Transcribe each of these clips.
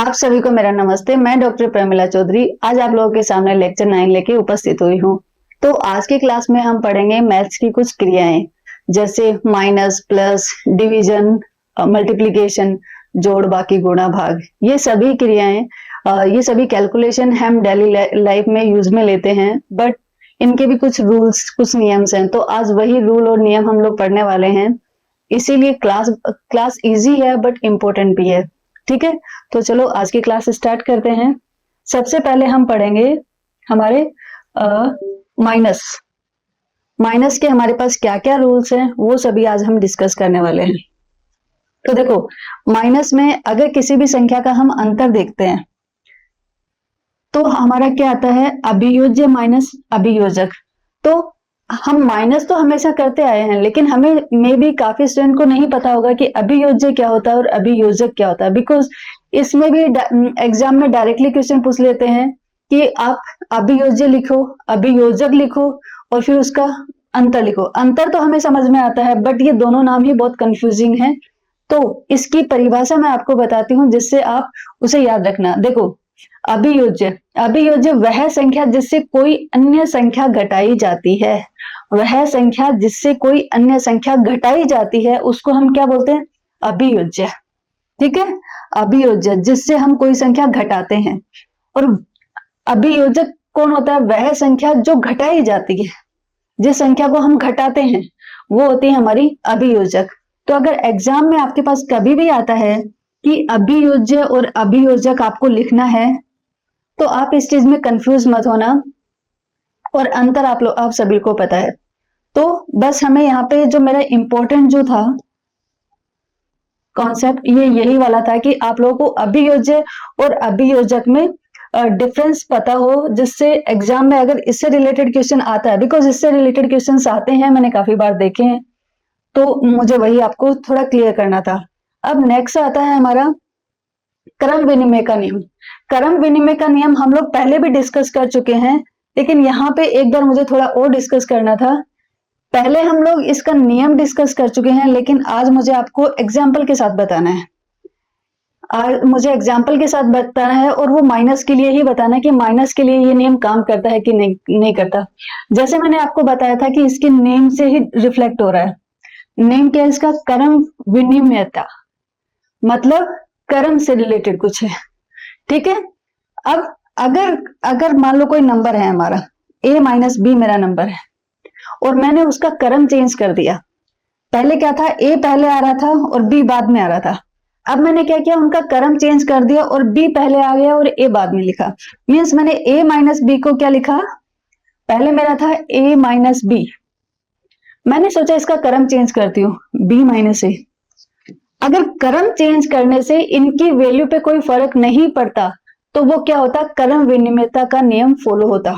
आप सभी को मेरा नमस्ते। मैं डॉक्टर प्रेमिला चौधरी आज आप लोगों के सामने लेक्चर 9 लेके उपस्थित हुई हूँ। तो आज की क्लास में हम पढ़ेंगे मैथ्स की कुछ क्रियाएं, जैसे माइनस, प्लस, डिवीजन, मल्टीप्लिकेशन, जोड़, बाकी, गुणा, भाग। ये सभी क्रियाएं, ये सभी कैलकुलेशन हम डेली लाइफ में यूज में लेते हैं, बट इनके भी कुछ रूल्स, कुछ नियम्स हैं। तो आज वही रूल और नियम हम लोग पढ़ने वाले हैं। इसीलिए क्लास इजी है बट इम्पोर्टेंट भी है। ठीक है, तो चलो आज की क्लास स्टार्ट करते हैं। सबसे पहले हम पढ़ेंगे हमारे माइनस। माइनस के हमारे पास क्या क्या रूल्स हैं वो सभी आज हम डिस्कस करने वाले हैं। तो देखो, माइनस में अगर किसी भी संख्या का हम अंतर देखते हैं तो हमारा क्या आता है, अभियोज्य माइनस अभियोजक। तो हम माइनस तो हमेशा करते आए हैं, लेकिन हमें मे भी काफी स्टूडेंट को नहीं पता होगा कि अभियोज्य क्या होता है और अभियोजक क्या होता है। बिकॉज इसमें भी एग्जाम में डायरेक्टली क्वेश्चन पूछ लेते हैं कि आप अभियोज्य लिखो, अभियोजक लिखो और फिर उसका अंतर लिखो। अंतर तो हमें समझ में आता है, बट ये दोनों नाम ही बहुत कंफ्यूजिंग है। तो इसकी परिभाषा मैं आपको बताती हूँ जिससे आप उसे याद रखना। देखो, अभियोज्य, अभियोज्य वह संख्या जिससे कोई अन्य संख्या घटाई जाती है। वह संख्या जिससे कोई अन्य संख्या घटाई जाती है उसको हम क्या बोलते हैं, अभियोज्य। ठीक है, अभियोज्य जिससे हम कोई संख्या घटाते हैं। और अभियोजक कौन होता है, वह संख्या जो घटाई जाती है। जिस संख्या को हम घटाते हैं वो होती है हमारी अभियोजक। तो अगर एग्जाम में आपके पास कभी भी आता है कि अभियोज्य और अभियोजक आपको लिखना है तो आप इस चीज में कंफ्यूज मत होना, और अंतर आप सभी को पता है। तो बस हमें यहाँ पे जो मेरा इंपॉर्टेंट जो था कॉन्सेप्ट, ये यही वाला था कि आप लोगों को अभियोज्य और अभियोजक में डिफरेंस पता हो, जिससे एग्जाम में अगर इससे रिलेटेड क्वेश्चन आता है, बिकॉज इससे रिलेटेड क्वेश्चन आते हैं, मैंने काफी बार देखे हैं, तो मुझे वही आपको थोड़ा क्लियर करना था। अब नेक्स्ट आता है हमारा क्रम विनिमय का नियम। क्रम विनिमय का नियम हम लोग पहले भी डिस्कस कर चुके हैं, लेकिन यहाँ पे एक बार मुझे थोड़ा और डिस्कस करना था। पहले हम लोग इसका नियम डिस्कस कर चुके हैं, लेकिन आज मुझे आपको एग्जाम्पल के साथ बताना है। आज मुझे एग्जाम्पल के साथ बताना है, और वो माइनस के लिए ही बताना है कि माइनस के लिए ये नियम काम करता है कि नहीं करता। जैसे मैंने आपको बताया था कि इसके नेम से ही रिफ्लेक्ट हो रहा है। नेम क्या है इसका, क्रम विनिमयता, मतलब क्रम से रिलेटेड कुछ है। ठीक है, अब अगर मान लो कोई नंबर है हमारा a माइनस बी, मेरा नंबर है, और मैंने उसका क्रम चेंज कर दिया। पहले क्या था, a पहले आ रहा था और b बाद में आ रहा था। अब मैंने क्या किया, उनका क्रम चेंज कर दिया और b पहले आ गया और a बाद में लिखा। मीन्स मैंने a माइनस बी को क्या लिखा, पहले मेरा था a माइनस बी, मैंने सोचा इसका क्रम चेंज करती हूँ b माइनस a। अगर क्रम चेंज करने से इनकी वैल्यू पे कोई फर्क नहीं पड़ता तो वो क्या होता, क्रम विनिमयता का नियम फॉलो होता।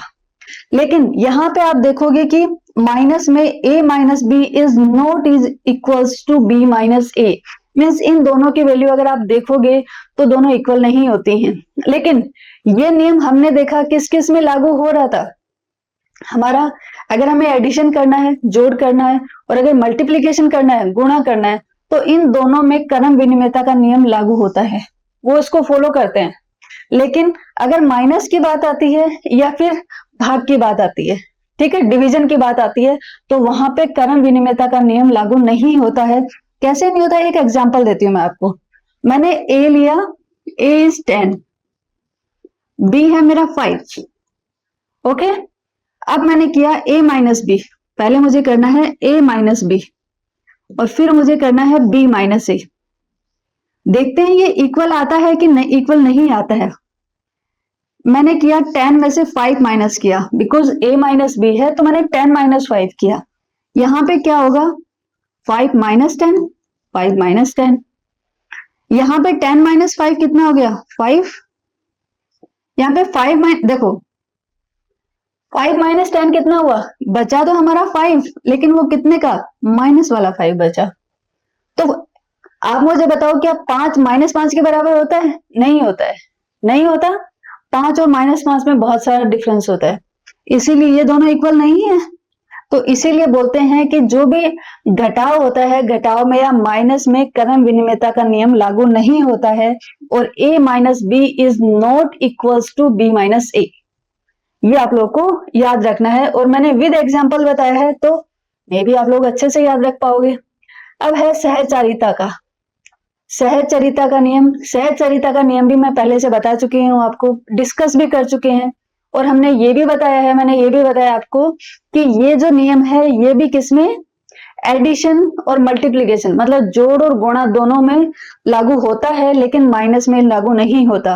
लेकिन यहाँ पे आप देखोगे कि माइनस में a minus B is not is equals to b minus a। Means इन दोनों की वैल्यू अगर आप देखोगे तो दोनों इक्वल नहीं होती हैं। लेकिन ये नियम हमने देखा किस किस में लागू हो रहा था हमारा, अगर हमें एडिशन करना है, जोड़ करना है, और अगर मल्टीप्लीकेशन करना है, गुणा करना है, तो इन दोनों में क्रम विनिमयता का नियम लागू होता है, वो इसको फॉलो करते हैं। लेकिन अगर माइनस की बात आती है या फिर भाग की बात आती है, ठीक है, डिवीजन की बात आती है, तो वहां पे क्रम विनिमयता का नियम लागू नहीं होता है। कैसे नहीं होता है, एक एग्जांपल देती हूँ मैं आपको। मैंने a लिया, a इज 10, b है मेरा 5, ओके। अब मैंने किया a माइनस बी, पहले मुझे करना है a माइनस बी और फिर मुझे करना है b माइनस ए। देखते हैं ये इक्वल आता है कि नहीं, इक्वल नहीं आता है। मैंने किया 10 में से 5 माइनस किया, बिकॉज a माइनस बी है तो मैंने 10 माइनस 5 किया। यहां पे क्या होगा, 5 माइनस 10, 5 माइनस 10। यहां पे 10 माइनस 5 कितना हो गया, 5। यहाँ पे 5 देखो 5 माइनस 10 कितना हुआ, बचा तो हमारा 5, लेकिन वो कितने का, माइनस वाला 5 बचा। तो आप मुझे बताओ क्या 5 माइनस 5 के बराबर होता है, नहीं होता है, नहीं होता। 5 और माइनस 5 में बहुत सारा डिफरेंस होता है, इसीलिए ये दोनों इक्वल नहीं है। तो इसीलिए बोलते हैं कि जो भी घटाव होता है, घटाव में या माइनस में क्रम विनिमयता का नियम लागू नहीं होता है, और a minus B is not equals to b minus A. ये आप लोग को याद रखना है, और मैंने विद एग्जांपल बताया है तो मे भी आप लोग अच्छे से याद रख पाओगे। अब है सहचारिता का, सहचरिता का नियम। सहचरिता का नियम भी मैं पहले से बता चुकी हूँ, आपको डिस्कस भी कर चुके हैं, और हमने ये भी बताया है, मैंने ये भी बताया आपको कि ये जो नियम है ये भी किसमें, एडिशन और मल्टीप्लीकेशन, मतलब जोड़ और गुणा दोनों में लागू होता है, लेकिन माइनस में लागू नहीं होता।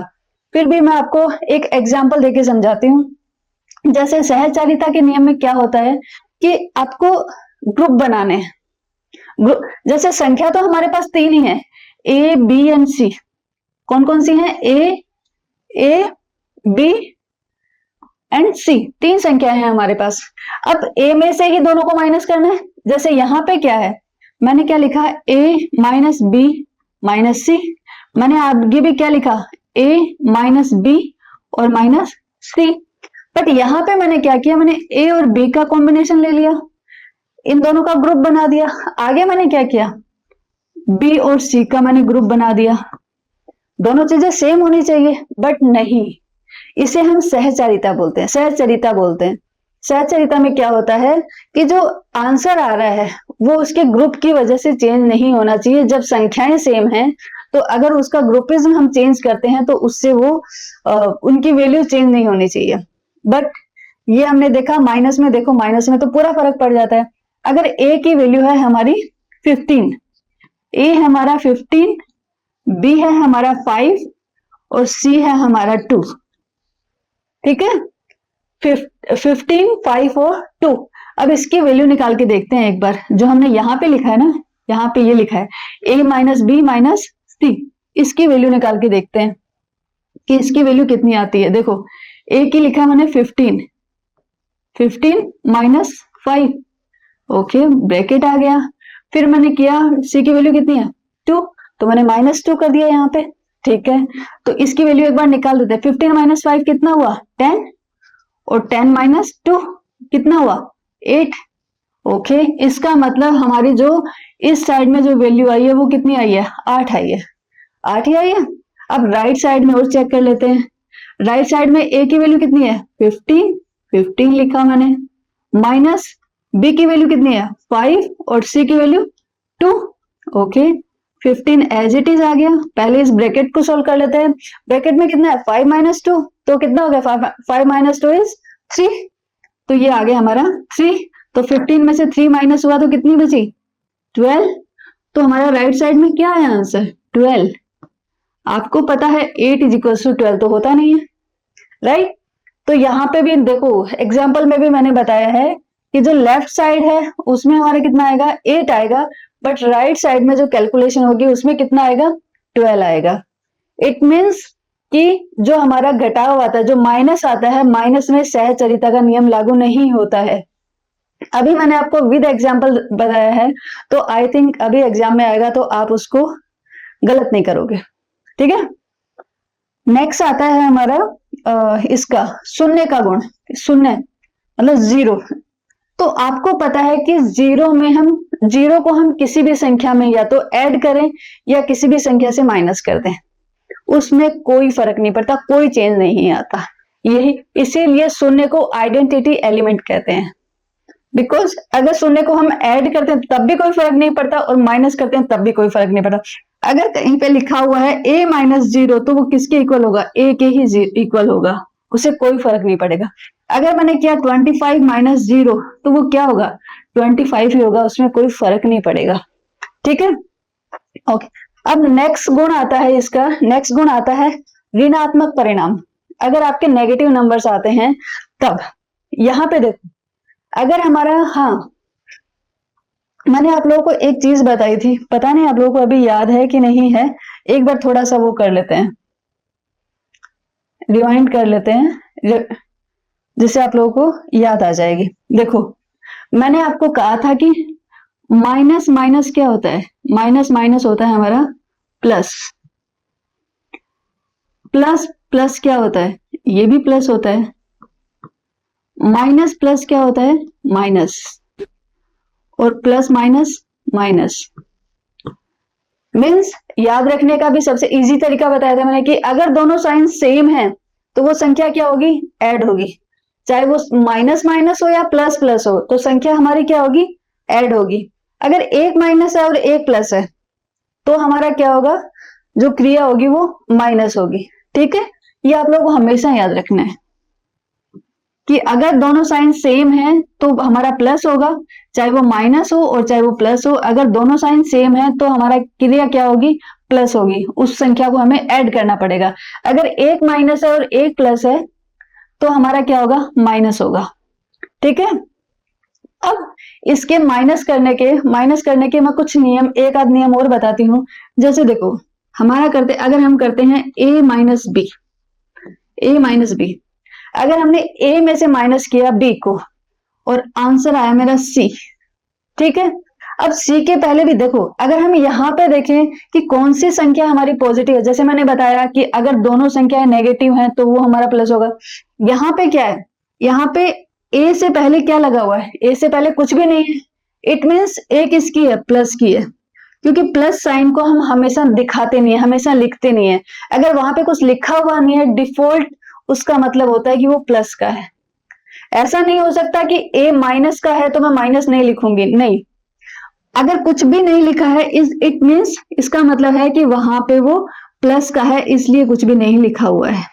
फिर भी मैं आपको एक एग्जाम्पल देके समझाती हूँ। जैसे सहचारिता के नियम में क्या होता है कि आपको ग्रुप बनाने हैं। जैसे संख्या तो हमारे पास 3 ही है, ए बी एंड सी। कौन कौन सी है, ए बी एंड सी, 3 संख्याएं हैं हमारे पास। अब ए में से ही दोनों को माइनस करना है। जैसे यहाँ पे क्या है, मैंने क्या लिखा, ए माइनस बी माइनस सी। मैंने आगे भी क्या लिखा, ए माइनस बी और माइनस सी। बट यहाँ पे मैंने क्या किया, मैंने ए और बी का कॉम्बिनेशन ले लिया, इन दोनों का ग्रुप बना दिया। आगे मैंने क्या किया, बी और सी का मैंने ग्रुप बना दिया। दोनों चीजें सेम होनी चाहिए, बट नहीं, इसे हम सहचारिता बोलते हैं, सहचरिता बोलते हैं। सहचरिता में क्या होता है कि जो आंसर आ रहा है वो उसके ग्रुप की वजह से चेंज नहीं होना चाहिए। जब संख्याएं सेम हैं तो अगर उसका ग्रुपिज्म हम चेंज करते हैं तो उससे वो उनकी वैल्यू चेंज नहीं होनी चाहिए। बट ये हमने देखा माइनस में, देखो माइनस में तो पूरा फर्क पड़ जाता है। अगर ए की वैल्यू है हमारी 15, ए है हमारा 15, बी है हमारा 5 और सी है हमारा 2, ठीक है, 15, 5 और 2। अब इसकी वैल्यू निकाल के देखते हैं एक बार, जो हमने यहाँ पे लिखा है ना, यहाँ पे ये लिखा है a माइनस बी माइनस सी, इसकी वैल्यू निकाल के देखते हैं कि इसकी वैल्यू कितनी आती है। देखो a की लिखा है मैंने 15 माइनस 5, ओके ब्रैकेट आ गया। फिर मैंने किया c की वैल्यू कितनी है 2, तो मैंने -2 कर दिया यहाँ पे, ठीक है। तो इसकी वैल्यू एक बार निकाल देते हैं, 15 माइनस 5 कितना हुआ 10, और 10 माइनस 2 कितना हुआ 8, ओके। इसका मतलब हमारी जो इस साइड में जो वैल्यू आई है वो कितनी आई है, 8 आई है, 8 ही आई है। अब राइट साइड में और चेक कर लेते हैं। राइट साइड में a की वैल्यू कितनी है 15 लिखा मैंने, माइनस b की वैल्यू कितनी है 5 और c की value 2, okay. 15 as it is आ गया। पहले इस ब्रैकेट को सोल्व कर लेते हैं। ब्रैकेट में कितना है 5 माइनस 2, तो कितना हो गया 5 माइनस 2 इज 3, तो ये आ गया हमारा 3। तो 15 में से 3 माइनस हुआ तो कितनी बची 12। तो हमारा राइट साइड में क्या है आंसर 12। आपको पता है 8 इज इक्वल टू 12 तो होता नहीं है, राइट। तो यहाँ पे भी देखो एग्जाम्पल में भी मैंने बताया है कि जो लेफ्ट साइड है उसमें हमारा कितना आएगा 8 आएगा, बट राइट साइड में जो कैलकुलेशन होगी उसमें कितना आएगा 12 आएगा। इट मीन्स कि जो हमारा घटाव आता है, जो माइनस आता है, माइनस में सहचरिता का नियम लागू नहीं होता है। अभी मैंने आपको विद एग्जाम्पल बताया है, तो आई थिंक अभी एग्जाम में आएगा तो आप उसको गलत नहीं करोगे, ठीक है। नेक्स्ट आता है हमारा इसका शून्य का गुण, शून्य मतलब 0। तो आपको पता है कि जीरो को हम किसी भी संख्या में या तो ऐड करें या किसी भी संख्या से माइनस कर दें, उसमें कोई फर्क नहीं पड़ता, कोई चेंज नहीं आता। यही इसीलिए शून्य को आइडेंटिटी एलिमेंट कहते हैं। बिकॉज अगर शून्य को हम ऐड करते हैं तब भी कोई फर्क नहीं पड़ता, और माइनस करते हैं तब भी कोई फर्क नहीं पड़ता। अगर कहीं पे लिखा हुआ है a माइनस 0 तो वो किसके इक्वल होगा, a के ही इक्वल होगा, उसे कोई फर्क नहीं पड़ेगा। अगर मैंने किया 25 माइनस 0 तो वो क्या होगा 25 ही होगा, उसमें कोई फर्क नहीं पड़ेगा, ठीक है, ओके। अब नेक्स्ट गुण आता है इसका, नेक्स्ट गुण आता है ऋणात्मक परिणाम। अगर आपके नेगेटिव नंबर्स आते हैं तब यहाँ पे देखो, अगर हमारा, हाँ मैंने आप लोगों को एक चीज बताई थी, पता नहीं आप लोगों को अभी याद है कि नहीं है, एक बार थोड़ा सा वो कर लेते हैं, रिवाइंड कर लेते हैं, जिससे आप लोगों को याद आ जाएगी। देखो मैंने आपको कहा था कि माइनस माइनस क्या होता है, माइनस माइनस होता है हमारा प्लस, प्लस प्लस क्या होता है, ये भी प्लस होता है, माइनस प्लस क्या होता है माइनस, और प्लस माइनस माइनस। मीन्स याद रखने का भी सबसे इजी तरीका बताया था मैंने कि अगर दोनों साइन सेम है तो वो संख्या क्या होगी, ऐड होगी। चाहे वो माइनस माइनस हो या प्लस प्लस हो, तो संख्या हमारी क्या होगी, ऐड होगी। अगर एक माइनस है और एक प्लस है तो हमारा क्या होगा, जो क्रिया होगी वो माइनस होगी। ठीक है, ये आप लोगों को हमेशा याद रखना है कि अगर दोनों साइन सेम है तो हमारा प्लस होगा, चाहे वो माइनस हो और चाहे वो प्लस हो। अगर दोनों साइन सेम है तो हमारा क्रिया क्या होगी, प्लस होगी। उस संख्या को हमें ऐड करना पड़ेगा। अगर एक माइनस है और एक प्लस है तो हमारा क्या होगा, माइनस होगा। ठीक है, अब इसके माइनस करने के मैं कुछ नियम, एक आध नियम और बताती हूँ। जैसे देखो, अगर हम करते हैं a माइनस बी, अगर हमने a में से माइनस किया b को और आंसर आया मेरा c। ठीक है, अब c के पहले भी देखो, अगर हम यहाँ पे देखें कि कौन सी संख्या हमारी पॉजिटिव है, जैसे मैंने बताया कि अगर दोनों संख्याएं नेगेटिव हैं तो वो हमारा प्लस होगा। यहाँ पे क्या है, यहाँ पे a से पहले क्या लगा हुआ है, a से पहले कुछ भी नहीं है। इट मीन्स a किसकी है, प्लस की है, क्योंकि प्लस साइन को हम हमेशा दिखाते नहीं है, हमेशा लिखते नहीं है। अगर वहां पे कुछ लिखा हुआ नहीं है डिफॉल्ट, उसका मतलब होता है कि वो प्लस का है। ऐसा नहीं हो सकता कि a माइनस का है तो मैं माइनस नहीं लिखूंगी, नहीं। अगर कुछ भी नहीं लिखा है इट मीन्स, इसका मतलब है कि वहां पे वो प्लस का है, इसलिए कुछ भी नहीं लिखा हुआ है।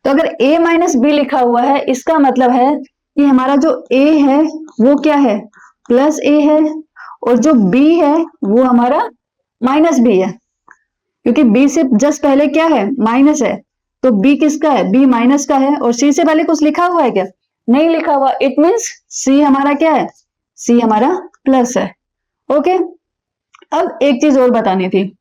तो अगर a माइनस बी लिखा हुआ है, इसका मतलब है कि हमारा जो a है वो क्या है, प्लस a है, और जो b है वो हमारा माइनस b है, क्योंकि b से जस्ट पहले क्या है, माइनस है। तो b किसका है, b माइनस का है। और c से पहले कुछ लिखा हुआ है क्या, नहीं लिखा हुआ। इट मीन्स c हमारा क्या है, c हमारा प्लस है। ओके, अब एक चीज और बतानी थी।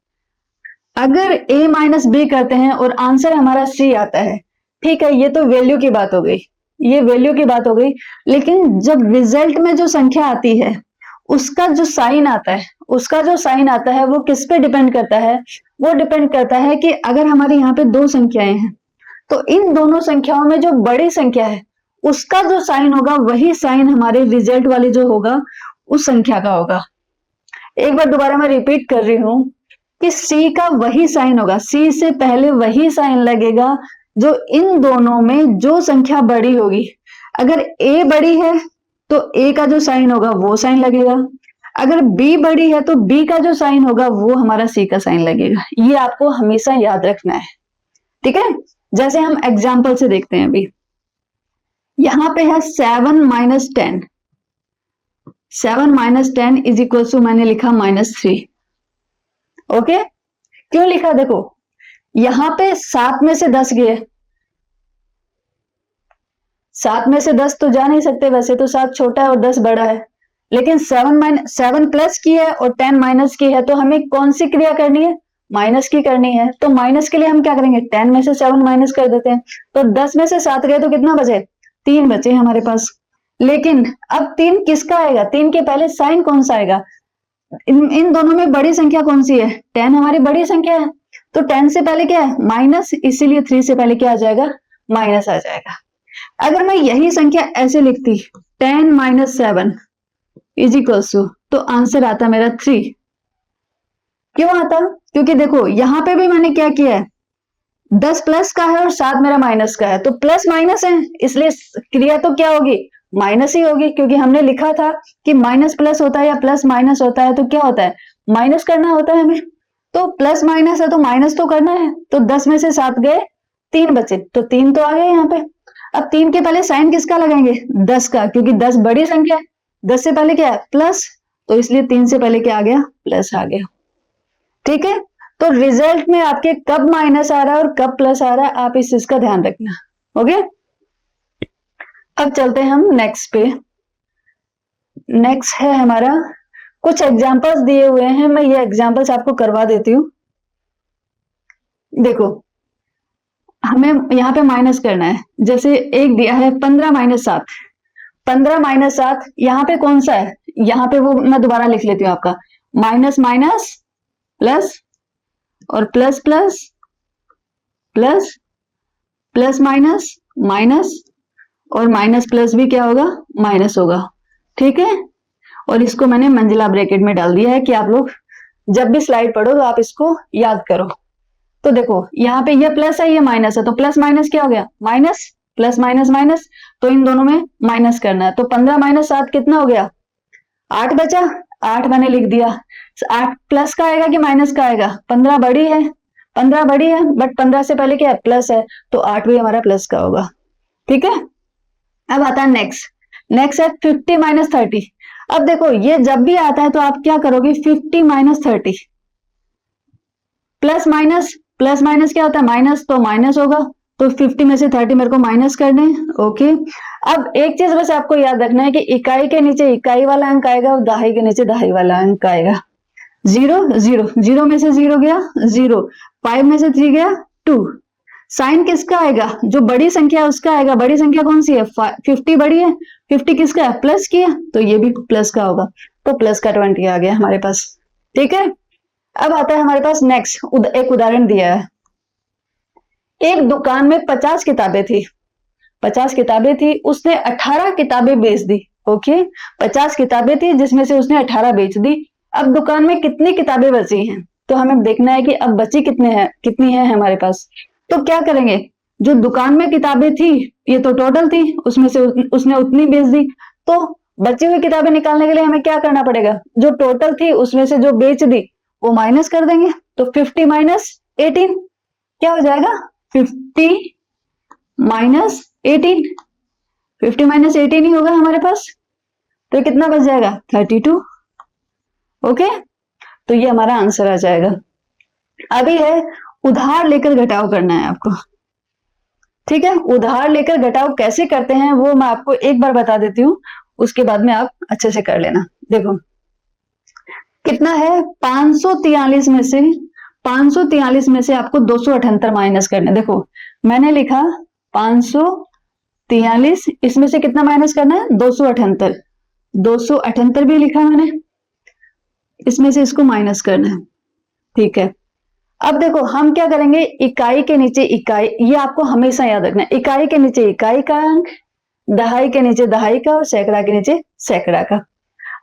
अगर a माइनस बी करते हैं और आंसर हमारा c आता है, ठीक है, ये तो वैल्यू की बात हो गई, ये वैल्यू की बात हो गई। लेकिन जब रिजल्ट में जो संख्या आती है उसका जो साइन आता है, वो किस पे डिपेंड करता है, वो डिपेंड करता है कि अगर हमारे यहाँ पे दो संख्याएं हैं तो इन दोनों संख्याओं में जो बड़ी संख्या है उसका जो साइन होगा वही साइन हमारे रिजल्ट वाली जो होगा उस संख्या का होगा। एक बार दोबारा मैं रिपीट कर रही हूं कि C का वही साइन होगा, C से पहले वही साइन लगेगा जो इन दोनों में जो संख्या बड़ी होगी। अगर A बड़ी है तो A का जो साइन होगा वो साइन लगेगा, अगर B बड़ी है तो B का जो साइन होगा वो हमारा C का साइन लगेगा। ये आपको हमेशा याद रखना है। ठीक है, जैसे हम एग्जाम्पल से देखते हैं। अभी यहां पे है 7 minus 10, 7 minus 10 is equal to मैंने लिखा -3। ओके, क्यों लिखा, देखो यहां पे 7 में से 10 गए, 7 में से 10 तो जा नहीं सकते, वैसे तो 7 छोटा है और 10 बड़ा है। लेकिन 7 प्लस की है और 10 माइनस की है, तो हमें कौन सी क्रिया करनी है, माइनस की करनी है। तो माइनस के लिए हम क्या करेंगे, 10 में से 7 माइनस कर देते हैं। तो 10 में से 7 गए तो कितना बचे, 3 बचे हमारे पास। लेकिन अब 3 किसका आएगा, 3 के पहले साइन कौन सा आएगा, इन दोनों में बड़ी संख्या कौन सी है, 10 हमारी बड़ी संख्या है। तो 10 से पहले क्या है, माइनस, इसीलिए 3 से पहले क्या आ जाएगा, माइनस आ जाएगा। अगर मैं यही संख्या ऐसे लिखती 10 माइनस 7 इज इक्वल्स टू, तो आंसर आता मेरा 3। क्यों आता, क्योंकि देखो यहां पे भी मैंने क्या किया है, 10 प्लस का है और 7 मेरा माइनस का है, तो प्लस माइनस है, इसलिए क्रिया तो क्या होगी, माइनस ही होगी। क्योंकि हमने लिखा था कि माइनस प्लस होता है या प्लस माइनस होता है तो क्या होता है, माइनस करना होता है हमें। तो प्लस माइनस है तो माइनस तो करना है। तो 10 में से 7 गए, 3 बचे, तो 3 तो आ गए यहाँ पे। अब 3 के पहले साइन किसका लगाएंगे, 10 का, क्योंकि 10 बड़ी संख्या है, 10 से पहले क्या है, प्लस, तो इसलिए 3 से पहले क्या आ गया, प्लस आ गया। ठीक है, तो रिजल्ट में आपके कब माइनस आ रहा है और कब प्लस आ रहा है, आप इस चीज का ध्यान रखना। ओके, अब चलते हैं हम नेक्स्ट पे। नेक्स्ट है हमारा, कुछ एग्जांपल्स दिए हुए हैं, मैं ये एग्जांपल्स आपको करवा देती हूँ। देखो हमें यहाँ पे माइनस करना है, जैसे एक दिया है 15 माइनस 7, 15 माइनस 7, यहाँ पे कौन सा है, यहाँ पे वो मैं दोबारा लिख लेती हूँ आपका, माइनस माइनस प्लस और plus plus plus plus minus minus और माइनस प्लस भी क्या होगा, माइनस होगा। ठीक है, और इसको मैंने मंजिला ब्रैकेट में डाल दिया है कि आप लोग जब भी स्लाइड पढ़ो तो आप इसको याद करो। तो देखो यहाँ पे ये प्लस है, ये माइनस है, तो प्लस माइनस क्या हो गया, माइनस, प्लस माइनस माइनस, तो इन दोनों में माइनस करना है। तो 15 माइनस 7 कितना हो गया, 8 बचा, 8 मैंने लिख दिया। 8 प्लस का आएगा कि माइनस का आएगा, 15 बड़ी है, 15 बड़ी है, बट 15 से पहले क्या है, प्लस है, तो 8 भी हमारा प्लस का होगा। ठीक है, अब आता है नेक्स्ट, नेक्स्ट है 50 माइनस 30। अब देखो ये जब भी आता है तो आप क्या करोगे, 50 minus 30, plus minus, plus minus क्या होता है, माइनस, तो माइनस होगा, तो 50 में से 30 मेरे को माइनस करने हैं। ओके, अब एक चीज बस आपको याद रखना है कि इकाई के नीचे इकाई वाला अंक आएगा और दहाई के नीचे दहाई वाला अंक आएगा। 0 0, 0 में से 0 गया 0, 5 में से 3 गया 2। साइन किसका आएगा, जो बड़ी संख्या उसका आएगा। बड़ी संख्या कौन सी है, 50 बड़ी है, 50 किसका है, प्लस की है, तो ये भी प्लस का होगा, तो प्लस का 20 आ गया हमारे पास। ठीक है, अब आता है हमारे पास नेक्स्ट एक उदाहरण दिया है। एक दुकान में 50 किताबें थी, 50 किताबें थी, उसने 18 किताबें बेच दी। ओके, 50 किताबें थी जिसमें से उसने 18 बेच दी। अब दुकान में कितनी किताबें बची हैं, तो हमें देखना है कि अब बची कितनी है हमारे पास। तो क्या करेंगे, जो दुकान में किताबें थी ये तो टोटल थी, उसमें से उसने उतनी बेच दी, तो बची हुई किताबें निकालने के लिए हमें क्या करना पड़ेगा, जो टोटल थी उसमें से जो बेच दी वो माइनस कर देंगे। तो 50 माइनस 18 क्या हो जाएगा, 50 माइनस 18, 50 माइनस 18 ही होगा हमारे पास, तो कितना बच जाएगा, 32। ओके, तो ये हमारा आंसर आ जाएगा। अभी है उधार लेकर घटाव करना है आपको। ठीक है, उधार लेकर घटाव कैसे करते हैं वो मैं आपको एक बार बता देती हूँ, उसके बाद में आप अच्छे से कर लेना। देखो कितना है, 543 में से 543 में से आपको 278 माइनस करना। देखो मैंने लिखा 543, इसमें से कितना माइनस करना है, 278, 278 भी लिखा मैंने, इसमें से इसको माइनस करना है। ठीक है, अब देखो हम क्या करेंगे, इकाई के नीचे इकाई, ये आपको हमेशा याद रखना है, इकाई के नीचे इकाई का अंक, दहाई के नीचे दहाई का और सैकड़ा के नीचे सैकड़ा का।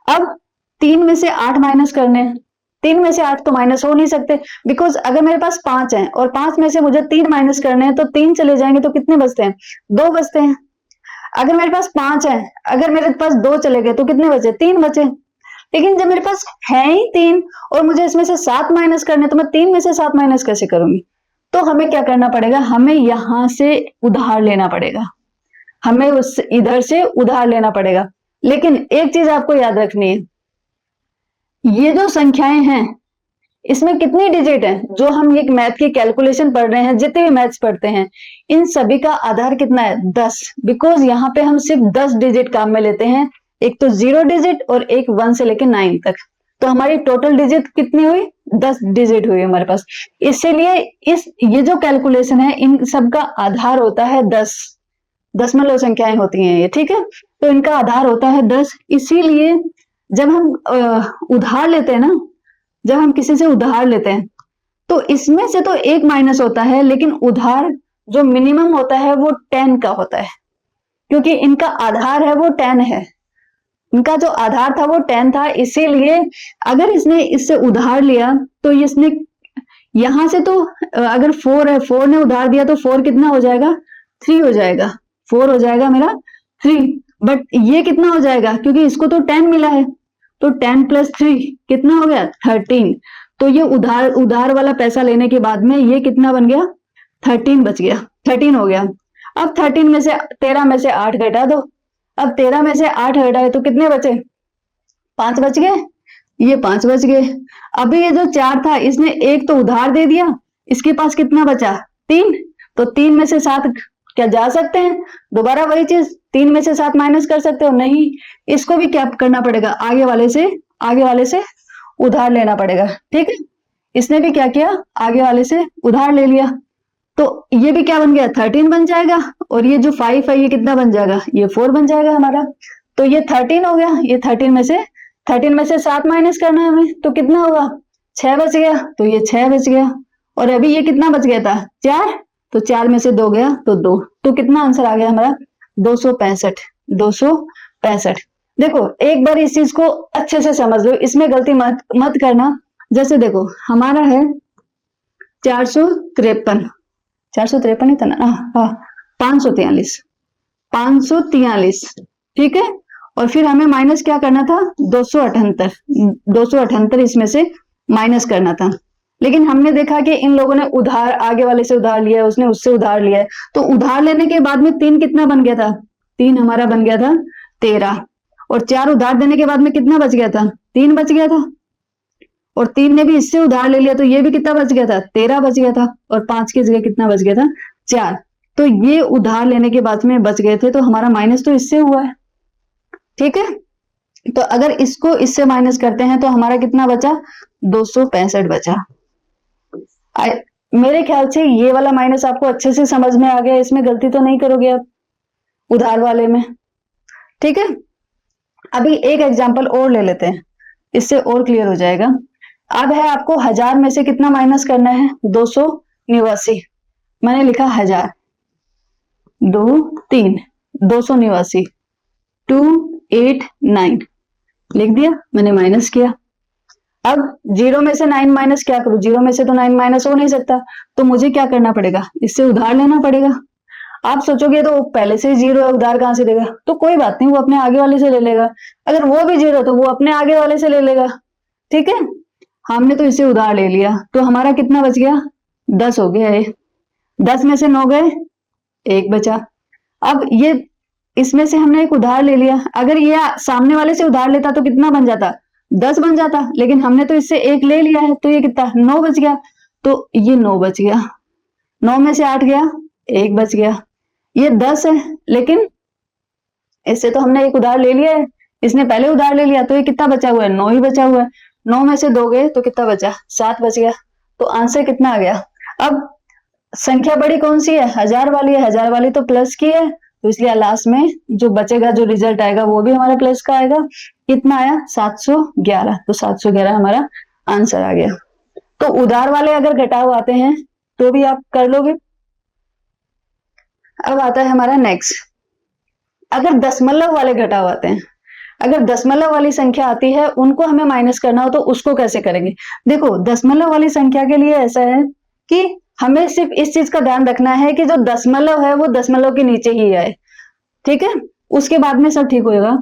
अब 3 में से 8 माइनस करने हैं, 3 में से 8 तो माइनस हो नहीं सकते, बिकॉज अगर मेरे पास 5 है और 5 में से मुझे 3 माइनस करने हैं तो 3 चले जाएंगे, तो कितने बचते हैं, 2 बचते हैं। अगर मेरे पास 5 है, अगर मेरे पास 2 चले गए तो कितने बचे, 3 बचे। लेकिन जब मेरे पास है ही 3 और मुझे इसमें से 7 माइनस करने, तो मैं 3 में से 7 माइनस कैसे करूंगी। तो हमें क्या करना पड़ेगा, हमें यहां से उधार लेना पड़ेगा, हमें उस इधर से उधार लेना पड़ेगा। लेकिन एक चीज आपको याद रखनी है, ये जो संख्याएं हैं इसमें कितनी डिजिट है, जो हम एक मैथ की कैलकुलेशन पढ़ रहे हैं, जितने भी मैथ्स पढ़ते हैं, इन सभी का आधार कितना है, 10। बिकॉज यहाँ पे हम सिर्फ 10 डिजिट काम में लेते हैं, एक तो 0 डिजिट और एक 1 से लेकर 9 तक, तो हमारी टोटल डिजिट कितनी हुई, 10 डिजिट हुई हमारे पास। इसीलिए ये जो कैलकुलेशन है इन सब का आधार होता है 10, दशमलव संख्याएं होती हैं ये। ठीक है, तो इनका आधार होता है 10। इसीलिए जब हम उधार लेते हैं ना, जब हम किसी से उधार लेते हैं तो इसमें से तो 1 माइनस होता है, लेकिन उधार जो मिनिमम होता है वो 10 का होता है, क्योंकि इनका आधार है वो 10 है, इनका जो आधार था वो 10 था। इसीलिए अगर इसने इससे उधार लिया तो इसने यहां से तो अगर 4 है, 4 ने उधार दिया तो 4 कितना हो जाएगा, 3 हो जाएगा, 4 हो जाएगा मेरा 3। बट ये कितना हो जाएगा, क्योंकि इसको तो 10 मिला है, तो 10 प्लस 3 कितना हो गया, 13। तो ये उधार वाला पैसा लेने के बाद में ये कितना बन गया, 13 बच गया, 13 हो गया। अब 13 में से 13 में से 8 घटा दो, अब 13 में से 8 घटाए तो कितने बचे, 5 बच गए, ये 5 बच गए। अभी ये जो 4 था इसने एक तो उधार दे दिया, इसके पास कितना बचा, 3, तो 3 में से 7 क्या जा सकते हैं, दोबारा वही चीज, 3 में से 7 माइनस कर सकते हो, नहीं, इसको भी क्या करना पड़ेगा, आगे वाले से उधार लेना पड़ेगा। ठीक है, इसने भी क्या किया, आगे वाले से उधार ले लिया, तो ये भी क्या बन गया, 13 बन जाएगा, और ये जो 5 है ये कितना बन जाएगा, ये 4 बन जाएगा हमारा, तो ये 13 हो गया। ये 13 में से 7 माइनस करना है हमें, तो कितना होगा, 6 बच गया, तो ये 6 बच गया। और अभी ये कितना बच गया था, 4, तो 4 में से 2 गया तो 2, तो कितना आंसर आ गया हमारा, 265, 265। देखो एक बार इस चीज को अच्छे से समझ लो, इसमें गलती मत करना। जैसे देखो हमारा है 453, 453 ही था ना, हाँ 543, 543, ठीक है। और फिर हमें माइनस क्या करना था, 278, 278 इसमें से माइनस करना था। लेकिन हमने देखा कि इन लोगों ने उधार आगे वाले से उधार लिया है, उसने उससे उधार लिया है, तो उधार लेने के बाद में 3 कितना बन गया था, 3 हमारा बन गया था 13, और 4 उधार देने के बाद में कितना बच गया था, 3 बच गया था। और 3 ने भी इससे उधार ले लिया तो ये भी कितना बच गया था, 13 बच गया था। और 5 की जगह कितना बच गया था, 4। तो ये उधार लेने के बाद में बच गए थे, तो हमारा माइनस तो इससे हुआ है, ठीक है। तो अगर इसको इससे माइनस करते हैं तो हमारा कितना बचा, 265 बचा। मेरे ख्याल से ये वाला माइनस आपको अच्छे से समझ में आ गया, इसमें गलती तो नहीं करोगे आप उधार वाले में, ठीक है। अभी एक एग्जांपल और ले लेते हैं, इससे और क्लियर हो जाएगा। अब है आपको 1000 में से कितना माइनस करना है, 289। मैंने लिखा 1000, 2 3, 289, 289 लिख दिया, मैंने माइनस किया। अब 0 में से 9 माइनस क्या करूं, 0 में से तो 9 माइनस हो नहीं सकता, तो मुझे क्या करना पड़ेगा, इससे उधार लेना पड़ेगा। आप सोचोगे तो पहले से ही 0 है, उधार कहां से देगा, तो कोई बात नहीं, वो अपने आगे वाले से ले लेगा। अगर वो भी 0 तो वो अपने आगे वाले से ले लेगा, ठीक है। हमने तो इसे उधार ले लिया, तो हमारा कितना बच गया, 10 हो गया है। 10 में से 9 गए, 1 बचा। अब ये इसमें से हमने एक उधार ले लिया, अगर ये सामने वाले से उधार लेता तो कितना बन जाता, 10 बन जाता, लेकिन हमने तो इससे 1 ले लिया है, तो ये कितना, 9 बच गया। तो ये 9 बच गया, 9 में से 8 गया, 1 बच गया। ये 10 है, लेकिन इससे तो हमने एक उधार ले लिया है, इसने पहले उधार ले लिया, तो ये कितना बचा हुआ है, 9 ही बचा हुआ है। 9 में से 2 गए तो कितना बचा, 7 बच गया। तो आंसर कितना आ गया। अब संख्या बड़ी कौन सी है, 1000 वाली है, 1000 वाली तो प्लस की है, तो इसलिए लास्ट में जो बचेगा, जो रिजल्ट आएगा वो भी हमारा प्लस का आएगा। कितना आया, 711। तो 711 हमारा आंसर आ गया। तो उधार वाले अगर घटाव आते हैं तो भी आप कर लोगे। अब आता है हमारा नेक्स्ट, अगर दशमलव वाले घटाव आते हैं, अगर दशमलव वाली संख्या आती है उनको हमें माइनस करना हो तो उसको कैसे करेंगे। देखो दशमलव वाली संख्या के लिए ऐसा है कि हमें सिर्फ इस चीज का ध्यान रखना है कि जो दशमलव है वो दशमलव के नीचे ही आए, ठीक है। उसके बाद में सब ठीक होगा।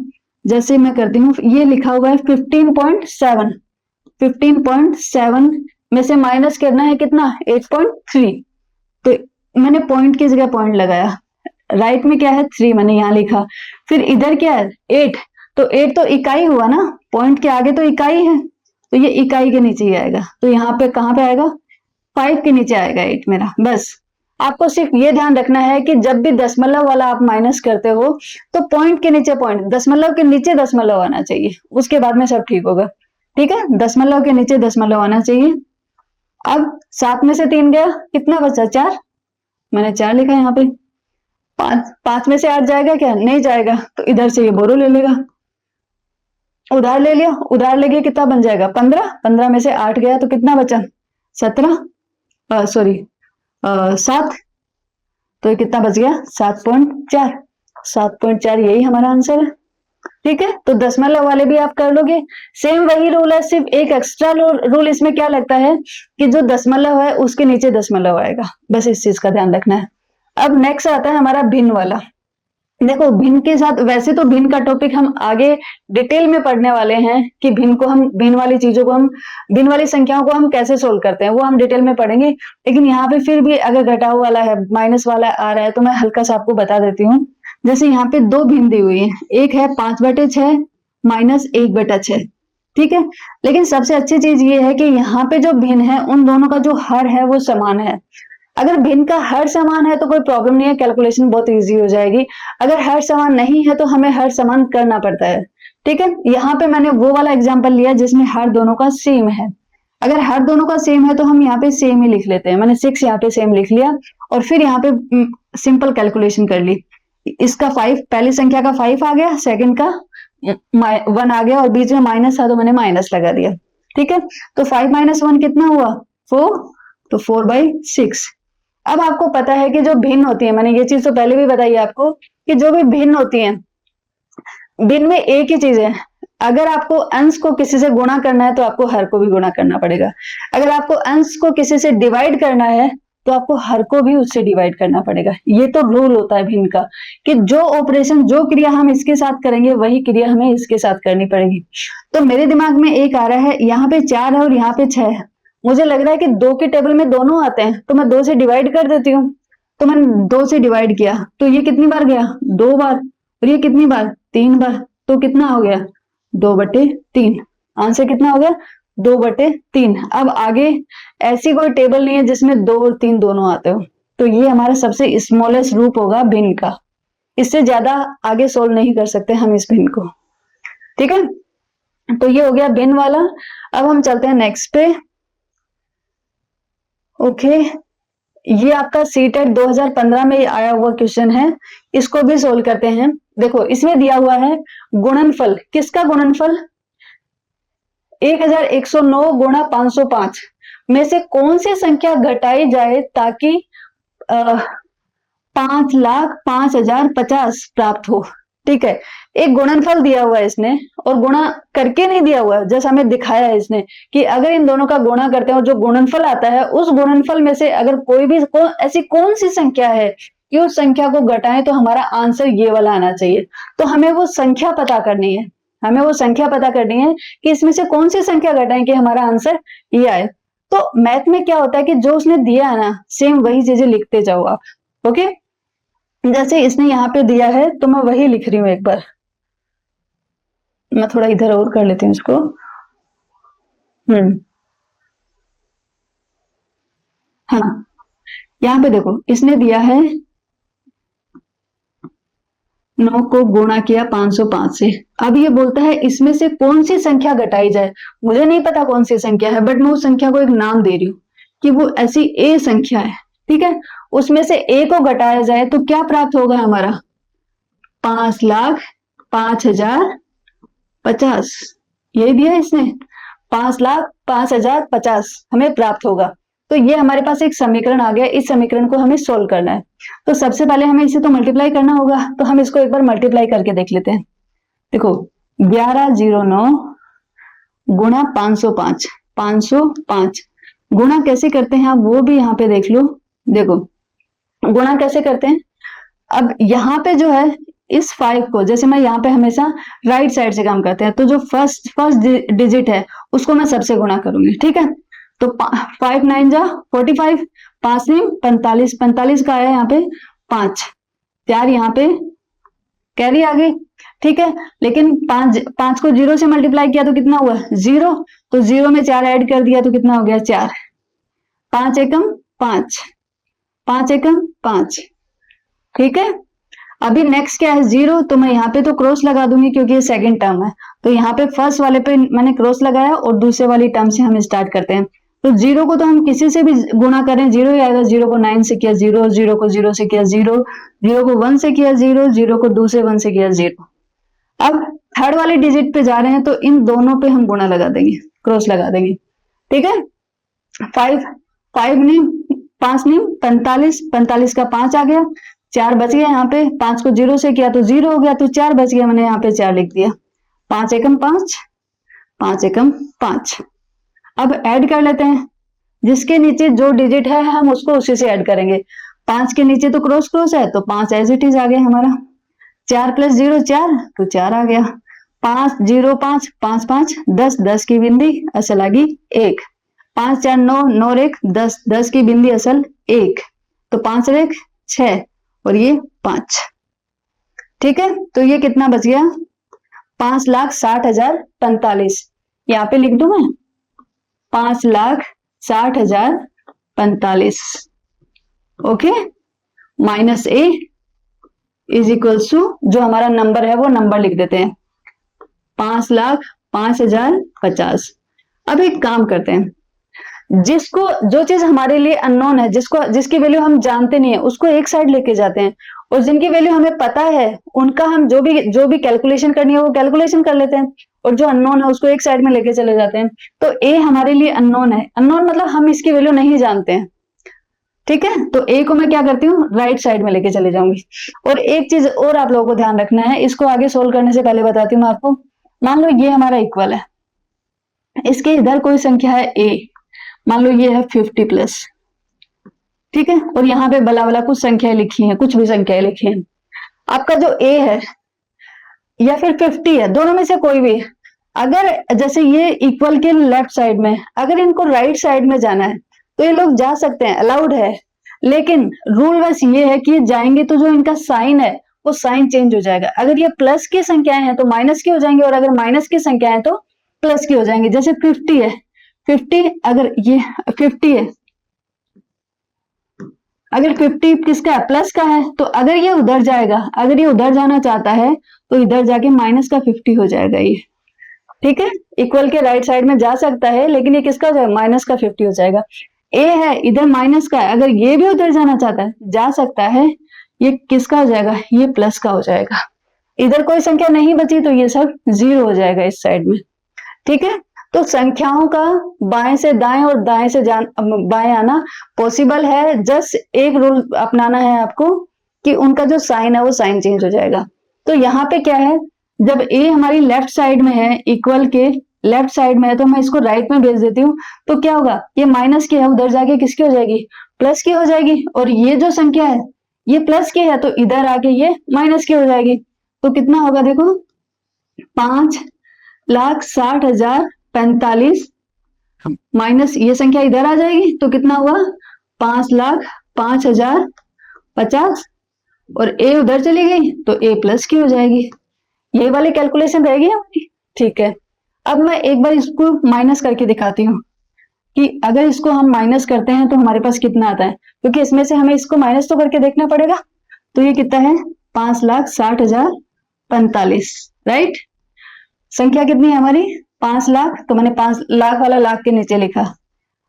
जैसे मैं करती हूँ, ये लिखा हुआ है 15.7, 15.7 में से माइनस करना है कितना, 8.3। तो मैंने पॉइंट की जगह पॉइंट लगाया, राइट में क्या है 3 मैंने यहाँ लिखा, फिर इधर क्या है 8, तो 8 तो इकाई हुआ ना, पॉइंट के आगे तो इकाई है, तो ये इकाई के नीचे ही आएगा। तो यहाँ पे कहाँ पे आएगा, 5 के नीचे आएगा 8 मेरा। बस आपको सिर्फ ये ध्यान रखना है कि जब भी दशमलव वाला आप माइनस करते हो तो पॉइंट के नीचे पॉइंट, दशमलव के नीचे दशमलव आना चाहिए, उसके बाद में सब ठीक होगा, ठीक है। दशमलव के नीचे दशमलव आना चाहिए। अब 7 में से 3 गया, कितना बचा, 4, मैंने 4 लिखा यहाँ पे। 5 में से 8 जाएगा क्या, नहीं जाएगा, तो इधर से ये बोरो ले लेगा, उधार ले लिया, उधार लेके कितना बन जाएगा 15, 15 में से 8 गया तो कितना बचा 17, सॉरी 7, तो ये कितना बच गया 7.4, 7.4 यही हमारा आंसर है, ठीक है। तो दशमलव वाले भी आप कर लोगे, सेम वही रूल है, सिर्फ एक एक्स्ट्रा रूल इसमें क्या लगता है कि जो दशमलव है उसके नीचे दशमलव आएगा, बस इस चीज का ध्यान रखना है। अब नेक्स्ट आता है हमारा भिन्न वाला। देखो भिन्न के साथ, वैसे तो भिन्न का टॉपिक हम आगे डिटेल में पढ़ने वाले हैं कि भिन्न को हम, भिन्न वाली चीजों को हम, भिन्न वाली संख्याओं को हम कैसे सोल्व करते हैं, वो हम डिटेल में पढ़ेंगे। लेकिन यहाँ पे फिर भी अगर घटाव वाला है, माइनस वाला आ रहा है, तो मैं हल्का सा आपको बता देती हूँ। जैसे यहाँ पे 2 भिन्न दी हुई है, एक है 5/6 माइनस 1/6, ठीक है। लेकिन सबसे अच्छी चीज ये है कि यहाँ पे जो भिन्न है उन दोनों का जो हर है वो समान है। अगर भिन्न का हर समान है तो कोई प्रॉब्लम नहीं है, कैलकुलेशन बहुत इजी हो जाएगी। अगर हर समान नहीं है तो हमें हर समान करना पड़ता है, ठीक है। यहाँ पे मैंने वो वाला एग्जांपल लिया जिसमें हर दोनों का सेम है। अगर हर दोनों का सेम है तो हम यहाँ पे सेम ही लिख लेते हैं। मैंने 6 यहाँ पे सेम लिख लिया और फिर यहाँ पे सिंपल कैलकुलेशन कर ली। इसका 5, पहली संख्या का 5 आ गया, सेकंड का 1 आ गया और बीच में माइनस था तो मैंने माइनस लगा दिया, ठीक है। तो 5 - 1 कितना हुआ 4, तो 4/6। अब आपको पता है कि जो भिन्न होती है, मैंने ये चीज तो पहले भी बताई आपको कि जो भी भिन्न होती है भिन्न में एक ही चीज है, अगर आपको अंश को किसी से गुणा करना है तो आपको हर को भी गुणा करना पड़ेगा, अगर आपको अंश को किसी से डिवाइड करना है तो आपको हर को भी उससे डिवाइड करना पड़ेगा। ये तो रूल होता है भिन्न का, कि जो ऑपरेशन, जो क्रिया हम इसके साथ करेंगे वही क्रिया हमें इसके साथ करनी पड़ेगी। तो मेरे दिमाग में एक आ रहा है, यहाँ पे 4 है और यहाँ पे 6 है, मुझे लग रहा है कि 2 के टेबल में दोनों आते हैं, तो मैं 2 से डिवाइड कर देती हूँ। तो मैंने 2 से डिवाइड किया तो ये कितनी बार गया, 2 बार, और ये कितनी बार, 3 बार, तो कितना हो गया, 2/3। आंसर कितना हो गया, 2/3। अब आगे ऐसी कोई टेबल नहीं है जिसमें 2 और 3 दोनों आते हो, तो ये हमारा सबसे स्मॉलेस्ट रूप होगा भिन्न का। इससे ज्यादा आगे सोल्व नहीं कर सकते हम इस भिन्न को, ठीक है। तो ये हो गया भिन्न वाला। अब हम चलते हैं नेक्स्ट पे। ओके, ये आपका सीटेट 2015 में आया हुआ क्वेश्चन है, इसको भी सोल्व करते हैं। देखो इसमें दिया हुआ है गुणनफल, किसका गुणनफल, 1109 गुणा 505 में से कौन सी संख्या घटाई जाए ताकि 5,05,050 प्राप्त हो। ठीक है, एक गुणनफल दिया हुआ है इसने और गुणा करके नहीं दिया हुआ है, जैसा हमें दिखाया है इसने कि अगर इन दोनों का गुणा करते हैं और जो गुणनफल आता है उस गुणनफल में से अगर कोई भी ऐसी कौन सी संख्या है कि उस संख्या को घटाएं तो हमारा आंसर ये वाला आना चाहिए। तो हमें वो संख्या पता करनी है, हमें वो संख्या पता करनी है कि इसमें से कौन सी संख्या घटाएं कि हमारा आंसर ये आए। तो मैथ में क्या होता है कि जो उसने दिया है ना सेम वही चीजें लिखते जाओ आप। ओके, जैसे इसने यहाँ पे दिया है तो मैं वही लिख रही हूँ। एक बार मैं थोड़ा इधर और कर लेती हूँ इसको। हाँ, यहाँ पे देखो इसने दिया है 9 को गुणा किया 505 से। अब ये बोलता है इसमें से कौन सी संख्या घटाई जाए। मुझे नहीं पता कौन सी संख्या है, बट मैं उस संख्या को एक नाम दे रही हूँ कि वो ऐसी ए संख्या है। ठीक है, उसमें से ए को घटाया जाए तो क्या प्राप्त होगा हमारा, 5,05,050। यही दिया इसने, 5,05,050 हमें प्राप्त होगा। तो ये हमारे पास एक समीकरण आ गया, इस समीकरण को हमें सोल्व करना है। तो सबसे पहले हमें इसे तो मल्टीप्लाई करना होगा, तो हम इसको एक बार मल्टीप्लाई करके देख लेते हैं। देखो 1109 गुणा 505, 505 गुणा कैसे करते हैं आप वो भी यहाँ पे देख लो। देखो गुणा कैसे करते हैं, अब यहाँ पे जो है इस 5 को, जैसे मैं यहाँ पे हमेशा राइट साइड से काम करते हैं, तो जो फर्स्ट डिजिट है उसको मैं सबसे गुणा करूंगी। ठीक है, तो 5 9 जा 45, 5 9 45, 45 का आया यहाँ पे 5, 4 यहाँ पे कैरी आ गई। ठीक है, लेकिन 5 को 0 से मल्टीप्लाई किया तो कितना हुआ, 0, तो 0 में 4 ऐड कर दिया तो कितना हो गया 4, 5 एकम 5, 5 एकम 5। ठीक है, अभी नेक्स्ट क्या है 0, तो मैं यहाँ पे तो क्रॉस लगा दूंगी क्योंकि ये सेकंड टर्म है, तो यहाँ पे फर्स्ट वाले पे मैंने क्रॉस लगाया और दूसरे वाली टर्म से हम स्टार्ट करते हैं। तो 0 को तो हम किसी से भी गुणा करें 0 ही आएगा, 0 को 9 से किया 0, 0 को 0 से किया 0, 0 को 1 से किया 0, 0 को दूसरे 1 से किया 0। अब थर्ड वाले डिजिट पे जा रहे हैं तो इन दोनों पे हम गुणा लगा देंगे, क्रॉस लगा देंगे। ठीक है, 5 नहीं 5 नहीं 45, 45 का 5 आ गया, 4 बच गया यहाँ पे, 5 को 0 से किया तो 0 हो गया, तो 4 बच गया, मैंने यहाँ पे 4 लिख दिया। 5 एकम 5, 5 एकम 5। अब ऐड कर लेते हैं, जिसके नीचे जो डिजिट है हम उसको उसी से ऐड करेंगे। 5 के नीचे तो क्रॉस क्रॉस है तो 5 एज इट इज आ गया हमारा, 4 + 0 4, तो 4 आ गया। 5 0 5 5 5 10, 10 की बिंदी असल आ गई 1, 5 4 9 9 1 10, 10 की बिंदी असल 1, तो 5 1 6 और ये 5। ठीक है, तो ये कितना बच गया, 5,60,045। यहाँ पे लिख दूं मैं 5,60,045। Okay, minus A is equals to जो हमारा नंबर है वो नंबर लिख देते हैं 5,05,050। अब एक काम करते हैं, जिसको जो चीज हमारे लिए अननोन है, जिसकी वैल्यू हम जानते नहीं है उसको एक साइड लेके जाते हैं, और जिनकी वैल्यू हमें पता है उनका हम जो भी कैलकुलेशन करनी है वो कैलकुलेशन कर लेते हैं, और जो अननोन है उसको एक साइड में लेके चले जाते हैं। तो ए हमारे लिए अननोन है, अननोन मतलब हम इसकी वैल्यू नहीं जानते हैं। ठीक है, तो ए को मैं क्या करती हूँ, राइट साइड में लेके चले जाऊंगी। और एक चीज और आप लोगों को ध्यान रखना है, इसको आगे सोल्व करने से पहले बताती हूँ मैं आपको। मान लो ये हमारा इक्वल है, इसके इधर कोई संख्या है ए, मान लो ये है 50+, ठीक है, और यहाँ पे बला बला कुछ संख्याएं लिखी हैं, कुछ भी संख्याएं लिखी हैं। आपका जो ए है या फिर 50 है, दोनों में से कोई भी, अगर जैसे ये इक्वल के लेफ्ट साइड में, अगर इनको राइट साइड में जाना है तो ये लोग जा सकते हैं, अलाउड है, लेकिन रूल बस ये है कि जाएंगे तो जो इनका साइन है वो साइन चेंज हो जाएगा। अगर ये प्लस की संख्याएं हैं तो माइनस की हो जाएंगे, और अगर माइनस की संख्याएं हैं तो प्लस की हो जाएंगे। जैसे 50 है, 50 अगर ये 50 है, अगर 50 किसका है, प्लस का है, तो अगर ये उधर जाएगा, अगर ये उधर जाना चाहता है तो इधर जाके माइनस का 50 हो जाएगा ये, ठीक है, इक्वल के राइट साइड में जा सकता है, लेकिन ये किसका हो जाएगा, माइनस का 50 हो जाएगा। ए है, इधर माइनस का है, अगर ये भी उधर जाना चाहता है, जा सकता है, ये किसका हो जाएगा, ये प्लस का हो जाएगा। इधर कोई संख्या नहीं बची तो ये सब 0 हो जाएगा इस साइड में, ठीक है। तो संख्याओं का बाएं से दाएं और दाएं से बाएं आना पॉसिबल है, जस्ट एक रूल अपनाना है आपको कि उनका जो साइन है वो साइन चेंज हो जाएगा। तो यहाँ पे क्या है, जब ए हमारी लेफ्ट साइड में है, इक्वल के लेफ्ट साइड में है, तो मैं इसको राइट में भेज देती हूँ, तो क्या होगा, ये माइनस की है, उधर जाके किसकी हो जाएगी, प्लस की हो जाएगी। और ये जो संख्या है ये प्लस की है, तो इधर आके ये माइनस की हो जाएगी। तो कितना होगा देखो, 5,60,045 माइनस ये संख्या इधर आ जाएगी, तो कितना हुआ, 5,05,050, और ए उधर चली गई तो ए प्लस की हो जाएगी। ये वाली कैलकुलेशन रहेगी हमारी, ठीक है। अब मैं एक बार इसको माइनस करके दिखाती हूँ कि अगर इसको हम माइनस करते हैं तो हमारे पास कितना आता है, क्योंकि इसमें से हमें इसको माइनस तो करके देखना पड़ेगा। तो ये कितना है, 5,60,045, राइट। संख्या कितनी है हमारी, 5 लाख, तो मैंने 5 लाख वाला लाख के नीचे लिखा,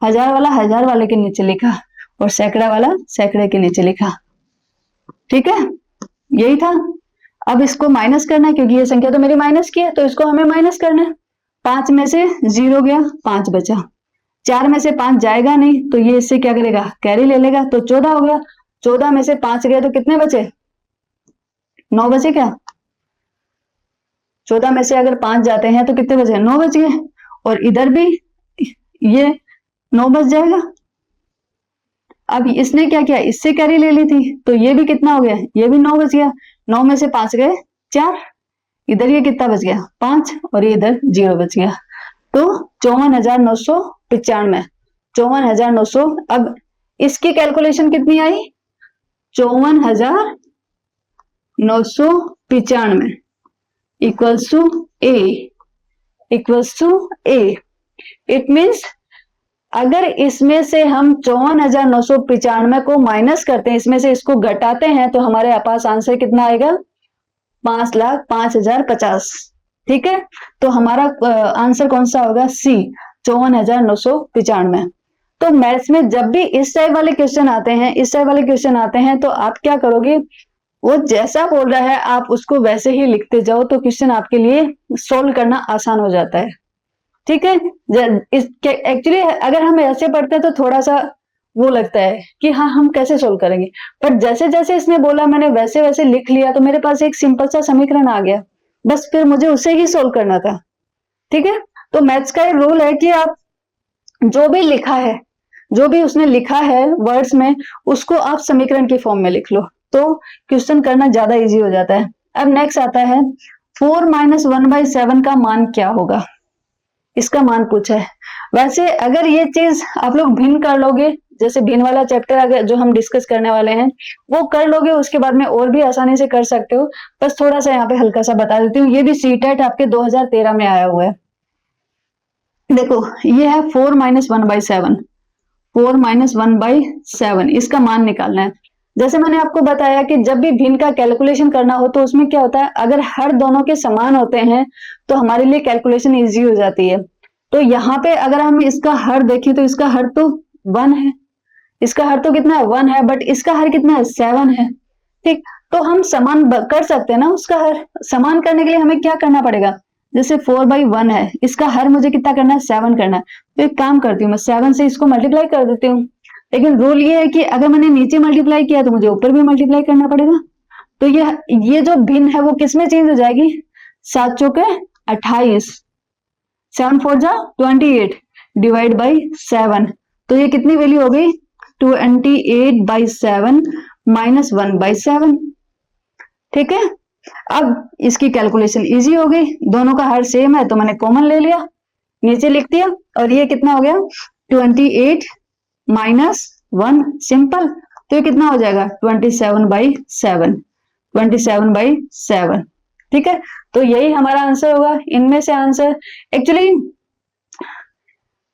1000 वाला 1000 वाले के नीचे लिखा, और सैकड़ा वाला सैकड़े के नीचे लिखा, ठीक है, यही था। अब इसको माइनस करना है, क्योंकि ये संख्या तो मेरी माइनस की है, तो इसको हमें माइनस करना है। 5 में से 0 गया, 5 बचा, 4 में से 5 जाएगा नहीं, तो ये इससे क्या करेगा, कैरी ले लेगा, तो 14 हो गया। 14 में से 5 गए तो कितने बचे, 9 बचे क्या, 14 में से अगर 5 जाते हैं तो कितने बचे, 9 बच गए, और इधर भी ये 9 बच जाएगा। अब इसने क्या किया, इससे कैरी ले ली थी, तो ये भी कितना हो गया, ये भी 9 बच गया। 9 में से 5 गए 4, इधर ये कितना बच गया, 5, और ये इधर 0 बच गया। तो 54,995, 54,900। अब इसकी कैलकुलेशन कितनी आई, 54,995 equals to A, equals to A. It means अगर इसमें से हम 54,995 को माइनस करते हैं, इसमें से इसको घटाते हैं, तो हमारे पास आंसर कितना आएगा, 5,05,050, ठीक है। तो हमारा आंसर कौन सा होगा, सी, 54,995। तो मैथ्स में जब भी इस टाइप वाले क्वेश्चन आते हैं, इस टाइप वाले क्वेश्चन आते हैं, तो आप क्या करोगे, वो जैसा बोल रहा है आप उसको वैसे ही लिखते जाओ, तो क्वेश्चन आपके लिए सोल्व करना आसान हो जाता है, ठीक है। एक्चुअली अगर हम ऐसे पढ़ते हैं तो थोड़ा सा वो लगता है कि हाँ हम कैसे सोल्व करेंगे, पर जैसे जैसे इसने बोला मैंने वैसे वैसे लिख लिया, तो मेरे पास एक सिंपल सा समीकरण आ गया, बस फिर मुझे उसे ही सोल्व करना था, ठीक है। तो मैथ्स का ये रूल है कि आप जो भी लिखा है, जो भी उसने लिखा है वर्ड्स में, उसको आप समीकरण की फॉर्म में लिख लो, तो क्वेश्चन करना ज्यादा इजी हो जाता है। अब नेक्स्ट आता है 4 - 1/7 का मान क्या होगा, इसका मान पूछा है। वैसे अगर ये चीज आप लोग भिन्न कर लोगे, जैसे भिन्न वाला चैप्टर अगर जो हम डिस्कस करने वाले हैं वो कर लोगे, उसके बाद में और भी आसानी से कर सकते हो। बस थोड़ा सा यहाँ पे हल्का सा बता देती हूँ, ये भी सीटेट आपके 2013 में आया हुआ है। देखो ये है 4 - 1/7, 4 - 1/7, इसका मान निकालना है। जैसे मैंने आपको बताया कि जब भी भिन्न का कैलकुलेशन करना हो तो उसमें क्या होता है, अगर हर दोनों के समान होते हैं तो हमारे लिए कैलकुलेशन इजी हो जाती है। तो यहाँ पे अगर हम इसका हर देखें तो इसका हर तो 1 है, इसका हर तो कितना है 1 है, बट इसका हर कितना है 7 है, ठीक। तो हम समान कर सकते हैं ना, उसका हर समान करने के लिए हमें क्या करना पड़ेगा, जैसे 4/1 है, इसका हर मुझे कितना करना है 7 करना है, तो एक काम करती हूँ मैं 7 से इसको मल्टीप्लाई कर देती हूँ, लेकिन रूल ये है कि अगर मैंने नीचे मल्टीप्लाई किया तो मुझे ऊपर भी मल्टीप्लाई करना पड़ेगा। तो ये जो भिन्न है वो किस में चेंज हो जाएगी, 7 चौके 28, 7 4 जा 28 डिवाइड बाई 7, तो ये कितनी वैल्यू हो गई 28/7 माइनस 1/7। ठीक है, अब इसकी कैलकुलेशन इजी हो गई, दोनों का हर सेम है तो मैंने कॉमन ले लिया, नीचे लिख दिया, और ये कितना हो गया 28 माइनस 1, सिंपल। तो ये कितना हो जाएगा 27/7, 27/7। ठीक है, तो यही हमारा आंसर होगा। इनमें से आंसर एक्चुअली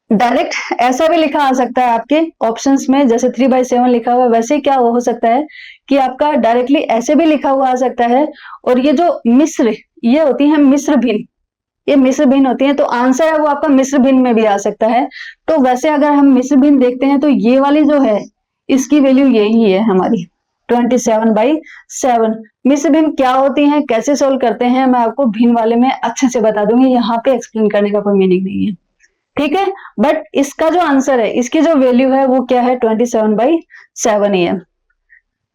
डायरेक्ट ऐसा भी लिखा आ सकता है आपके ऑप्शंस में, जैसे 3/7 लिखा हुआ है, वैसे क्या हो सकता है कि आपका डायरेक्टली ऐसे भी लिखा हुआ आ सकता है। और ये जो मिश्र, ये होती है मिश्र भिन्न, ये मिश्र भिन्न होती है, तो आंसर है वो आपका मिश्र भिन्न में भी आ सकता है। तो वैसे अगर हम मिश्र भिन्न देखते हैं तो ये वाली जो है इसकी वैल्यू यही है हमारी 27/7। मिश्र भिन्न क्या होती है, कैसे सोल्व करते हैं, मैं आपको भिन्न वाले में अच्छे से बता दूंगी, यहाँ पे एक्सप्लेन करने का कोई मीनिंग नहीं है। ठीक है, बट इसका जो आंसर है, इसकी जो वैल्यू है वो क्या है 27/7 ही है,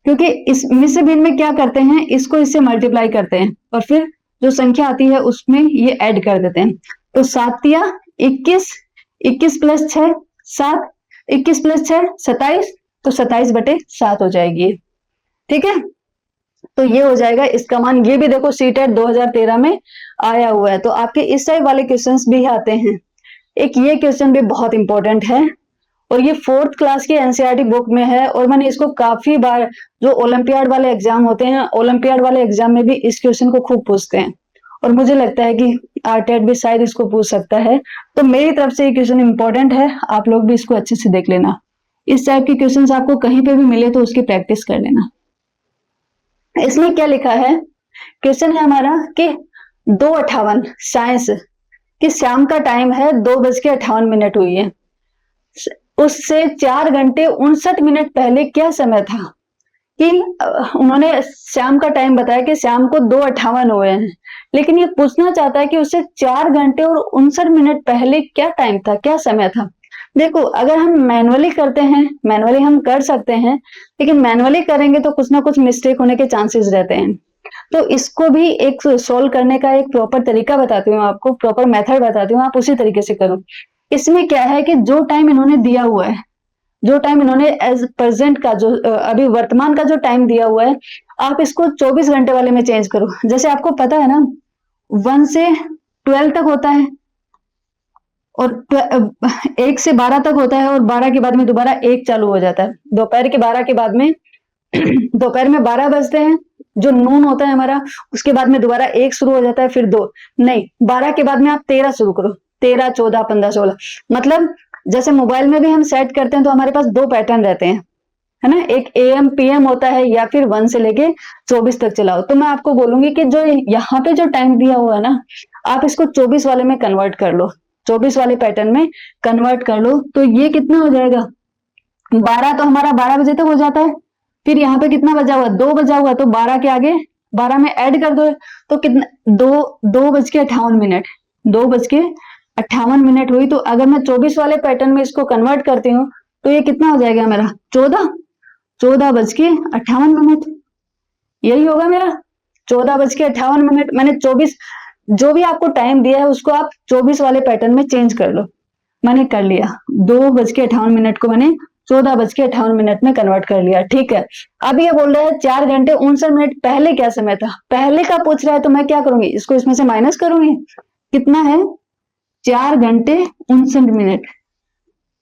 क्योंकि इस मिश्र भिन्न में क्या करते हैं, इसको इससे मल्टीप्लाई करते हैं और फिर जो संख्या आती है उसमें ये ऐड कर देते हैं। तो 7 या 21, 21 प्लस 6 7, 21 प्लस 6 27, तो 27/7 हो जाएगी। ठीक है, तो ये हो जाएगा इसका मान। ये भी देखो सीटेट 2013 में आया हुआ है, तो आपके इस टाइप वाले क्वेश्चंस भी आते हैं। एक ये क्वेश्चन भी बहुत इंपॉर्टेंट है और ये 4th क्लास की एनसीईआरटी बुक में है, और मैंने इसको काफी बार, जो ओलंपियाड वाले एग्जाम होते हैं, ओलंपियाड वाले एग्जाम में भी इस क्वेश्चन को खूब पूछते हैं, और मुझे लगता है कि आरटेट भी शायद इसको पूछ सकता है। तो मेरी तरफ से ये क्वेश्चन इंपॉर्टेंट है, आप लोग भी इसको अच्छे से देख लेना। इस टाइप के क्वेश्चन आपको कहीं पे भी मिले तो उसकी प्रैक्टिस कर लेना। इसमें क्या लिखा है, क्वेश्चन है हमारा कि 2:58 साइंस कि शाम का टाइम है 2:58 हुई है, उससे 4 घंटे 59 मिनट पहले क्या समय था। कि उन्होंने शाम का टाइम बताया कि शाम को 2:58 हुए हैं, लेकिन ये पूछना चाहता है कि उससे 4 घंटे और 59 मिनट पहले क्या टाइम था, क्या समय था। देखो, अगर हम मैनुअली करते हैं, मैनुअली हम कर सकते हैं, लेकिन मैनुअली करेंगे तो कुछ ना कुछ मिस्टेक होने के चांसेस रहते हैं। तो इसको भी एक सोल्व करने का एक प्रॉपर तरीका बताती हूँ आपको, प्रॉपर मेथड बताती हूँ, आप उसी तरीके से करो। इसमें क्या है कि जो टाइम इन्होंने दिया हुआ है, जो टाइम इन्होंने एज प्रेजेंट का, जो अभी वर्तमान का जो टाइम दिया हुआ है, आप इसको 24 घंटे वाले में चेंज करो। जैसे आपको पता है ना 1 से 12 तक होता है, और 1 से 12 तक होता है, और 12 के बाद में दोबारा 1 चालू हो जाता है। दोपहर के 12 के बाद में दोपहर में 12 बजते हैं, जो नून होता है हमारा, उसके बाद में दोबारा 1 शुरू हो जाता है, फिर 2 नहीं, 12 के बाद में आप 13 शुरू करो, 13 14 15 16, मतलब जैसे मोबाइल में भी हम सेट करते हैं तो हमारे पास 2 पैटर्न रहते हैं, है ना, एक AM PM होता है, या फिर 1 से लेके 24 तक चलाओ। तो मैं आपको बोलूंगी कि जो यहाँ पे जो टाइम दिया हुआ है ना, आप इसको 24 वाले में कन्वर्ट कर लो, 24 वाले पैटर्न में कन्वर्ट कर लो। तो ये कितना हो जाएगा, 12 तो हमारा 12 बजे तक हो जाता है, फिर यहाँ पे कितना बजा हुआ, 2 बजा हुआ, तो 12 के आगे 12 में ऐड कर दो, तो कितना 2:58, 2:58 हुई। तो अगर मैं 24 वाले पैटर्न में इसको कन्वर्ट करती हूँ तो ये कितना हो जाएगा मेरा 14:58, यही होगा मेरा 14:58। मैंने 24, जो भी आपको टाइम दिया है उसको आप 24 वाले पैटर्न में चेंज कर लो। मैंने कर लिया, 2:58 को मैंने 14:58 में कन्वर्ट कर लिया। ठीक है, अब ये बोल रहा है 4 घंटे 59 मिनट पहले क्या समय था, पहले का पूछ रहा है, तो मैं क्या करूंगी, इसको इसमें से माइनस करूंगी। कितना है 4 घंटे 59 मिनट,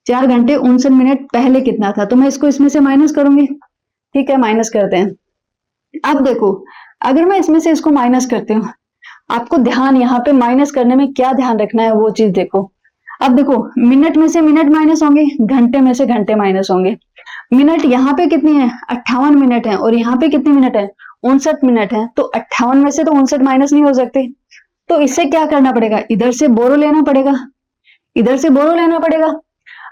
4 घंटे 59 मिनट पहले कितना था, तो मैं इसको इसमें से माइनस करूंगी। ठीक है, माइनस करते हैं। अब देखो, अगर मैं इसमें से इसको माइनस करती हूँ, आपको ध्यान यहाँ पे माइनस करने में क्या ध्यान रखना है वो चीज देखो। अब देखो, मिनट में से मिनट माइनस होंगे, घंटे में से घंटे माइनस होंगे। मिनट यहाँ पे कितनी है 58 मिनट है, और यहाँ पे कितनी मिनट है 59 मिनट है, तो 58 में से तो 59 माइनस नहीं हो सकते, तो इससे क्या करना पड़ेगा, इधर से बोरो लेना पड़ेगा, इधर से बोरो लेना पड़ेगा।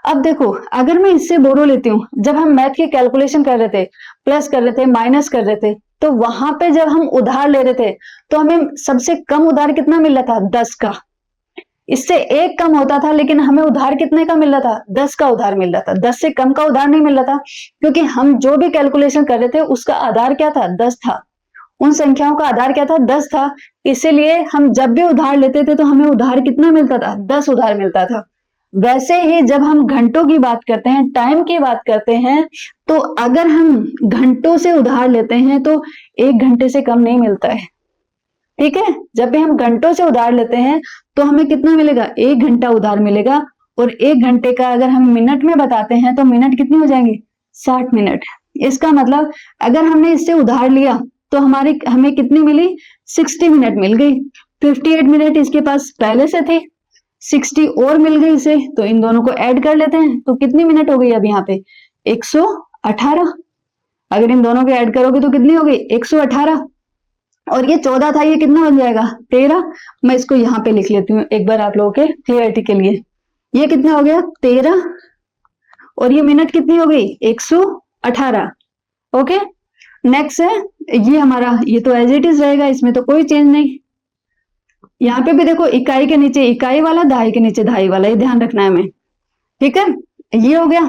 अब देखो, अगर मैं इससे बोरो लेती हूँ, जब हम मैथ की कैलकुलेशन कर रहे थे, प्लस कर रहे थे, माइनस कर रहे थे, तो वहां पे जब हम उधार ले रहे थे तो हमें सबसे कम उधार कितना मिल रहा था 10 का, इससे 1 कम होता था, लेकिन हमें उधार कितने का मिल रहा था? 10 का उधार मिल रहा था। 10 से कम का उधार नहीं मिल रहा था, क्योंकि हम जो भी कैलकुलेशन कर रहे थे उसका आधार क्या था? 10 था। उन संख्याओं का आधार क्या था? 10 था। इसीलिए हम जब भी उधार लेते थे तो हमें उधार कितना मिलता था? 10 उधार मिलता था। वैसे ही जब हम घंटों की बात करते हैं, टाइम की बात करते हैं, तो अगर हम घंटों से उधार लेते हैं तो 1 घंटे से कम नहीं मिलता है। ठीक है, जब भी हम घंटों से उधार लेते हैं तो हमें कितना मिलेगा? 1 घंटा उधार मिलेगा। और 1 घंटे का अगर हम मिनट में बताते हैं तो मिनट कितनी हो जाएंगे? 60 मिनट। इसका मतलब अगर हमने इससे उधार लिया तो हमें कितनी मिली? 60 मिनट मिल गई। 58 मिनट इसके पास पहले से थे, 60 और मिल गई इसे, तो इन दोनों को ऐड कर लेते हैं। तो कितनी मिनट हो गई अब यहाँ पे? 118। अगर इन दोनों को ऐड करोगे तो कितनी हो गई? 118। और ये 14 था, ये कितना बन जाएगा? 13। मैं इसको यहाँ पे लिख लेती हूँ एक बार आप लोगों के क्लियरिटी के लिए। ये कितना हो गया? 13। और ये मिनट कितनी हो गई? 118। ओके, नेक्स्ट है ये हमारा, ये तो एज इट इज रहेगा, इसमें तो कोई चेंज नहीं। यहाँ पे भी देखो, इकाई के नीचे इकाई वाला, दहाई के नीचे दहाई वाला, ये ध्यान रखना है हमें। ठीक है, ये हो गया।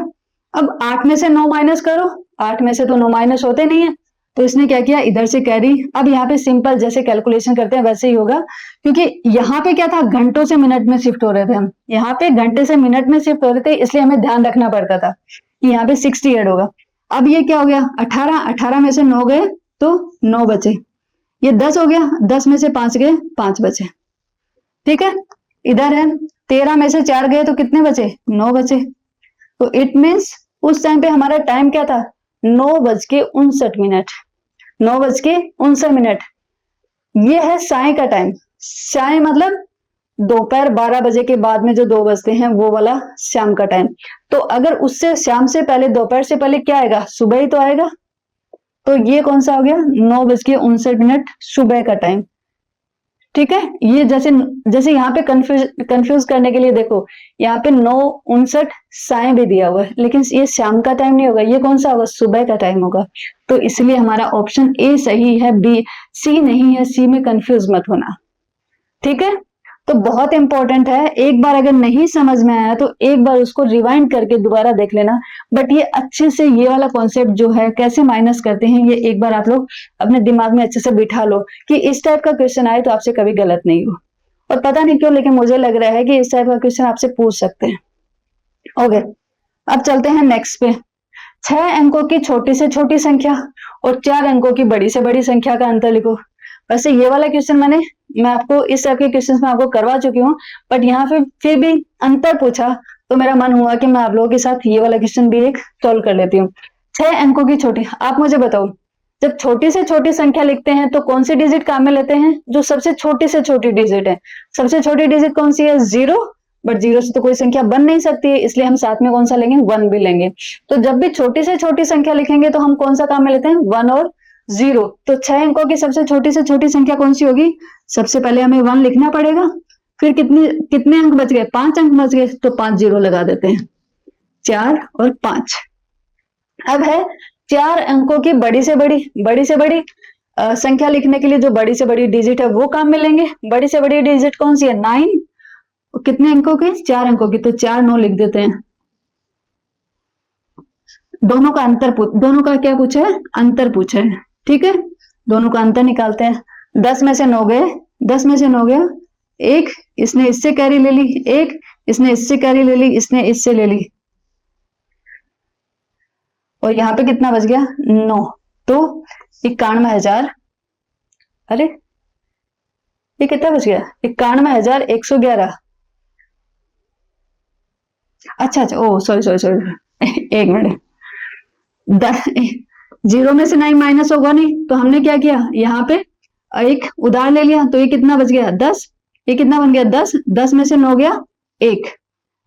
अब 8 में से 9 माइनस करो। 8 में से तो 9 माइनस होते नहीं है, तो इसने क्या किया? इधर से कैरी। अब यहाँ पे सिंपल जैसे कैलकुलेशन करते हैं वैसे ही होगा, क्योंकि यहाँ पे क्या था? घंटों से मिनट में शिफ्ट हो रहे थे हम। यहाँ पे घंटे से मिनट में शिफ्ट हो रहे थे, इसलिए हमें ध्यान रखना पड़ता था कि यहाँ पे 60 ऐड होगा। अब ये क्या हो गया? 18। 18 में से 9 गए तो 9 बचे। ये 10 हो गया। 10 में से 5 गए, 5 बचे। ठीक है, इधर है 13 में से 4 गए तो कितने बचे? 9 बचे। तो इट मीन्स उस टाइम पे हमारा टाइम क्या था? 9:59। 9:59। ये है साय का टाइम। साय मतलब दोपहर 12 बजे के बाद में जो 2 बजते हैं वो वाला शाम का टाइम। तो अगर उससे शाम से पहले, दोपहर से पहले क्या आएगा? सुबह ही तो आएगा। तो ये कौन सा हो गया? 9:59 सुबह का टाइम। ठीक है, ये जैसे जैसे यहाँ पे कंफ्यूज करने के लिए देखो, यहाँ पे 9:59 साय भी दिया हुआ है, लेकिन ये शाम का टाइम नहीं होगा। ये कौन सा होगा? सुबह का टाइम होगा। तो इसलिए हमारा ऑप्शन ए सही है, बी सी नहीं है। सी में कंफ्यूज मत होना। ठीक है, तो बहुत इंपॉर्टेंट है। एक बार अगर नहीं समझ में आया तो एक बार उसको रिवाइंड करके दोबारा देख लेना। बट ये अच्छे से, ये वाला कॉन्सेप्ट जो है कैसे माइनस करते हैं, ये एक बार आप लोग अपने दिमाग में अच्छे से बिठा लो कि इस टाइप का क्वेश्चन आए तो आपसे कभी गलत नहीं हो। और पता नहीं क्यों, लेकिन मुझे लग रहा है कि इस टाइप का क्वेश्चन आपसे पूछ सकते हैं। ओके, अब चलते हैं नेक्स्ट पे। 6 अंकों की छोटी से छोटी संख्या और 4 अंकों की बड़ी से बड़ी संख्या का अंतर लिखो। वैसे ये वाला क्वेश्चन मैं आपको इस टाइप के क्वेश्चन में आपको करवा चुकी हूँ, बट यहाँ पे फिर भी अंतर पूछा तो मेरा मन हुआ कि मैं आप लोगों के साथ ये वाला क्वेश्चन भी एक सॉल्व कर लेती हूँ। 6 अंकों की छोटी, आप मुझे बताओ, जब छोटी से छोटी संख्या लिखते हैं तो कौन सी डिजिट काम में लेते हैं? जो सबसे छोटी से छोटी डिजिट है। सबसे छोटी डिजिट कौन सी है? 0। बट 0 से तो कोई संख्या बन नहीं सकती है, इसलिए हम साथ में कौन सा लेंगे? 1 भी लेंगे। तो जब भी छोटी से छोटी संख्या लिखेंगे तो हम कौन सा काम में लेते हैं? 1 और 0। तो 6 अंकों की सबसे छोटी संख्या कौन सी होगी? सबसे पहले हमें 1 लिखना पड़ेगा। फिर कितने अंक बच गए? 5 अंक बच गए, तो 5 0 लगा देते हैं। 4 और 5। अब है 4 अंकों की बड़ी से बड़ी संख्या लिखने के लिए जो बड़ी से बड़ी डिजिट है वो काम में लेंगे। बड़ी से बड़ी डिजिट कौन सी है? 9। कितने अंकों की? 4 अंकों की, तो 4 9 लिख देते हैं। दोनों का अंतर दोनों का क्या पूछा है? अंतर पूछा है। ठीक है, दोनों का अंतर निकालते हैं। 10 में से 9 गए, 10 में से 9 गया 1, इसने इससे कैरी ले ली 1, इसने इससे कैरी ले ली, इसने इससे ले ली, और यहाँ पे कितना बच गया? 9। तो 91,000, अरे ये कितना बच गया? 91,111। अच्छा, ओ सॉरी एक मिनट। 0 में से 9 माइनस होगा नहीं, तो हमने क्या किया? यहाँ पे एक उधार ले लिया, तो ये कितना बच गया? 10। ये कितना बन गया? 10। 10 में से 9 गया 1।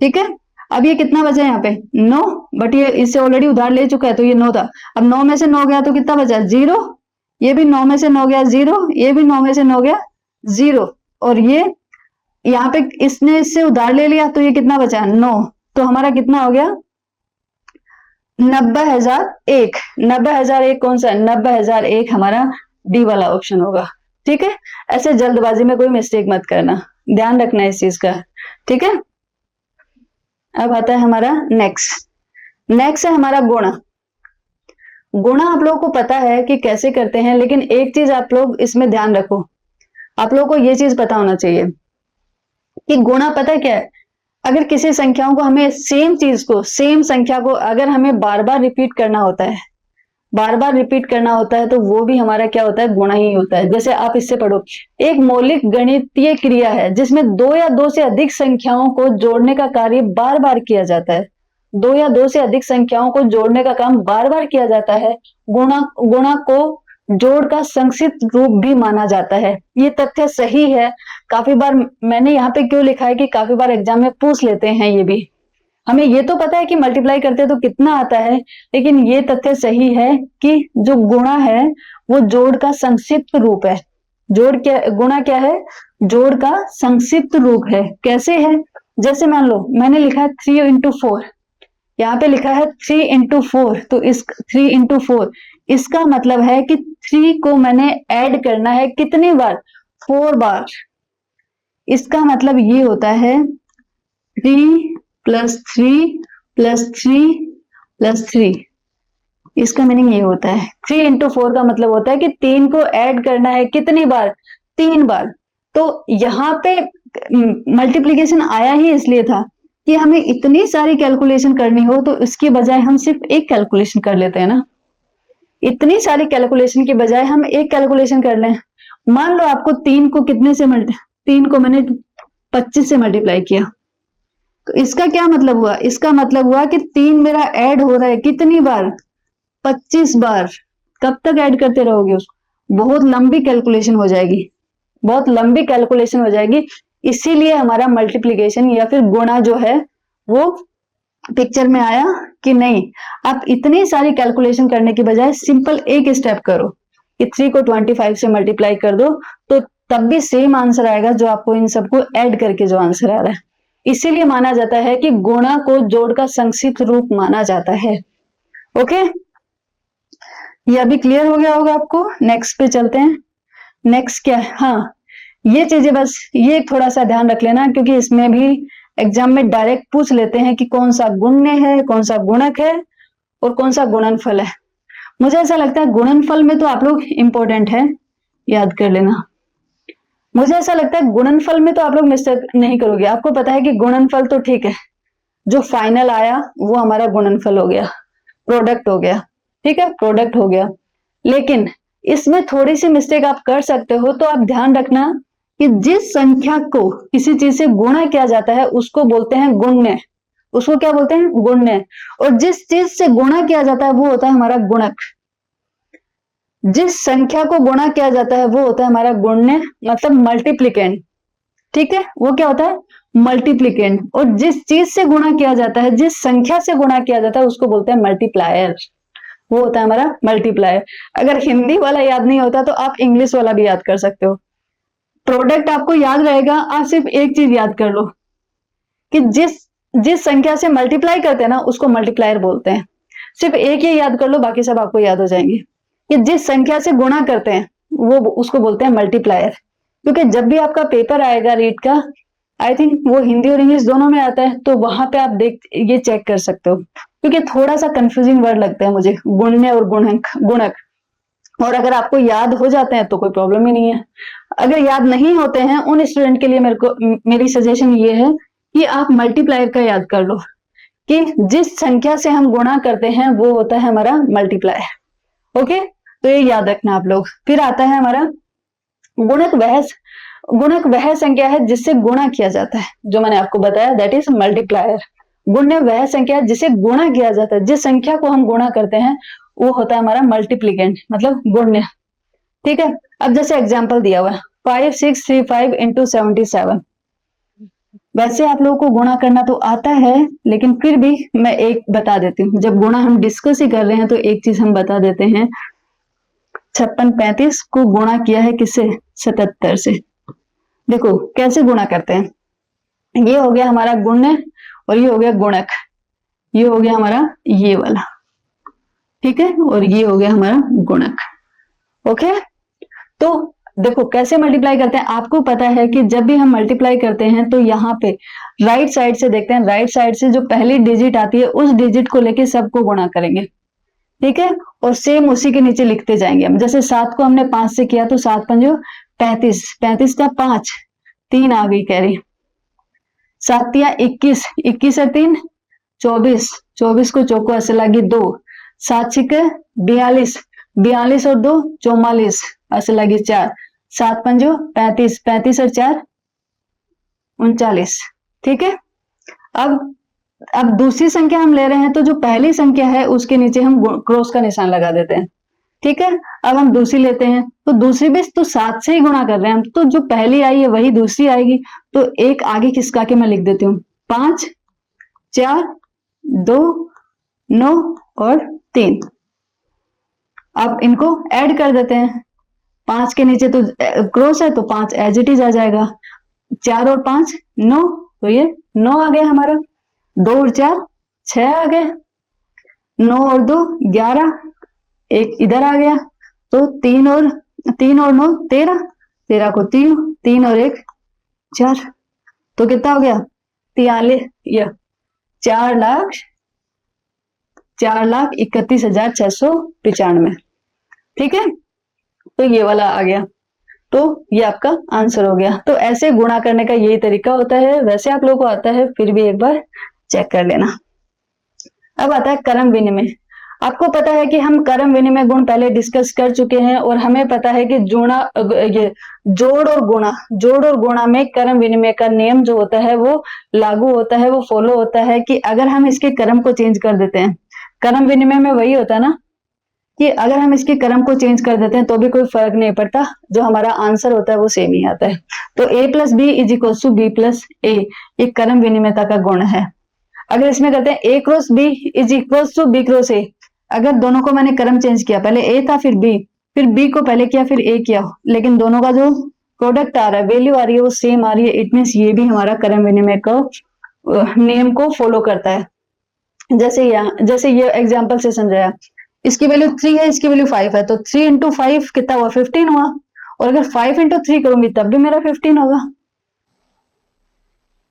ठीक है, अब ये कितना बचा यहाँ पे? 9। बट ये इससे ऑलरेडी उधार ले चुका है, तो ये 9 था। अब 9 में से 9 गया तो कितना बचा? 0। ये भी 9 में से 9 गया 0, ये भी 9 में से 9 गया 0, और ये यहाँ पे इसने इससे उधार ले लिया, तो ये कितना बचा? 9। तो हमारा कितना हो गया? 90,001। 90,001 कौन सा? 90,001 हमारा डी वाला ऑप्शन होगा। ठीक है, ऐसे जल्दबाजी में कोई मिस्टेक मत करना, ध्यान रखना इस चीज का। ठीक है। अब आता है हमारा नेक्स्ट है हमारा गुणा। गुणा आप लोगों को पता है कि कैसे करते हैं, लेकिन एक चीज आप लोग इसमें ध्यान रखो, आप लोगों को ये चीज पता होना चाहिए कि गुणा पता है क्या है। अगर किसी संख्याओं को हमें सेम संख्या को अगर हमें बार बार रिपीट करना होता है, तो वो भी हमारा क्या होता है, गुणा ही होता है। जैसे आप इससे पढ़ो, एक मौलिक गणितीय क्रिया है जिसमें दो या दो से अधिक संख्याओं को जोड़ने का कार्य बार बार किया जाता है। दो या दो से अधिक संख्याओं को जोड़ने का काम बार बार किया जाता है। गुणा को जोड़ का संक्षिप्त रूप भी माना जाता है। ये तथ्य सही है। काफी बार मैंने यहाँ पे क्यों लिखा है कि काफी बार एग्जाम में पूछ लेते हैं ये भी। हमें ये तो पता है कि मल्टीप्लाई करते हैं तो कितना आता है, लेकिन ये तथ्य सही है कि जो गुणा है वो जोड़ का संक्षिप्त रूप है। गुणा क्या है, जोड़ का संक्षिप्त रूप है। कैसे है, जैसे मान लो मैंने लिखा है 3 इंटू 4, यहाँ पे लिखा है 3 इंटू 4, तो इस 3 इंटू 4 इसका मतलब है कि 3 को मैंने ऐड करना है कितनी बार, 4 बार। इसका मतलब ये होता है 3 प्लस 3 प्लस 3 प्लस 3। इसका मीनिंग ये होता है 3 इंटू 4 का मतलब होता है कि 3 को ऐड करना है कितनी बार, 3 बार। तो यहाँ पे मल्टीप्लीकेशन आया ही इसलिए था कि हमें इतनी सारी कैलकुलेशन करनी हो, तो इसकी बजाय हम सिर्फ एक कैलकुलेशन कर लेते हैं ना। इतनी सारी कैलकुलेशन की बजाय हम एक कैलकुलेशन कर लें। मान लो आपको 3 को कितने से 3 को मैंने 25 से मल्टीप्लाई किया, तो इसका क्या मतलब हुआ, इसका मतलब हुआ कि 3 मेरा ऐड हो रहा है कितनी बार, 25 बार। कब तक ऐड करते रहोगे उसको, बहुत लंबी कैलकुलेशन हो जाएगी, बहुत लंबी कैलकुलेशन हो जाएगी। इसीलिए हमारा मल्टीप्लीकेशन या फिर गुणा जो है वो पिक्चर में आया कि नहीं, आप इतनी सारी कैलकुलेशन करने की बजाय सिंपल एक स्टेप करो कि 3 को 25 से मल्टीप्लाई कर दो, तो तब भी सेम आंसर आएगा जो आपको इन सबको ऐड करके जो आंसर आ रहा है। इसीलिए माना जाता है कि गुणा को जोड़ का संक्षिप्त रूप माना जाता है। ओके, ये अभी क्लियर हो गया होगा आपको। नेक्स्ट पे चलते हैं। नेक्स्ट क्या है, हाँ ये चीजें बस ये थोड़ा सा ध्यान रख लेना, क्योंकि इसमें भी एग्जाम में डायरेक्ट पूछ लेते हैं कि कौन सा गुण्य है, कौन सा गुणक है और कौन सा गुणनफल है। मुझे ऐसा लगता है गुणनफल में तो आप लोग इंपॉर्टेंट है, याद कर लेना। मुझे ऐसा लगता है गुणनफल में तो आप लोग मिस्टेक नहीं करोगे। आपको पता है कि गुणनफल तो ठीक है, जो फाइनल आया वो हमारा गुणनफल हो गया, प्रोडक्ट हो गया, ठीक है, प्रोडक्ट हो गया। लेकिन इसमें थोड़ी सी मिस्टेक आप कर सकते हो, तो आप ध्यान रखना कि जिस संख्या को किसी चीज से गुणा किया जाता है उसको बोलते हैं गुण्य। उसको क्या बोलते हैं, गुण्य। और जिस चीज से गुणा किया जाता है वो होता है हमारा गुणक। जिस संख्या को गुणा किया जाता है वो होता है हमारा गुण्य, मतलब मल्टीप्लिकेंट, ठीक है, वो क्या होता है, मल्टीप्लिकेंट। और जिस चीज से गुणा किया जाता है, जिस संख्या से गुणा किया जाता है उसको बोलते हैं मल्टीप्लायर, वो होता है हमारा मल्टीप्लायर। अगर हिंदी वाला याद नहीं होता तो आप इंग्लिश वाला भी याद कर सकते हो। प्रोडक्ट आपको याद रहेगा, आप सिर्फ एक चीज याद कर लो कि जिस संख्या से मल्टीप्लाई करते हैं ना उसको मल्टीप्लायर बोलते हैं। सिर्फ एक ही याद कर लो, बाकी सब आपको याद हो जाएंगे। कि जिस संख्या से गुणा करते हैं वो उसको बोलते हैं मल्टीप्लायर। क्योंकि जब भी आपका पेपर आएगा रीड का, आई थिंक वो हिंदी और इंग्लिश दोनों में आता है, तो वहां पे आप ये चेक कर सकते हो, क्योंकि थोड़ा सा कंफ्यूजिंग वर्ड लगता है मुझे गुण्य और गुणक। और अगर आपको याद हो जाते हैं तो कोई प्रॉब्लम ही नहीं है। अगर याद नहीं होते हैं उन स्टूडेंट के लिए मेरी सजेशन ये है कि आप मल्टीप्लायर का याद कर लो, कि जिस संख्या से हम गुणा करते हैं वो होता है हमारा मल्टीप्लायर। ओके, तो ये याद रखना आप लोग। फिर आता है हमारा गुणक। गुणक वह संख्या है जिससे गुणा किया जाता है, जो मैंने आपको बताया, दैट इज मल्टीप्लायर। गुण्य वह संख्या है जिसे गुणा किया जाता है, जिस संख्या को हम गुणा करते हैं वो होता है हमारा मल्टीप्लिकेंट, मतलब गुण्य, ठीक है। अब जैसे एग्जाम्पल दिया हुआ है 5635 इंटू 77। वैसे आप लोगों को गुणा करना तो आता है, लेकिन फिर भी मैं एक बता देती हूँ। जब गुणा हम डिस्कस ही कर रहे हैं तो एक चीज हम बता देते हैं। 5635 को गुणा किया है किससे, 77 से। देखो कैसे गुणा करते हैं, ये हो गया हमारा गुण्य और ये हो गया गुणक, ये हो गया हमारा ये वाला, ठीक है, और ये हो गया हमारा गुणक। ओके, तो देखो कैसे मल्टीप्लाई करते हैं। आपको पता है कि जब भी हम मल्टीप्लाई करते हैं तो यहाँ पे राइट साइड से देखते हैं, राइट साइड से जो पहली डिजिट आती है उस डिजिट को लेके सबको गुणा करेंगे, ठीक है, और सेम उसी के नीचे लिखते जाएंगे हम। जैसे 7 को हमने 5 से किया तो 7 पंजो 35, 35 का 5, 3 आ गई कैरी, 7 तिया 21, 21 और 3 24, 24 को चौको ऐसे लगी 2, 7 छिके 42, 42 और 2 44 ऐसे लगी 4, 7 पंजो 35, 35 और 4 39, ठीक है। अब दूसरी संख्या हम ले रहे हैं, तो जो पहली संख्या है उसके नीचे हम क्रॉस का निशान लगा देते हैं, ठीक है। अब हम दूसरी लेते हैं, तो दूसरी भी तो 7 से ही गुणा कर रहे हैं हम, तो जो पहली आई है वही दूसरी आएगी, तो एक आगे खिसका के मैं लिख देती हूँ, 5 4 2 9 और 3। अब इनको ऐड कर देते हैं, 5 के नीचे तो क्रॉस है तो 5 एज इट इज आ जाएगा, 4 और 5 9, तो ये 9 आ गया हमारा, 2 और 4 6 आ गए, 9 और 2 11, एक इधर आ गया, तो 3 और 9 13, 13 को 3 और 1 4, तो कितना हो गया 43, या 4,31,695, ठीक है। तो ये वाला आ गया, तो ये आपका आंसर हो गया। तो ऐसे गुणा करने का यही तरीका होता है, वैसे आप लोगों को आता है, फिर भी एक बार चेक कर लेना। अब आता है क्रम विनिमय। आपको पता है कि हम क्रम विनिमय गुण पहले डिस्कस कर चुके हैं, और हमें पता है कि ये जोड़ और गुणा में क्रम विनिमय का नियम जो होता है वो लागू होता है, वो फॉलो होता है कि अगर हम इसके क्रम को चेंज कर देते हैं, क्रम विनिमय में वही होता है ना कि अगर हम इसके क्रम को चेंज कर देते हैं तो भी कोई फर्क नहीं पड़ता, जो हमारा आंसर होता है वो सेम ही आता है। तो a plus B is equal to B plus A, ये क्रम विनिमयता का गुण है। अगर इसमें करते हैं a cross B is equal to B cross A, अगर दोनों को मैंने क्रम चेंज किया, पहले a था फिर b को पहले किया फिर a किया, लेकिन दोनों का जो प्रोडक्ट आ रहा है, वैल्यू आ रही है, वो सेम आ रही है, इट मीन्स ये भी हमारा क्रम विनिमय का नियम को फॉलो करता है। जैसे ये एग्जाम्पल से समझाया, इसकी वैल्यू 3 है, इसकी वैल्यू 5 है, तो 3 इंटू 5 कितना हुआ 15 हुआ, और अगर 5 इंटू 3 करूंगी तब भी मेरा 15 होगा।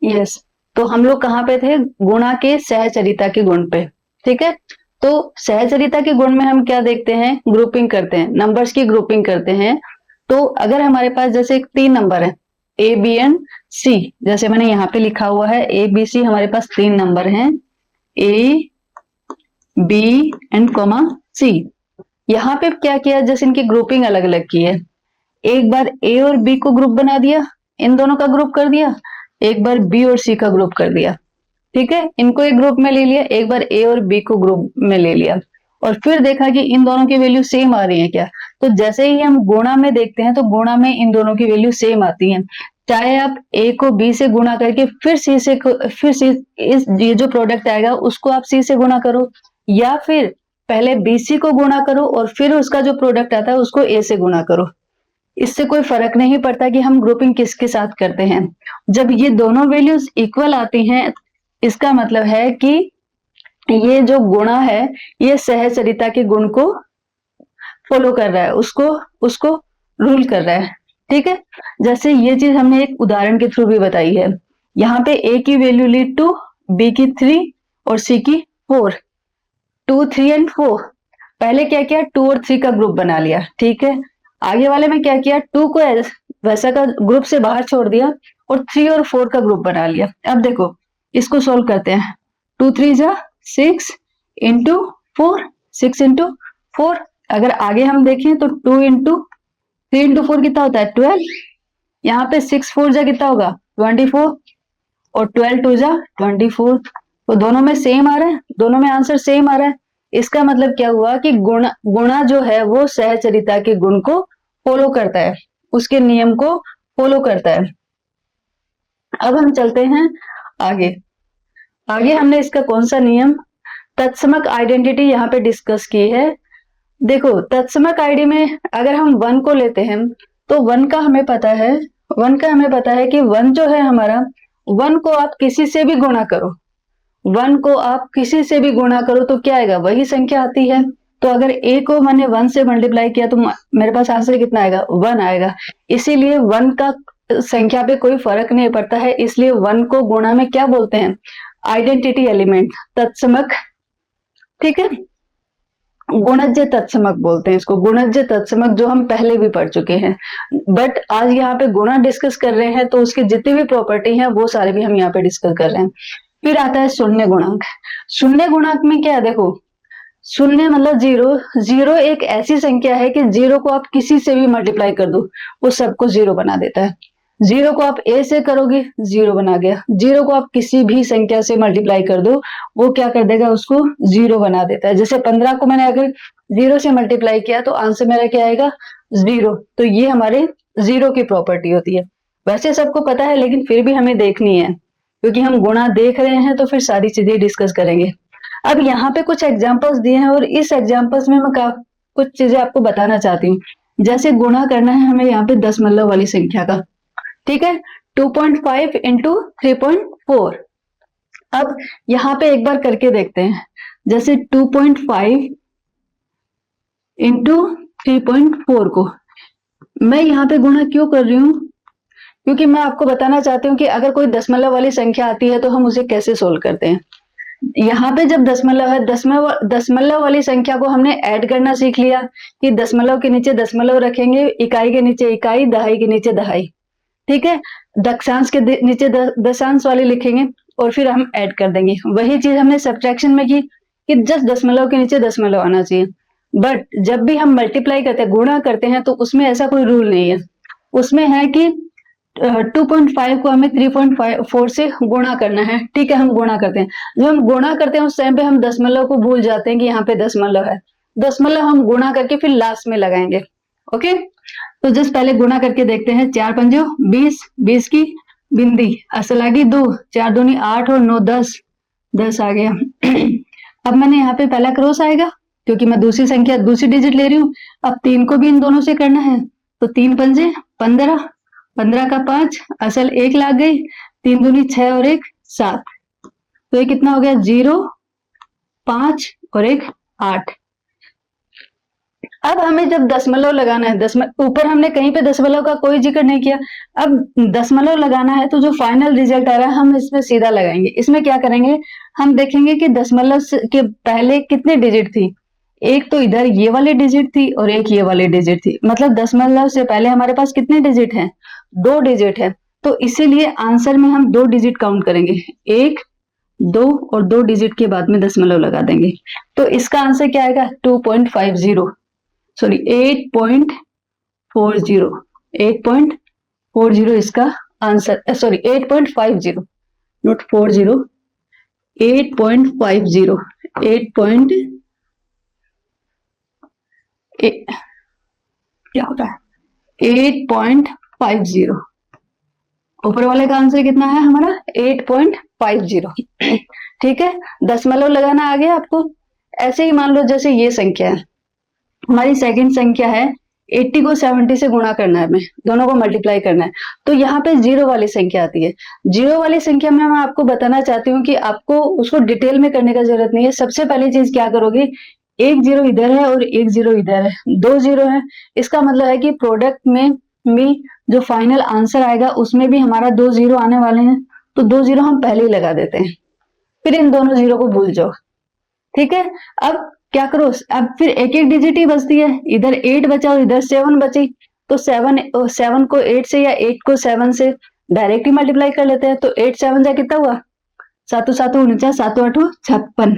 यस, तो हम लोग कहाँ पे थे, गुणा के सहचरिता के गुण पे, ठीक है। तो सहचरिता के गुण में हम क्या देखते हैं, ग्रुपिंग करते हैं, नंबर्स की ग्रुपिंग करते हैं। तो अगर हमारे पास जैसे 3 नंबर है ए बी एंड सी, जैसे मैंने यहाँ पे लिखा हुआ है ए बी सी, हमारे पास 3 नंबर हैं ए बी एंड कॉमा सी। यहाँ पे क्या किया, जैसे इनकी ग्रुपिंग अलग अलग की है, एक बार ए और बी को ग्रुप बना दिया, इन दोनों का ग्रुप कर दिया, एक बार बी और सी का ग्रुप कर दिया, ठीक है, इनको एक ग्रुप में ले लिया, एक बार ए और बी को ग्रुप में ले लिया, और फिर देखा कि इन दोनों की वैल्यू सेम आ रही है क्या। तो जैसे ही हम गुणा में देखते हैं तो गुणा में इन दोनों की वैल्यू सेम आती है, चाहे आप ए को बी से गुणा करके फिर सी इस ये जो प्रोडक्ट आएगा उसको आप सी से गुणा करो, या फिर पहले बीसी को गुणा करो और फिर उसका जो प्रोडक्ट आता है उसको ए से गुणा करो, इससे कोई फर्क नहीं पड़ता कि हम ग्रुपिंग किसके साथ करते हैं। जब ये दोनों वैल्यूज इक्वल आती हैं, इसका मतलब है कि ये जो गुणा है ये सहचरिता के गुण को फॉलो कर रहा है, उसको रूल कर रहा है, ठीक है। जैसे ये चीज हमने एक उदाहरण के थ्रू भी बताई है, यहाँ पे ए की वैल्यू ली 2, बी की 3 और सी की 4, 2 3 एंड 4। पहले क्या किया, 2 और 3 का ग्रुप बना लिया, ठीक है। आगे वाले में क्या किया, 2 को वैसा का ग्रुप से बाहर छोड़ दिया और 3 और 4 का ग्रुप बना लिया। अब देखो इसको सोल्व करते हैं, 2 3 जा 6 इंटू 4, 6 इंटू 4। अगर आगे हम देखें तो 2 इंटू 3 इंटू 4 कितना होता है 12, यहाँ पे 6 4 जा कितना होगा 24, और 12 2 जा 24, तो दोनों में सेम आ रहा है, दोनों में आंसर सेम आ रहा है। इसका मतलब क्या हुआ कि गुणा जो है वो सहचरिता के गुण को फॉलो करता है, उसके नियम को फॉलो करता है। अब हम चलते हैं आगे हमने इसका कौन सा नियम, तत्समक आइडेंटिटी यहाँ पे डिस्कस की है। देखो तत्समक आईडी में अगर हम 1 को लेते हैं तो 1 का हमें पता है कि 1 जो है हमारा, 1 को आप किसी से भी गुणा करो, 1 को आप किसी से भी गुणा करो तो क्या आएगा, वही संख्या आती है। तो अगर a को मैंने 1 से मल्टीप्लाई किया तो मेरे पास आंसर कितना आएगा 1 आएगा। इसीलिए 1 का संख्या पे कोई फर्क नहीं पड़ता है, इसलिए 1 को गुणा में क्या बोलते हैं, आइडेंटिटी एलिमेंट, तत्समक, ठीक है, गुणज्य तत्समक बोलते हैं इसको, गुणज्य तत्समक, जो हम पहले भी पढ़ चुके हैं। बट आज यहाँ पे गुणा डिस्कस कर रहे हैं, तो उसके जितनी भी प्रॉपर्टी हैं वो सारे भी हम यहाँ पे डिस्कस कर रहे हैं। फिर आता है शून्य गुणांक। शून्य गुणांक में क्या है, देखो शून्य मतलब जीरो। जीरो एक ऐसी संख्या है कि जीरो को आप किसी से भी मल्टीप्लाई कर दो वो सबको जीरो बना देता है। जीरो को आप ए से करोगे, जीरो बना गया। जीरो को आप किसी भी संख्या से मल्टीप्लाई कर दो, वो क्या कर देगा, उसको जीरो बना देता है। जैसे 15 को मैंने अगर जीरो से मल्टीप्लाई किया तो आंसर मेरा क्या आएगा, जीरो। तो ये हमारे जीरो की प्रॉपर्टी होती है। वैसे सबको पता है, लेकिन फिर भी हमें देखनी है, क्योंकि हम गुणा देख रहे हैं तो फिर सारी चीजें डिस्कस करेंगे। अब यहाँ पे कुछ एग्जाम्पल्स दिए हैं, और इस एग्जाम्पल्स में मैं कुछ चीजें आपको बताना चाहती हूँ। जैसे गुणा करना है हमें यहाँ पे दशमलव वाली संख्या का, ठीक है, 2.5 इंटू 3.4। अब यहाँ पे एक बार करके देखते हैं। जैसे 2.5 इंटू 3.4 को मैं यहाँ पे गुणा क्यों कर रही हूँ, क्योंकि मैं आपको बताना चाहती हूँ कि अगर कोई दशमलव वाली संख्या आती है तो हम उसे कैसे सोल्व करते हैं। यहाँ पे जब दशमलव है, दशमलव वाली संख्या को हमने ऐड करना सीख लिया कि दशमलव के नीचे दशमलव रखेंगे, इकाई के नीचे इकाई, दहाई के नीचे दहाई, ठीक है, दशांश के नीचे दशांश वाली लिखेंगे और फिर हम ऐड कर देंगे। वही चीज हमने सब्ट्रैक्शन में की कि जस्ट दशमलव के नीचे दशमलव आना चाहिए। बट जब भी हम मल्टीप्लाई करते हैं, गुणा करते हैं, तो उसमें ऐसा कोई रूल नहीं है। उसमें है कि 2.5 को हमें 3.4 से गुणा करना है, ठीक है, हम गुणा करते हैं। जब हम गुणा करते हैं उस टाइम पे हम दशमलव को भूल जाते हैं कि यहाँ पे दशमलव है। दशमलव हम गुणा करके फिर लास्ट में लगाएंगे। ओके, तो जस्ट पहले गुणा करके देखते हैं। 4 पंजो 20, 20 की बिंदी असल आ गई 2, 4 दूनी 8 और 9 10, 10 आ गया। अब मैंने यहाँ पे पहला क्रॉस आएगा, क्योंकि मैं दूसरी संख्या दूसरी डिजिट ले रही हूँ। अब 3 को भी इन दोनों से करना है, तो 3 पंजे 15, 15 का 5, असल 1 लाग गई, 3 दूनी 6 और 1 7। तो ये कितना हो गया, 0 5 और 1 8। अब हमें जब दशमलव लगाना है, ऊपर हमने कहीं पे दशमलव का कोई जिक्र नहीं किया। अब दशमलव लगाना है तो जो फाइनल रिजल्ट आ रहा है हम इसमें सीधा लगाएंगे। इसमें क्या करेंगे, हम देखेंगे कि दशमलव के पहले कितनी डिजिट थी। एक तो इधर ये वाली डिजिट थी और एक ये वाली डिजिट थी, मतलब दशमलव से पहले हमारे पास कितने डिजिट हैं, 2 डिजिट है। तो इसीलिए आंसर में हम 2 डिजिट काउंट करेंगे, 1 2 और 2 डिजिट के बाद में दशमलव लगा देंगे। तो इसका आंसर क्या आएगा, 2.50, सॉरी 8.40, 8.40 इसका आंसर, सॉरी 8.50, नॉट 40, 8.50, 8. क्या होता है 8.50। ऊपर वाले का आंसर कितना है हमारा 8.50, ठीक है। दशमलव लगाना आ गया आपको। ऐसे ही मान लो जैसे ये संख्या है, हमारी सेकंड संख्या है, 80 को 70 से गुणा करना है, हमें दोनों को मल्टीप्लाई करना है। तो यहाँ पे जीरो वाली संख्या आती है। जीरो वाली संख्या में मैं आपको बताना चाहती हूँ कि आपको उसको डिटेल में करने का जरूरत नहीं है। सबसे पहली चीज क्या करोगे, एक जीरो इधर है और एक जीरो इधर है, 2 जीरो है। इसका मतलब है कि प्रोडक्ट में भी जो फाइनल आंसर आएगा उसमें भी हमारा 2 जीरो आने वाले हैं। तो 2 जीरो हम पहले ही लगा देते हैं, फिर इन दोनों जीरो को भूल जाओ, ठीक है। अब क्या करो, अब फिर एक एक डिजिट ही बचती है, इधर 8 बचा और इधर 7 बची। तो 7 को 8 से या 8 को 7 से डायरेक्ट ही मल्टीप्लाई कर लेते हैं। तो 8 7 जा कितना हुआ, 7 7 49, 7 8 56,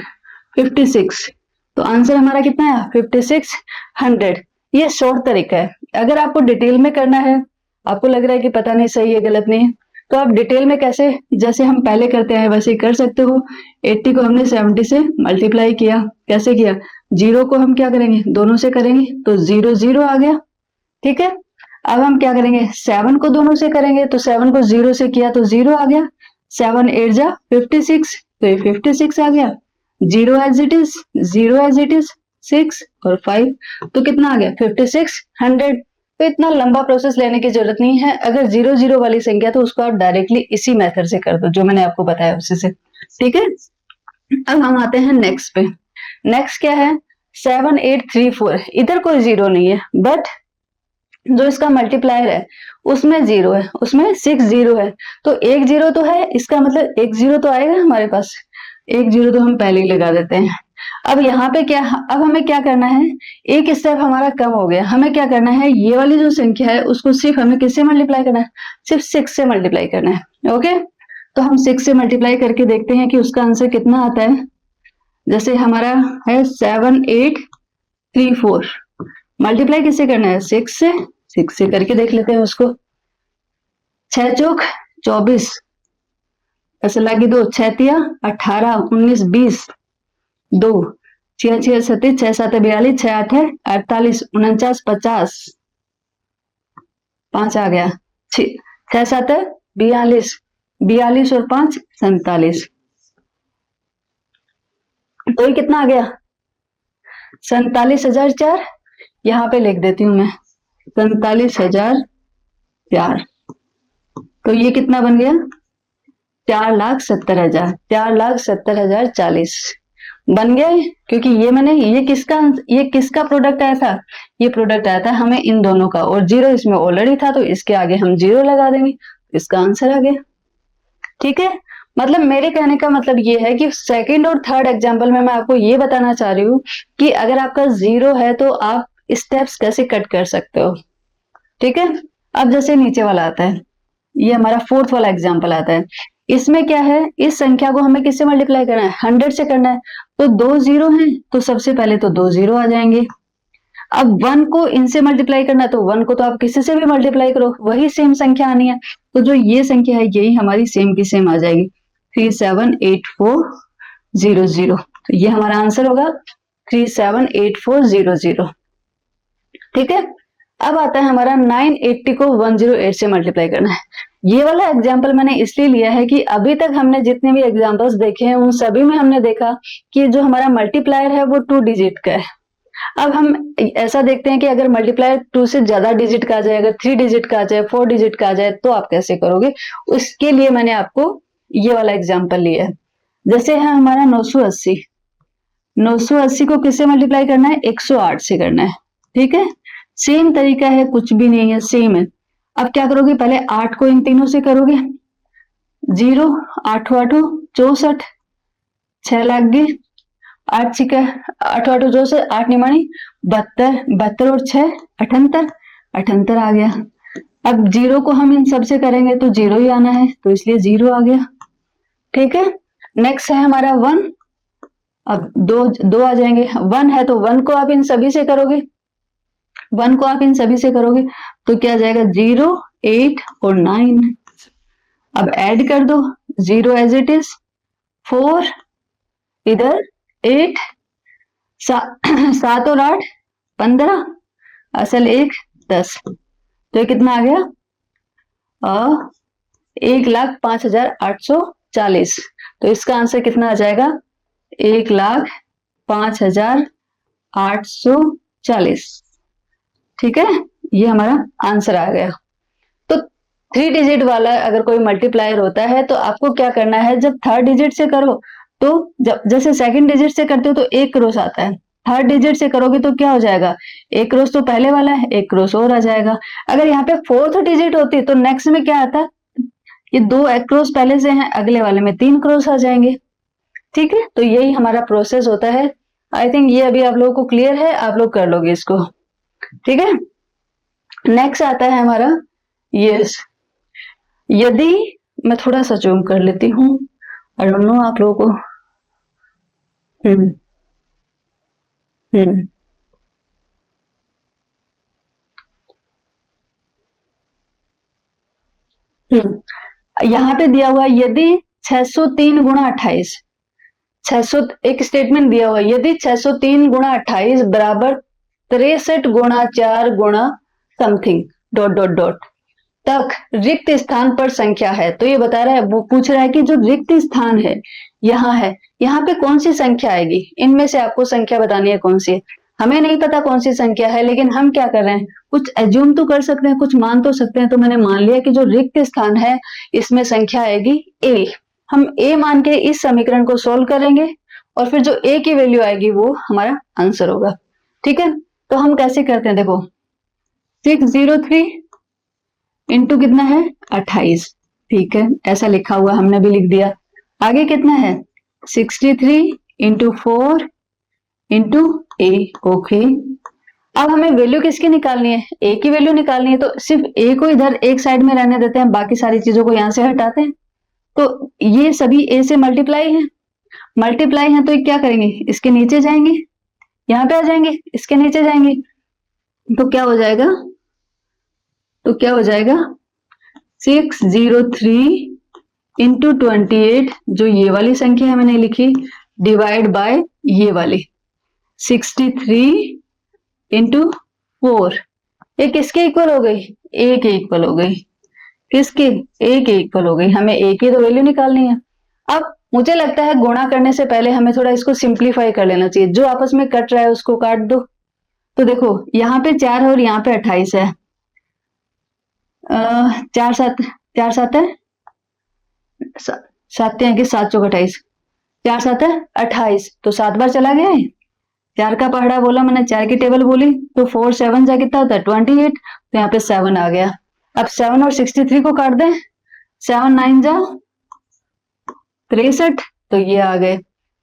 56। तो आंसर हमारा कितना है 5600। ये शॉर्ट तरीका है। अगर आपको डिटेल में करना है, आपको लग रहा है कि पता नहीं सही है गलत नहीं है, तो आप डिटेल में कैसे, जैसे हम पहले करते हैं वैसे ही कर सकते हो। 80 को हमने 70 से मल्टीप्लाई किया, कैसे किया, जीरो को हम क्या करेंगे, दोनों से करेंगे, तो 0 0 आ गया, ठीक है। अब हम क्या करेंगे, 7 को दोनों से करेंगे, तो 7 को 0 से किया तो 0 आ गया। 7 8 जा 56, तो ये 56 आ गया। 0 as it is, 0 as it is, 6 और 5, तो कितना आ गया 5600। तो इतना लंबा प्रोसेस लेने की जरूरत नहीं है। अगर 0 0 वाली संख्या तो उसको आप डायरेक्टली इसी मेथड से कर दो जो मैंने आपको बताया उसी से, ठीक है। अब हम आते हैं नेक्स्ट पे। नेक्स्ट क्या है, 7 8 3 4। इधर कोई जीरो नहीं है, बट जो इसका मल्टीप्लायर है उसमें 0 है, उसमें 6 0 है, तो एक 0 तो है, इसका मतलब एक 0 तो आएगा हमारे पास, एक 0 तो हम पहले ही लगा देते हैं। अब यहाँ पे क्या, अब हमें क्या करना है, एक स्टेप हमारा कम हो गया, हमें क्या करना है, ये वाली जो संख्या है उसको सिर्फ हमें किससे मल्टीप्लाई करना है, सिर्फ 6 से मल्टीप्लाई करना है। ओके, तो हम 6 से मल्टीप्लाई करके देखते हैं कि उसका आंसर कितना आता है। जैसे हमारा है 7 8 3 4, मल्टीप्लाई किससे करना है, 6 से, 6 से करके देख लेते हैं उसको। 6 चौक 24, ऐसे लगी 2, 6 तिया 18 19 20, 2 6 6 37 6 7 42 6 8 48 49 50, 5 आ गया, 6 7 42, 42 और 5 47, तो ये कितना आ गया, 47,004। यहाँ पे लिख देती हूँ मैं 47,004, तो ये कितना बन गया, 4,70,000, 4,70,040 बन गया। क्योंकि ये मैंने, ये किसका प्रोडक्ट आया था, ये प्रोडक्ट आया था हमें इन दोनों का, और 0 इसमें ऑलरेडी था, तो इसके आगे हम 0 लगा देंगे, इसका आंसर आ गया। ठीक है, मतलब मेरे कहने का मतलब ये है कि सेकंड और थर्ड एग्जाम्पल में मैं आपको ये बताना चाह रही हूँ कि अगर आपका 0 है तो आप स्टेप्स कैसे कट कर सकते हो। ठीक है, अब जैसे नीचे वाला आता है, ये हमारा फोर्थ वाला एग्जाम्पल आता है, इसमें क्या है, इस संख्या को हमें किससे मल्टीप्लाई करना है, 100 से करना है, तो 2 0 हैं, तो सबसे पहले तो 2 0 आ जाएंगे। अब 1 को इनसे मल्टीप्लाई करना है, तो 1 को तो आप किसी से भी मल्टीप्लाई करो, वही सेम संख्या आनी है, तो जो ये संख्या है यही हमारी सेम की सेम आ जाएगी, 378400, तो ये हमारा आंसर होगा 378400। ठीक है, अब आता है हमारा 980 को 108 से मल्टीप्लाई करना है। ये वाला एग्जाम्पल मैंने इसलिए लिया है कि अभी तक हमने जितने भी एग्जाम्पल्स देखे हैं उन सभी में हमने देखा कि जो हमारा मल्टीप्लायर है वो 2 डिजिट का है। अब हम ऐसा देखते हैं कि अगर मल्टीप्लायर 2 से ज्यादा डिजिट का आ जाए, अगर 3 डिजिट का आ जाए, 4 डिजिट का आ जाए, तो आप कैसे करोगे, उसके लिए मैंने आपको ये वाला एग्जाम्पल लिया है। जैसे है हमारा 980, 980 को किससे मल्टीप्लाई करना है, 108 से करना है। ठीक है, सेम तरीका है, कुछ भी नहीं है, सेम है। अब क्या करोगे, पहले 8 को इन तीनों से करोगे, 0 8 8 64, 6 लाख गए, 8 6 8 8 64, 8 निमाणी 72, 72 और 6 78, 78 आ गया। अब 0 को हम इन सब से करेंगे तो 0 ही आना है, तो इसलिए 0 आ गया। ठीक है, नेक्स्ट है हमारा 1, अब दो आ जाएंगे, 1 है तो 1 को आप इन सभी से करोगे, 1 को आप इन सभी से करोगे तो क्या जाएगा, 0 8 और 9, अब ऐड कर दो, 0 एज इट इज, 4 इधर 8, 7 और 8 15, असल 1 10, तो ये कितना आ गया, 1,05,840, तो इसका आंसर कितना आ जाएगा, 1,05,840। ठीक है, ये हमारा आंसर आ गया। तो 3 डिजिट वाला अगर कोई मल्टीप्लायर होता है तो आपको क्या करना है, जब थर्ड डिजिट से करो तो जब जैसे सेकंड डिजिट से करते हो तो 1 क्रॉस आता है, थर्ड डिजिट से करोगे तो क्या हो जाएगा, 1 क्रॉस तो पहले वाला है, 1 क्रॉस और आ जाएगा। अगर यहाँ पे फोर्थ डिजिट होती तो नेक्स्ट में क्या आता, ये 2 क्रॉस पहले से हैं, अगले वाले में 3 क्रॉस आ जाएंगे। ठीक है, तो यही हमारा प्रोसेस होता है। आई थिंक ये अभी आप लोगों को क्लियर है, आप लोग कर लोगे इसको। ठीक है, नेक्स्ट आता है हमारा यस, यदि मैं थोड़ा सा जूम कर लेती हूँ, आई डोंट नो आप लोगों को। हम्म हम्म यहाँ पे दिया हुआ यदि 603 गुणा 28, 600 एक स्टेटमेंट दिया हुआ, यदि 603 गुणा 28 बराबर 63 गुणा 4 गुणा समथिंग डॉट डॉट डॉट तक रिक्त स्थान पर संख्या है, तो ये बता रहा है, वो पूछ रहा है कि जो रिक्त स्थान है यहाँ है, यहाँ पे कौन सी संख्या आएगी, इनमें से आपको संख्या बतानी है कौन सी है। हमें नहीं पता कौन सी संख्या है, लेकिन हम क्या कर रहे हैं, कुछ एज्यूम तो कर सकते हैं, कुछ मान तो सकते हैं। तो मैंने मान लिया कि जो रिक्त स्थान है इसमें संख्या आएगी ए, हम ए मान के इस समीकरण को सोल्व करेंगे और फिर जो ए की वैल्यू आएगी वो हमारा आंसर होगा। ठीक है, तो हम कैसे करते हैं, देखो 603 इंटू कितना है 28, ठीक है, ऐसा लिखा हुआ हमने भी लिख दिया। आगे कितना है 63 इंटू 4 इंटू ए, ओके। अब हमें वैल्यू किसकी निकालनी है, ए की वैल्यू निकालनी है, तो सिर्फ ए को इधर एक साइड में रहने देते हैं, बाकी सारी चीजों को यहां से हटाते हैं। तो ये सभी ए से मल्टीप्लाई है तो ये क्या करेंगे, इसके नीचे जाएंगे, यहाँ पे आ जाएंगे, इसके नीचे जाएंगे, तो क्या हो जाएगा, 603 इंटू 28, जो ये वाली संख्या है मैंने लिखी, डिवाइड बाय ये वाली 63 इंटू 4, ये किसके इक्वल हो गई, ए के इक्वल हो गई। किसके, ए के इक्वल हो गई। हमें ए की तो वैल्यू निकालनी है। अब मुझे लगता है गुणा करने से पहले हमें थोड़ा इसको सिंप्लीफाई कर लेना चाहिए, जो आपस में कट रहा है उसको काट दो। तो देखो यहाँ पे 4 है और यहाँ पे 28 है, 4 7 है, 7 है कि 7 चौक 28, 4 7 है 28, तो 7 बार चला गया है। 4 का पहाड़ा बोला मैंने, 4 की टेबल बोली, तो 4 7 जा कितना होता है 28, तो यहाँ पे 7 आ गया। अब 7 और 63 को काट दें, 7 9 जा 63, तो ये आ गए।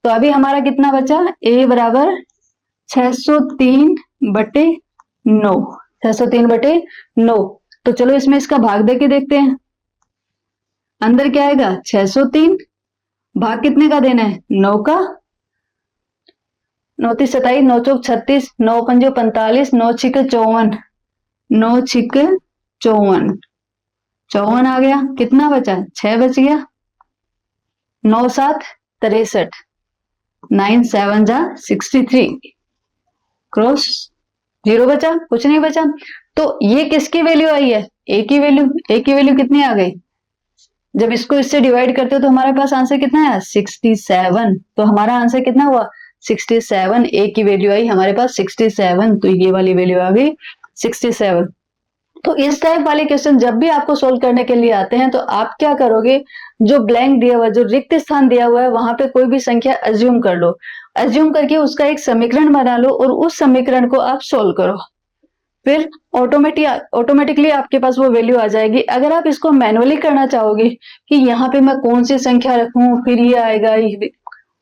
तो अभी हमारा कितना बचा, ए बराबर 603 बटे 9, 603 बटे 9। तो चलो इसमें इसका भाग दे के देखते हैं। अंदर क्या आएगा 603, भाग कितने का देना है 9 का, 9 3 27, 9 चौक 36, 9 पंजे 45, 9 छिके 54, 9 छिके 54, 54 आ गया। कितना बचा 6 बच गया, 9 7 63, 9 7 जा 63, क्रॉस 0 बचा, कुछ नहीं बचा। तो ये किसकी वैल्यू आई है, ए की वैल्यू। ए की वैल्यू कितनी आ गई, जब इसको इससे डिवाइड करते हो तो हमारे पास आंसर कितना है 67। तो हमारा आंसर कितना हुआ 67, ए की वैल्यू आई हमारे पास 67, तो ये वाली वैल्यू आ गई 67। तो इस टाइप वाले क्वेश्चन जब भी आपको सोल्व करने के लिए आते हैं तो आप क्या करोगे, जो ब्लैंक दिया हुआ है, जो रिक्त स्थान दिया हुआ है, वहां पे कोई भी संख्या अज्यूम कर लो, अज्यूम करके उसका एक समीकरण बना लो और उस समीकरण को आप सोल्व करो, फिर ऑटोमेटिकली आपके पास वो वैल्यू आ जाएगी। अगर आप इसको मैनुअली करना चाहोगे कि यहाँ पे मैं कौन सी संख्या रखूं फिर ये आएगा,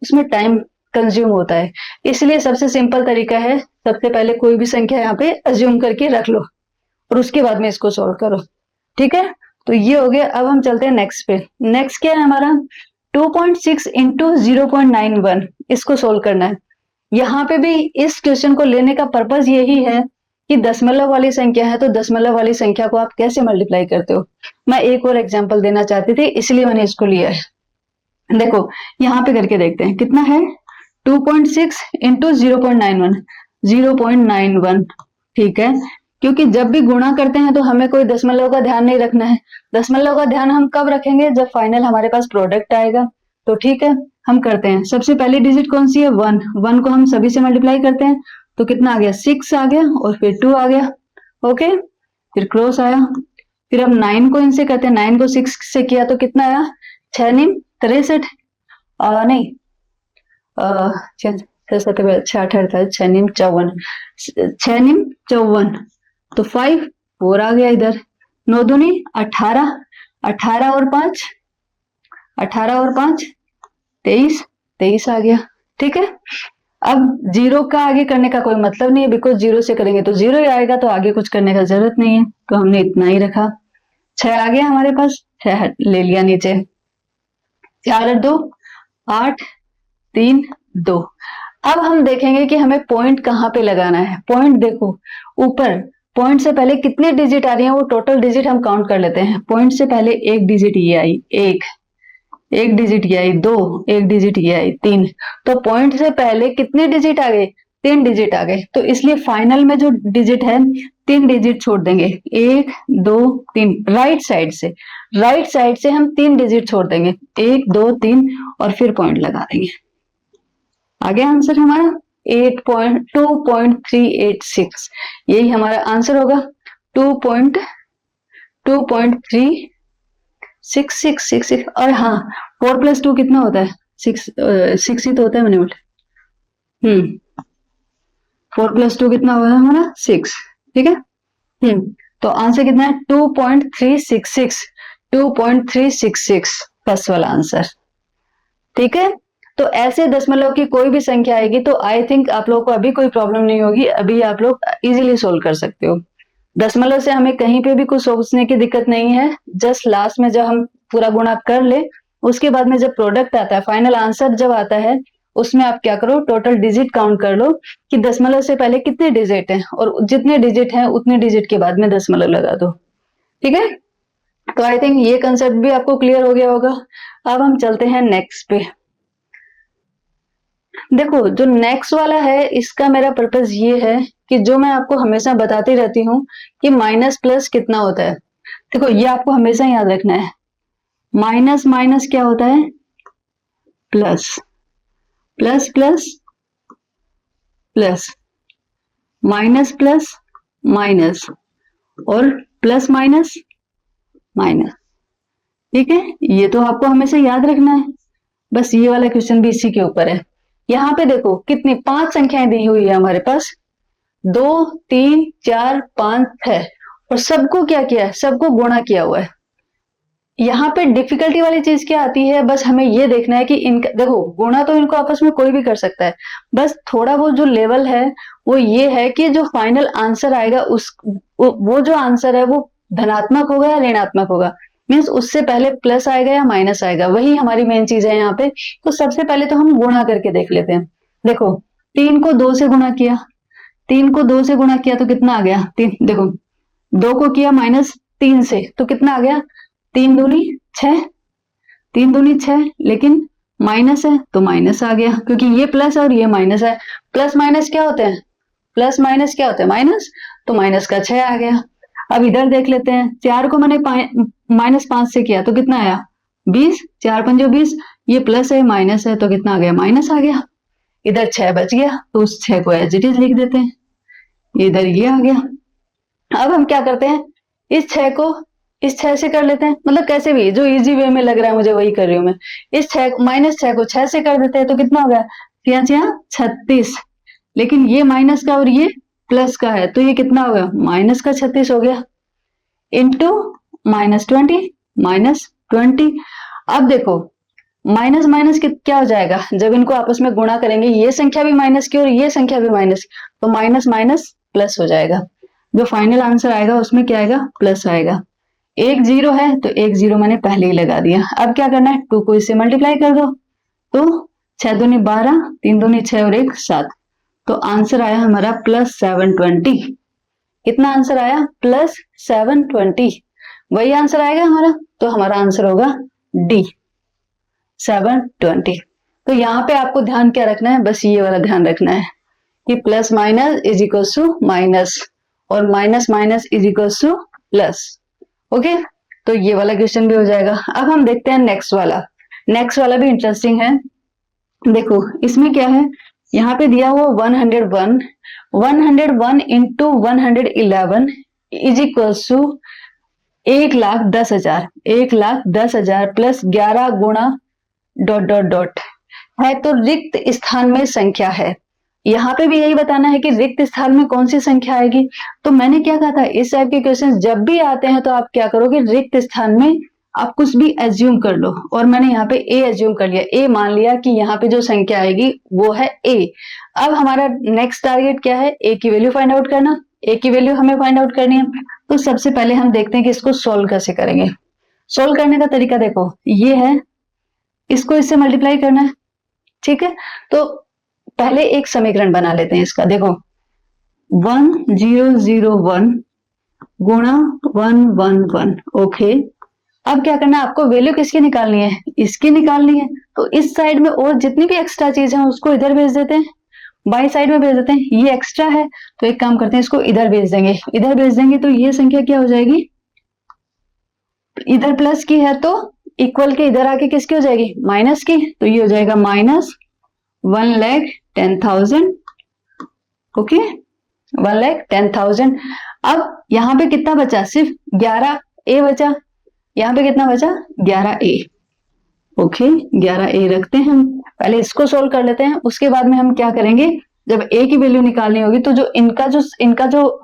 उसमें टाइम कंज्यूम होता है। इसलिए सबसे सिंपल तरीका है, सबसे पहले कोई भी संख्या यहाँ पे अज्यूम करके रख लो और उसके बाद में इसको सॉल्व करो, ठीक है। तो ये हो गया। अब हम चलते हैं नेक्स्ट पे। नेक्स्ट क्या है हमारा 2.6 इंटू 0.91, इसको सोल्व करना है। यहाँ पे भी इस क्वेश्चन को लेने का पर्पज यही है कि दशमलव वाली संख्या है, तो दशमलव वाली संख्या को आप कैसे मल्टीप्लाई करते हो। मैं एक और एग्जांपल देना चाहती थी, इसलिए मैंने इसको लिया है। देखो यहाँ पे करके देखते हैं कितना है 2.6 इंटू 0.91, 0.91, ठीक है। क्योंकि जब भी गुणा करते हैं तो हमें कोई दशमलव का ध्यान नहीं रखना है। दशमलव का ध्यान हम कब रखेंगे, जब फाइनल हमारे पास प्रोडक्ट आएगा। तो ठीक है, हम करते हैं। सबसे पहली डिजिट कौन सी है 1, 1 को हम सभी से मल्टीप्लाई करते हैं, तो कितना आ गया 6 आ गया और फिर 2 आ गया, ओके, फिर क्रॉस आया। फिर अब 9 को इनसे करते हैं, 9 को 6 से किया तो कितना आया 6 9 63, नहीं 6 7 6 8 18, 6 9 54, 6 9 54, तो 5 4 आ गया इधर, 9 दूनी 18, 18 और 5 23, 23 आ गया, ठीक है। अब जीरो का आगे करने का कोई मतलब नहीं है, बिकॉज जीरो से करेंगे तो जीरो ही आएगा, तो आगे कुछ करने का जरूरत नहीं है, तो हमने इतना ही रखा। 6 आ गया हमारे पास, 6 ले लिया नीचे, 4 और 2 8 3 2। अब हम देखेंगे कि हमें पॉइंट कहाँ पे लगाना है। पॉइंट देखो ऊपर, पॉइंट से पहले कितने डिजिट आ रही हैं वो टोटल डिजिट हम काउंट कर लेते हैं। पॉइंट से पहले एक डिजिट ये आई, एक डिजिट ये आई 2, एक डिजिट ये आई 3, तो पॉइंट से पहले कितने डिजिट आ गए 3 डिजिट आ गए। तो इसलिए फाइनल में जो डिजिट है 3 डिजिट छोड़ देंगे, 1 2 3, राइट साइड से हम 3 डिजिट छोड़ देंगे, 1 2 3 और फिर पॉइंट लगा देंगे। आ गया आंसर हमारा 2.386, यही हमारा आंसर होगा 2.36666। और हाँ 4 + 2 कितना होता है 6 ही तो होता है, मैंने बोला 4 + 2 कितना होगा हमारा 6, ठीक है। तो आंसर कितना है 2.366, 2.366 फर्स्ट वाला आंसर। ठीक है, तो ऐसे दशमलव की कोई भी संख्या आएगी तो आई थिंक आप लोगों को अभी कोई प्रॉब्लम नहीं होगी, अभी आप लोग इजीली सोल्व कर सकते हो। दशमलव से हमें कहीं पे भी कुछ सोचने की दिक्कत नहीं है, जस्ट लास्ट में जब हम पूरा गुणा कर ले उसके बाद में जब प्रोडक्ट आता है, फाइनल आंसर जब आता है, उसमें आप क्या करो, टोटल डिजिट काउंट कर लो कि दशमलव से पहले कितने डिजिट हैं, और जितने डिजिट हैं उतने डिजिट के बाद में दशमलव लगा दो। ठीक है, तो आई थिंक ये कंसेप्ट भी आपको क्लियर हो गया होगा। अब हम चलते हैं नेक्स्ट पे। देखो जो नेक्स्ट वाला है, इसका मेरा पर्पस ये है कि जो मैं आपको हमेशा बताती रहती हूँ कि माइनस प्लस कितना होता है। देखो ये आपको हमेशा याद रखना है, माइनस माइनस क्या होता है, plus, plus plus plus, minus plus minus, और प्लस माइनस माइनस। ठीक है, ये तो आपको हमेशा याद रखना है। बस ये वाला क्वेश्चन भी इसी के ऊपर है। यहाँ पे देखो कितनी 5 संख्याएं दी हुई है हमारे पास, 2 3 4 5 6, और सबको क्या किया है, सबको गुणा किया हुआ है। यहाँ पे डिफिकल्टी वाली चीज क्या आती है, बस हमें ये देखना है कि इनका, देखो गुणा तो इनको आपस में कोई भी कर सकता है, बस थोड़ा वो जो लेवल है वो ये है कि जो फाइनल आंसर आएगा उस वो जो आंसर है वो धनात्मक होगा या ऋणात्मक होगा, मीन्स उससे पहले प्लस आएगा या माइनस आएगा, वही हमारी मेन चीज है यहाँ पे। तो सबसे पहले तो हम गुणा करके देख लेते हैं। देखो 3 को 2 से गुणा किया, 3 को 2 से गुणा किया तो कितना आ गया, 3, देखो 2 को किया माइनस 3 से तो कितना आ गया, 3 दूनी 6, 3 दूनी 6, लेकिन माइनस है तो माइनस आ गया, क्योंकि ये प्लस और ये माइनस है। प्लस माइनस क्या होते हैं, प्लस माइनस क्या होता है, माइनस, तो माइनस का 6 आ गया। अब इधर देख लेते हैं, 4 को मैंने -5 से किया तो कितना आया, 20, 4 पंजो 20, ये प्लस है माइनस है तो कितना आ गया, माइनस आ गया। इधर 6 बच गया तो उस 6 को एज इट इज लिख देते हैं, इधर ये आ गया। अब हम क्या करते हैं, इस 6 को इस 6 से कर लेते हैं, मतलब कैसे भी जो इजी वे में लग रहा है मुझे वही कर रही हूं मैं। इस 6 -6 को 6 से कर देते हैं तो कितना हो गया, 36, लेकिन ये माइनस का और ये प्लस का है तो ये कितना हो गया, माइनस का 36 हो गया, इंटू -20, -20। अब देखो माइनस माइनस क्या हो जाएगा, जब इनको आपस में गुणा करेंगे, ये संख्या भी माइनस की और ये संख्या भी माइनस, तो माइनस माइनस प्लस हो जाएगा। जो फाइनल आंसर आएगा उसमें क्या आएगा, प्लस आएगा। एक 0 है तो एक 0 मैंने पहले ही लगा दिया। अब क्या करना है, 2 को इससे मल्टीप्लाई कर दो, तो 6 दूनी 12, 3 दूनी 6 और 1 7, तो आंसर आया हमारा +720। कितना आंसर आया, +720, वही आंसर आएगा हमारा, तो हमारा आंसर होगा डी, 720। तो यहाँ पे आपको ध्यान क्या रखना है, बस ये वाला ध्यान रखना है कि plus minus is equal to minus, और minus minus is equal to plus. Okay, तो ये वाला क्वेश्चन भी हो जाएगा। अब हम देखते हैं नेक्स्ट वाला। नेक्स्ट वाला भी इंटरेस्टिंग है। देखो इसमें क्या है, यहाँ पे दिया हुआ 101, 101 into 111 is equal to 1,10,000, 1,10,000 plus 11 गुणा डॉट डॉट डॉट है, तो रिक्त स्थान में संख्या है। यहाँ पे भी यही बताना है कि रिक्त स्थान में कौन सी संख्या आएगी। तो मैंने क्या कहा था, इस टाइप के क्वेश्चन जब भी आते हैं तो आप क्या करोगे, रिक्त स्थान में आप कुछ भी एज्यूम कर लो, और मैंने यहाँ पे ए एज्यूम कर लिया, ए मान लिया कि यहाँ पे जो संख्या आएगी वो है ए। अब हमारा नेक्स्ट टारगेट क्या है, ए की वैल्यू फाइंड आउट करना, ए की वैल्यू हमें फाइंड आउट करनी है। तो सबसे पहले हम देखते हैं कि इसको सोल्व कैसे करेंगे। सोल्व करने का तरीका देखो ये है, इसको इससे मल्टीप्लाई करना है। ठीक है, तो पहले एक समीकरण बना लेते हैं इसका। देखो 1001 गुणा 111, ओके। अब क्या करना है, आपको वैल्यू किसकी निकालनी है, इसकी निकालनी है। तो इस साइड में और जितनी भी एक्स्ट्रा चीज है उसको इधर भेज देते हैं, बाई साइड में भेज देते हैं। ये एक्स्ट्रा है तो एक काम करते हैं, इसको इधर भेज देंगे, इधर भेज देंगे तो ये संख्या क्या हो जाएगी, इधर प्लस की है तो इक्वल के इधर आके किसकी हो जाएगी, माइनस की, तो ये हो जाएगा -1,10,000। ओके, 1,10,000। अब यहाँ पे कितना बचा, सिर्फ 11A बचा। यहाँ पे कितना बचा, 11A। ओके, 11A रखते हैं हम। पहले इसको सोल्व कर लेते हैं, उसके बाद में हम क्या करेंगे, जब A की वैल्यू निकालनी होगी तो जो इनका जो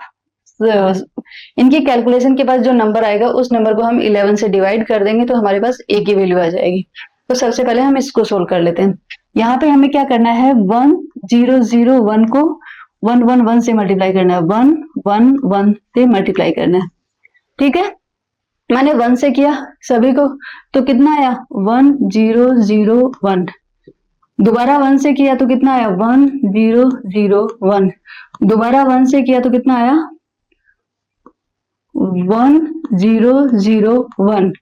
इनकी कैलकुलेशन के पास जो नंबर आएगा उस नंबर को हम 11 से डिवाइड कर देंगे तो हमारे पास ए की वैल्यू आ जाएगी। तो सबसे पहले हम इसको सोल्व कर लेते हैं। यहाँ पे हमें क्या करना है, 1001 को 111 से मल्टीप्लाई करना है, 111 से मल्टीप्लाई करना है। ठीक है, मैंने 1 से किया सभी को तो कितना आया 1001। दोबारा 1 से किया तो कितना आया 1001। दोबारा 1 से किया तो कितना आया 1001।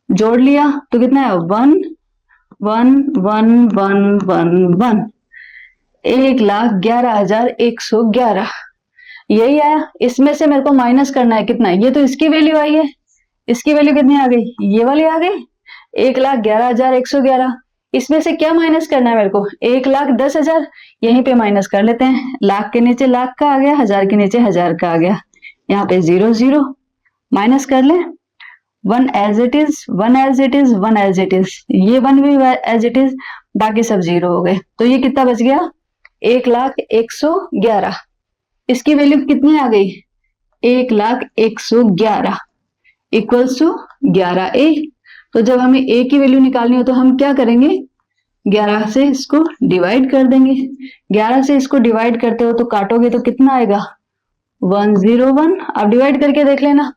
जोड़ लिया तो कितना आया 1,11,111। 1,11,111 यही आया। इसमें से मेरे को माइनस करना है कितना, ये तो इसकी वैल्यू आई है, इसकी वैल्यू कितनी आ गई, ये वाली आ गई 1,11,111। इसमें से क्या माइनस करना है मेरे को 1,10,000, यहीं पे माइनस कर लेते हैं। लाख के नीचे लाख का आ गया, हजार के नीचे हजार का आ गया, यहाँ पे 0 0 माइनस कर ले। 1 as it is, 1 as it is, 1 as it is, ये 1 भी एज इट इज, बाकी सब 0 हो गए। तो ये कितना बच गया 1,01,11। इसकी वैल्यू कितनी आ गई 1,01,11 इक्वल्स टू 11a। तो जब हमें a की वैल्यू निकालनी हो तो हम क्या करेंगे 11 से इसको डिवाइड कर देंगे। 11 से इसको डिवाइड करते हो तो काटोगे तो कितना आएगा 101। आप डिवाइड करके देख लेना,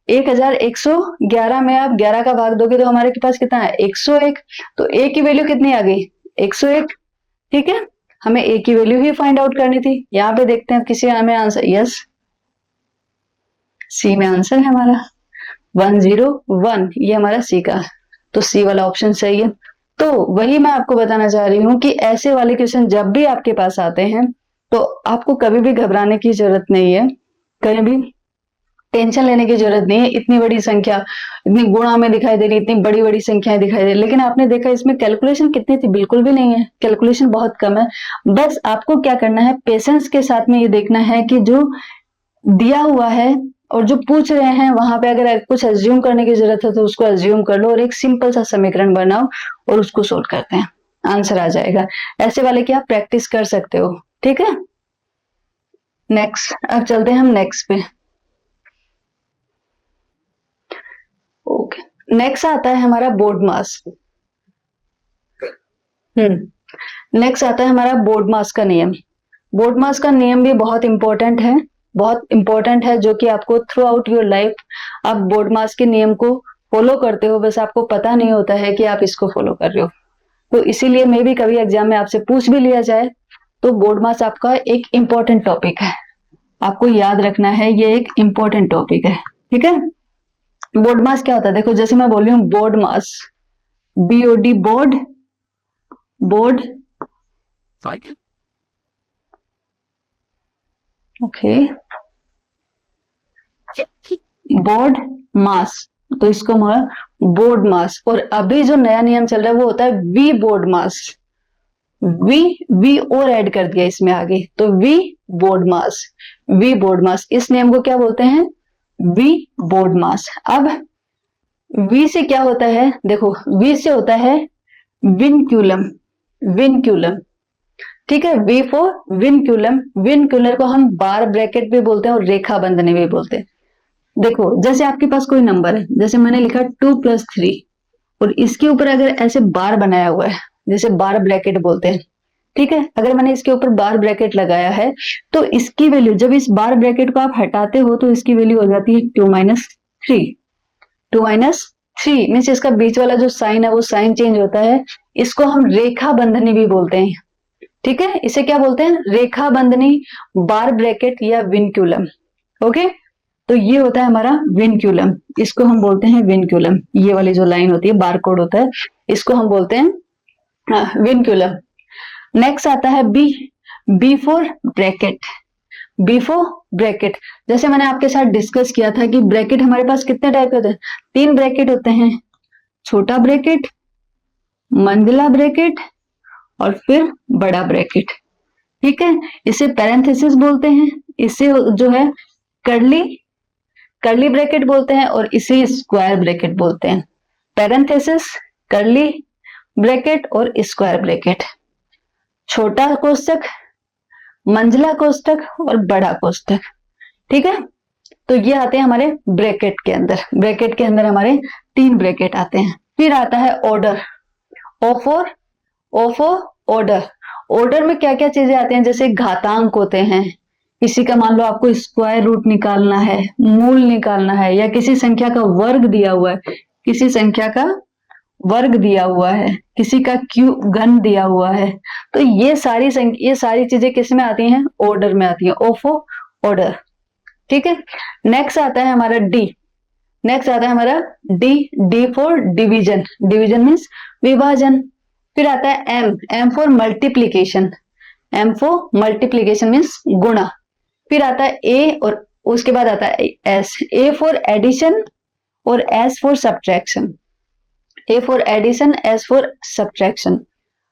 1,111 में आप 11 का भाग दोगे तो हमारे के पास कितना है 101। तो a की वैल्यू कितनी आ गई 101। ठीक है, हमें a की वैल्यू ही फाइंड आउट करनी थी। यहाँ पे देखते हैं किसी हमें आंसर, यस सी में आंसर है हमारा 101, ये हमारा सी का, तो सी वाला ऑप्शन सही है। तो वही मैं आपको बताना चाह रही हूँ कि ऐसे वाले क्वेश्चन जब भी आपके पास आते हैं तो आपको कभी भी घबराने की जरूरत नहीं है, कहीं भी टेंशन लेने की जरूरत नहीं है। इतनी बड़ी संख्या, इतनी गुणा में दिखाई दे रही, इतनी बड़ी बड़ी संख्याएं दिखाई दे रही, लेकिन आपने देखा इसमें कैलकुलेशन कितनी थी, बिल्कुल भी नहीं है, कैलकुलेशन बहुत कम है। बस आपको क्या करना है पेशेंस के साथ में ये देखना है कि जो दिया हुआ है और जो पूछ रहे हैं वहां पे अगर कुछ अज्यूम करने की जरूरत है तो उसको अज्यूम कर लो और एक सिंपल सा समीकरण बनाओ और उसको सोल्व करते हैं, आंसर आ जाएगा। ऐसे वाले की आप प्रैक्टिस कर सकते हो। ठीक है, नेक्स्ट, अब चलते हैं हम नेक्स्ट पे। ओके, नेक्स्ट आता है हमारा बोर्ड मास। नेक्स्ट आता है हमारा बोर्ड मास का नियम। बोर्ड मास का नियम भी बहुत इंपॉर्टेंट है, बहुत इंपॉर्टेंट है, जो कि आपको थ्रू आउट योर लाइफ आप बोर्ड मास के नियम को फॉलो करते हो, बस आपको पता नहीं होता है कि आप इसको फॉलो कर रहे हो। तो इसीलिए मे भी कभी एग्जाम में आपसे पूछ भी लिया जाए तो बोर्ड मास आपका एक इंपॉर्टेंट टॉपिक है, आपको याद रखना है, ये एक इंपॉर्टेंट टॉपिक है। ठीक है, बोर्ड मास क्या होता है, देखो जैसे मैं बोल रही हूँ बोर्ड मास, BOD board, board, okay, board मास, तो इसको बोर्ड मास। और अभी जो नया नियम चल रहा है वो होता है वी बोर्ड मास, वी और ऐड कर दिया इसमें आगे, तो V BODMAS, V BODMAS, इस नियम को क्या बोलते हैं वी बोर्ड मास। अब वी से क्या होता है, देखो वी से होता है विनक्यूलम, विनक्यूलम। ठीक है, वी फॉर विनक्यूलम, विनक्यूलर को हम बार ब्रैकेट भी बोलते हैं और रेखा बंधनी भी बोलते हैं। देखो जैसे आपके पास कोई नंबर है, जैसे मैंने लिखा 2 + 3 और इसके ऊपर अगर ऐसे बार बनाया हुआ है, जैसे बार ब्रैकेट बोलते हैं, ठीक है, अगर मैंने इसके ऊपर बार ब्रैकेट लगाया है तो इसकी वैल्यू, जब इस बार ब्रैकेट को आप हटाते हो तो इसकी वैल्यू हो जाती है 2 - 3। 2 - 3 मीन्स इसका बीच वाला जो साइन है वो साइन चेंज होता है, इसको हम रेखा बंधनी भी बोलते हैं। ठीक है, इसे क्या बोलते हैं रेखा बंधनी, बार ब्रैकेट या विनक्यूलम। ओके, तो ये होता है हमारा विनक्यूलम, इसको हम बोलते हैं विनक्यूलम। ये वाली जो लाइन होती है बार कोड होता है, इसको हम बोलते हैं विनक्यूलम। नेक्स्ट आता है B, B for bracket, B for bracket. जैसे मैंने आपके साथ डिस्कस किया था कि ब्रैकेट हमारे पास कितने टाइप के होते हैं, 3 ब्रैकेट होते हैं, छोटा ब्रैकेट, मंजिला ब्रैकेट और फिर बड़ा ब्रैकेट। ठीक है, इसे पैरेंथेसिस बोलते हैं, इसे जो है कर्ली, कर्ली ब्रैकेट बोलते हैं और इसे स्क्वायर ब्रैकेट बोलते हैं। पैरेंथेसिस, कर्ली ब्रैकेट और स्क्वायर ब्रैकेट, छोटा कोष्टक, मंजिला कोष्टक और बड़ा कोष्टक। ठीक है, तो ये आते हैं हमारे ब्रैकेट के अंदर। ब्रैकेट के अंदर हमारे 3 ब्रैकेट आते हैं। फिर आता है order, O for order. Order में क्या क्या चीजें आती हैं, जैसे घातांक होते हैं, किसी का मान लो आपको स्क्वायर रूट निकालना है, मूल निकालना है, या किसी संख्या का वर्ग दिया हुआ है, किसी संख्या का वर्ग दिया हुआ है, किसी का क्यूब घन दिया हुआ है, तो ये सारी चीजें किस में आती हैं, ऑर्डर में आती हैं, ओ फॉर ऑर्डर। ठीक है, नेक्स्ट आता है हमारा डी। नेक्स्ट आता है हमारा D, D for division, division means विभाजन। फिर आता है M for multiplication, M for multiplication means गुणा। फिर आता है ए, और उसके बाद आता है एस, ए फॉर एडिशन और S for subtraction, A for addition, S for subtraction.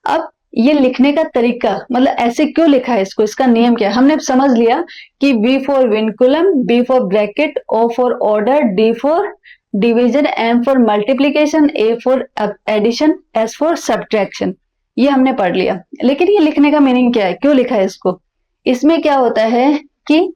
अब ये लिखने का तरीका, मतलब ऐसे क्यों लिखा है इसको, इसका नियम क्या है, हमने समझ लिया कि V for vinculum, B for bracket, O for order, D for division, M for multiplication, A for addition, S for subtraction, ये हमने पढ़ लिया। लेकिन ये लिखने का मीनिंग क्या है, क्यों लिखा है इसको? इसमें क्या होता है कि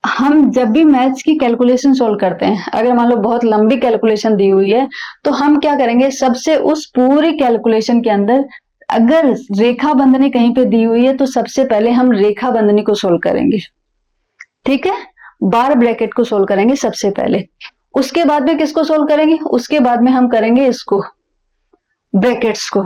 हम जब भी मैथ्स की कैलकुलेशन सोल्व करते हैं, अगर मान लो बहुत लंबी कैलकुलेशन दी हुई है, तो हम क्या करेंगे, सबसे उस पूरी कैलकुलेशन के अंदर अगर रेखा बंधनी कहीं पे दी हुई है तो सबसे पहले हम रेखा बंधनी को सोल्व करेंगे। ठीक है, बार ब्रैकेट को सोल्व करेंगे सबसे पहले, उसके बाद में किसको सोल्व करेंगे, उसके बाद में हम करेंगे इसको, ब्रैकेट्स को।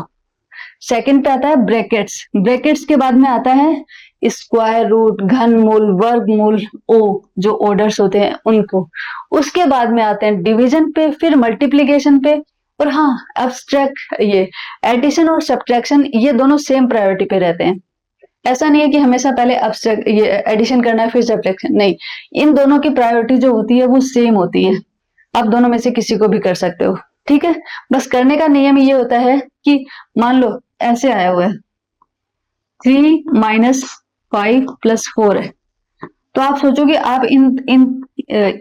सेकंड पे आता है ब्रैकेट्स, ब्रैकेट्स के बाद में आता है स्क्वायर रूट, घन मूल, वर्गमूल, ओ जो ऑर्डर्स होते हैं उनको। उसके बाद में आते हैं डिवीजन पे, फिर मल्टीप्लीकेशन पे, और हाँ अब्स्ट्रैक्ट, ये एडिशन और सब्ट्रैक्शन, ये दोनों सेम प्रायोरिटी पे रहते हैं। ऐसा नहीं है कि हमेशा पहले अब्स्ट्रैक्ट ये एडिशन करना है फिर सब्ट्रैक्शन, नहीं, इन दोनों की प्रायोरिटी जो होती है वो सेम होती है। आप दोनों में से किसी को भी कर सकते हो। ठीक है, बस करने का नियम ये होता है कि मान लो ऐसे आया हुआ है 3 माइनस 5 प्लस 4 है, तो आप सोचोगे आप इन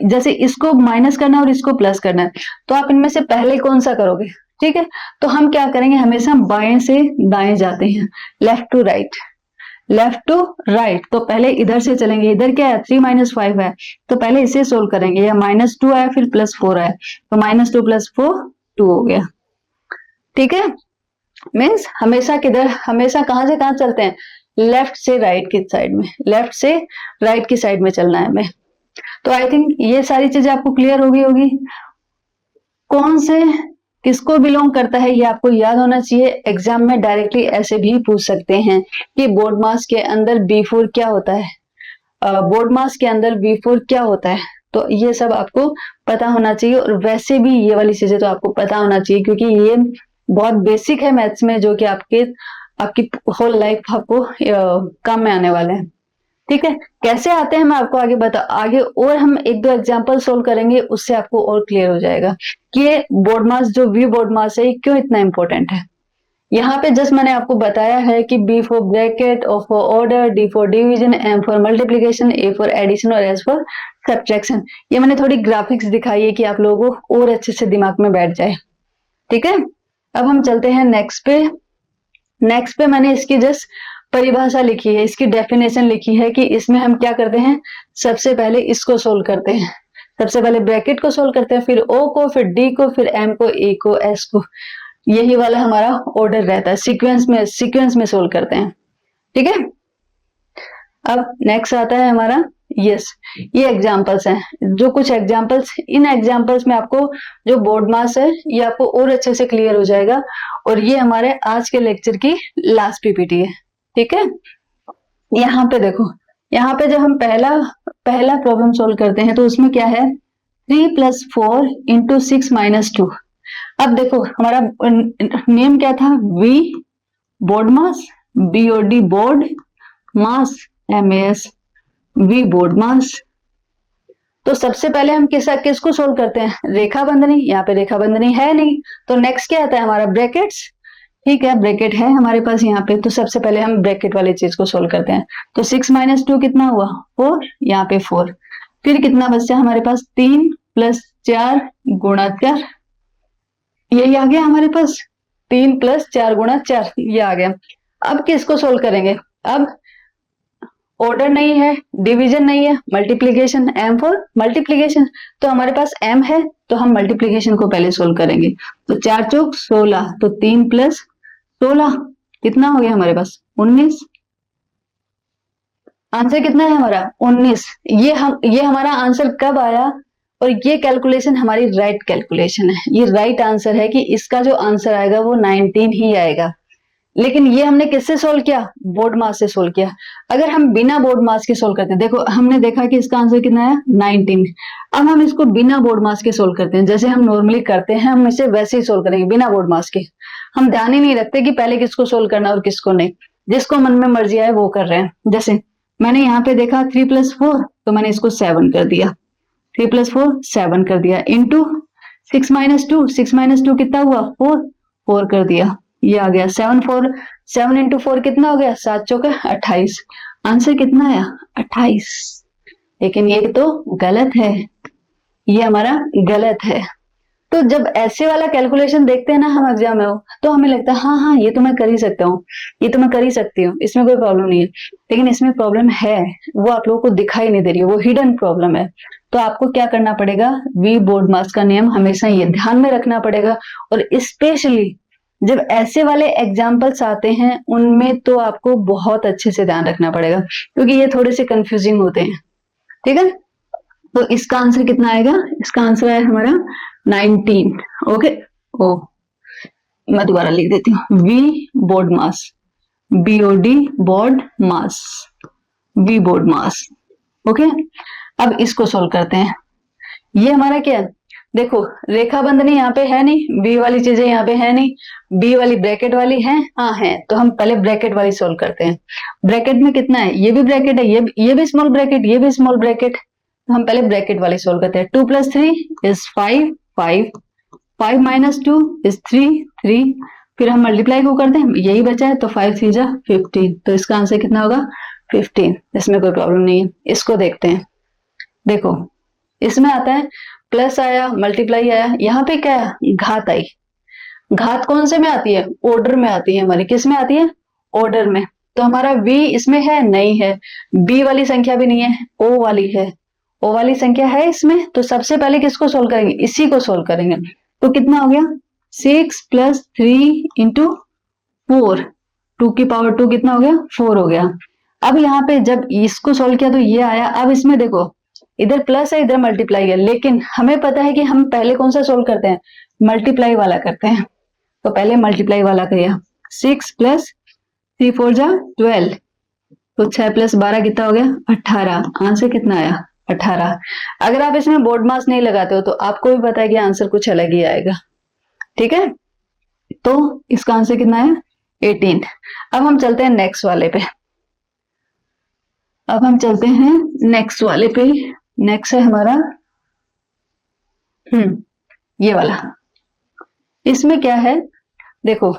जैसे इसको माइनस करना है और इसको प्लस करना है, तो आप इनमें से पहले कौन सा करोगे? ठीक है, तो हम क्या करेंगे, हमेशा बाएं से दाएं जाते हैं, left to right, left to right. तो पहले इधर से चलेंगे, इधर क्या है 3 माइनस 5 है, तो पहले इसे सोल्व करेंगे, या -2 आया फिर +4 आया, तो -2 + 4 2 हो गया। ठीक है, मीन्स हमेशा किधर, हमेशा कहां से कहां चलते हैं, लेफ्ट से राइट की साइड में, लेफ्ट से राइट की साइड में चलना है हमें। तो आई थिंक ये सारी चीजें आपको क्लियर हो गई होगी। कौन से किसको बिलोंग करता है ये आपको याद होना चाहिए। एग्जाम में डायरेक्टली ऐसे भी पूछ सकते हैं कि बोर्ड मास के अंदर B4 क्या होता है, बोर्ड मास के अंदर B4 क्या होता है, तो ये सब आपको पता होना चाहिए। और वैसे भी ये वाली चीजें तो आपको पता होना चाहिए, क्योंकि ये बहुत बेसिक है मैथ्स में, जो कि आपकी होल लाइफ आपको काम में आने वाले हैं। ठीक है, कैसे आते हैं मैं आपको आगे और हम 1-2 एग्जांपल सोल्व करेंगे, उससे आपको और क्लियर हो जाएगा कि ये बोर्ड मास, जो वी बोर्ड मास है, ये क्यों इतना इंपॉर्टेंट है। यहाँ पे जस्ट मैंने आपको बताया है कि B for bracket, O for order, D for division, M for multiplication, A for addition और S फॉर सब्ट्रैक्शन। ये मैंने थोड़ी ग्राफिक्स दिखाई है कि आप लोगों को और अच्छे से दिमाग में बैठ जाए। ठीक है, अब हम चलते हैं नेक्स्ट पे। नेक्स्ट पे मैंने इसकी जस्ट परिभाषा लिखी है, इसकी डेफिनेशन लिखी है कि इसमें हम क्या करते हैं, सबसे पहले इसको सोल्व करते हैं, सबसे पहले ब्रैकेट को सोल्व करते हैं, फिर O को, फिर D को, फिर M को, A को, S को, यही वाला हमारा ऑर्डर रहता है, सीक्वेंस में सोल्व करते हैं। ठीक है, अब नेक्स्ट आता है हमारा ये एग्जांपल्स हैं, जो कुछ एग्जांपल्स, इन एग्जांपल्स में आपको जो बोर्ड मास है ये आपको और अच्छे से क्लियर हो जाएगा, और ये हमारे आज के लेक्चर की लास्ट पीपीटी है। ठीक है, यहाँ पे देखो, यहाँ पे जब हम पहला प्रॉब्लम सोल्व करते हैं तो उसमें क्या है, 3 + 4 × 6 - 2। अब देखो हमारा नेम क्या था, वी बोर्ड मास, BOD BODMAS, MAS V board मास। तो सबसे पहले हम किसको सोल्व करते हैं, रेखा बंधनी। यहाँ पे रेखा बंधनी है नहीं, तो नेक्स्ट क्या आता है हमारा, ब्रैकेट्स। ठीक है, ब्रैकेट है हमारे पास यहाँ पे, तो सबसे पहले हम ब्रैकेट वाली चीज को सोल्व करते हैं। तो 6 - 2 कितना हुआ, 4, यहाँ पे 4, फिर कितना बचा हमारे पास, 3 + 4 × 4, यही आ गया हमारे पास, 3 + 4 × 4 ये आ गया। अब किसको सोल्व करेंगे, अब ऑर्डर नहीं है, डिवीजन नहीं है, मल्टीप्लीकेशन, m फॉर मल्टीप्लीकेशन। तो हमारे पास m है तो हम मल्टीप्लीकेशन को पहले सोल्व करेंगे। तो 4 चौक 16, तो 3 प्लस 16 कितना हो गया हमारे पास 19। आंसर कितना है हमारा 19। ये हमारा आंसर कब आया, और ये कैलकुलेशन हमारी राइट कैलकुलेशन है, ये राइट आंसर है कि इसका जो आंसर आएगा वो 19 ही आएगा। लेकिन ये हमने किससे सोल्व किया, बोर्ड मास से सोल्व किया। अगर हम बिना बोर्ड मास के सोल्व करते हैं, देखो हमने देखा कि इसका आंसर कितना है 19। अब हम इसको बिना बोर्ड मास के सोल्व करते हैं, जैसे हम नॉर्मली करते हैं, हम इसे वैसे ही सोल्व करेंगे बिना बोर्ड मास के। हम ध्यान ही नहीं रखते कि पहले किसको सोल्व करना और किसको नहीं, जिसको मन में मर्जी आए वो कर रहे हैं। जैसे मैंने यहाँ पे देखा 3 + 4, तो मैंने इसको 7 कर दिया, 3 + 4 7 कर दिया, इंटू 6 - 2, 6 - 2 कितना हुआ 4, 4 कर दिया, ये आ गया 7 × 4 कितना हो गया 7 चौके 28। आंसर कितना आया 28। लेकिन ये तो गलत है, ये हमारा गलत है। तो जब ऐसे वाला कैलकुलेशन देखते हैं ना हम एग्जाम में, हो तो हमें लगता है हाँ हाँ ये तो मैं कर ही सकता हूँ, ये तो मैं कर ही सकती हूँ, इसमें कोई प्रॉब्लम नहीं है। लेकिन इसमें प्रॉब्लम है, वो आप लोगों को दिखाई नहीं दे रही है, वो हिडन प्रॉब्लम है। तो आपको क्या करना पड़ेगा, वी बोर्ड मास का नियम हमेशा ये ध्यान में रखना पड़ेगा। और स्पेशली जब ऐसे वाले एग्जाम्पल्स आते हैं उनमें तो आपको बहुत अच्छे से ध्यान रखना पड़ेगा, क्योंकि ये थोड़े से कंफ्यूजिंग होते हैं। ठीक है, तो इसका आंसर कितना आएगा, इसका आंसर है हमारा 19। ओके, ओ मैं दोबारा लिख देती हूँ, वी बोर्ड मास, BOD BODMAS, V BODMAS. Okay, अब इसको सोल्व करते हैं। ये हमारा क्या है, देखो रेखा बंधनी यहाँ पे है नहीं, बी वाली चीजें यहाँ पे है नहीं, बी वाली ब्रैकेट वाली है, हाँ है, तो हम पहले ब्रैकेट वाली सोल्व करते हैं। ब्रैकेट में कितना है, ये भी ब्रैकेट है, ये भी स्मॉल ब्रैकेट, ये भी स्मॉल ब्रैकेट, तो हम पहले ब्रैकेट वाली सोल्व करते हैं। 2 + 3 = 5, 5 - 2 = 3, 3, फिर हम मल्टीप्लाई को करते हैं, यही बचा है, तो 5 × 3 = 15, तो इसका आंसर कितना होगा 15। इसमें कोई प्रॉब्लम नहीं है। इसको देखते हैं, देखो इसमें आता है प्लस आया, मल्टीप्लाई आया, यहाँ पे क्या है घात आई। घात कौन से में आती है, ऑर्डर में आती है हमारी, किस में आती है ऑर्डर में। तो हमारा v इसमें है नहीं है, b वाली संख्या भी नहीं है, o वाली है, o वाली संख्या है इसमें। तो सबसे पहले किसको सोल्व करेंगे, इसी को सोल्व करेंगे। तो कितना हो गया 6 + 3 × 4, 2 की पावर 2 कितना हो गया 4 हो गया। अब यहाँ पे जब इसको सोल्व किया तो ये आया। अब इसमें देखो इधर प्लस है, इधर मल्टीप्लाई है, लेकिन हमें पता है कि हम पहले कौन सा सोल्व करते हैं, मल्टीप्लाई वाला करते हैं। तो पहले मल्टीप्लाई वाला किया, 6 + 3 × 4 = 12, तो 6 + 12 कितना हो गया 18। आंसर कितना आया 18। अगर आप इसमें बोर्ड मास नहीं लगाते हो तो आपको भी पता है कि आंसर कुछ अलग ही आएगा। ठीक है, तो इसका आंसर कितना है 18। अब हम चलते हैं नेक्स्ट वाले पे, अब हम चलते हैं नेक्स्ट वाले पे। नेक्स्ट है हमारा ये वाला। इसमें क्या है, देखो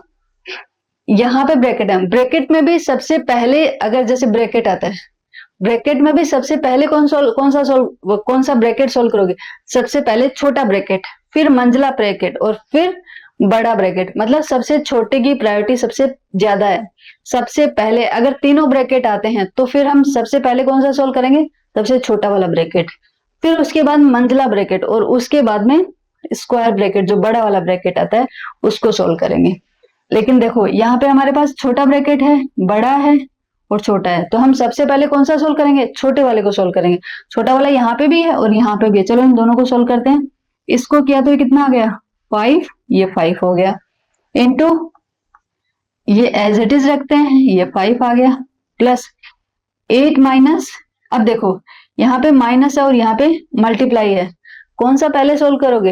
यहाँ पे ब्रैकेट है, ब्रैकेट में भी सबसे पहले अगर जैसे ब्रैकेट आता है, ब्रैकेट में भी सबसे पहले कौन सा ब्रैकेट सोल्व करोगे, सबसे पहले छोटा ब्रैकेट, फिर मंझला ब्रैकेट, और फिर बड़ा ब्रैकेट। मतलब सबसे छोटे की प्रायोरिटी सबसे ज्यादा है। सबसे पहले अगर तीनों ब्रैकेट आते हैं तो फिर हम सबसे पहले कौन सा सोल्व करेंगे, सबसे छोटा वाला ब्रैकेट, फिर उसके बाद मंझला ब्रैकेट, और उसके बाद में स्क्वायर ब्रैकेट जो बड़ा वाला ब्रैकेट आता है उसको सोल्व करेंगे। लेकिन देखो यहाँ पे हमारे पास छोटा ब्रैकेट है, बड़ा है और छोटा है, तो हम सबसे पहले कौन सा सोल्व करेंगे, छोटे वाले को सोल्व करेंगे। छोटा वाला यहाँ पे भी है और यहाँ पे भी है, चलो इन दोनों को सोल्व करते हैं। इसको किया तो ये कितना आ गया 5, ये 5 हो गया, इनटू ये एज इट इज रखते हैं, ये 5 आ गया, प्लस 8 माइनस, अब देखो यहाँ पे माइनस है और यहाँ पे मल्टीप्लाई है, कौन सा पहले सोल्व करोगे।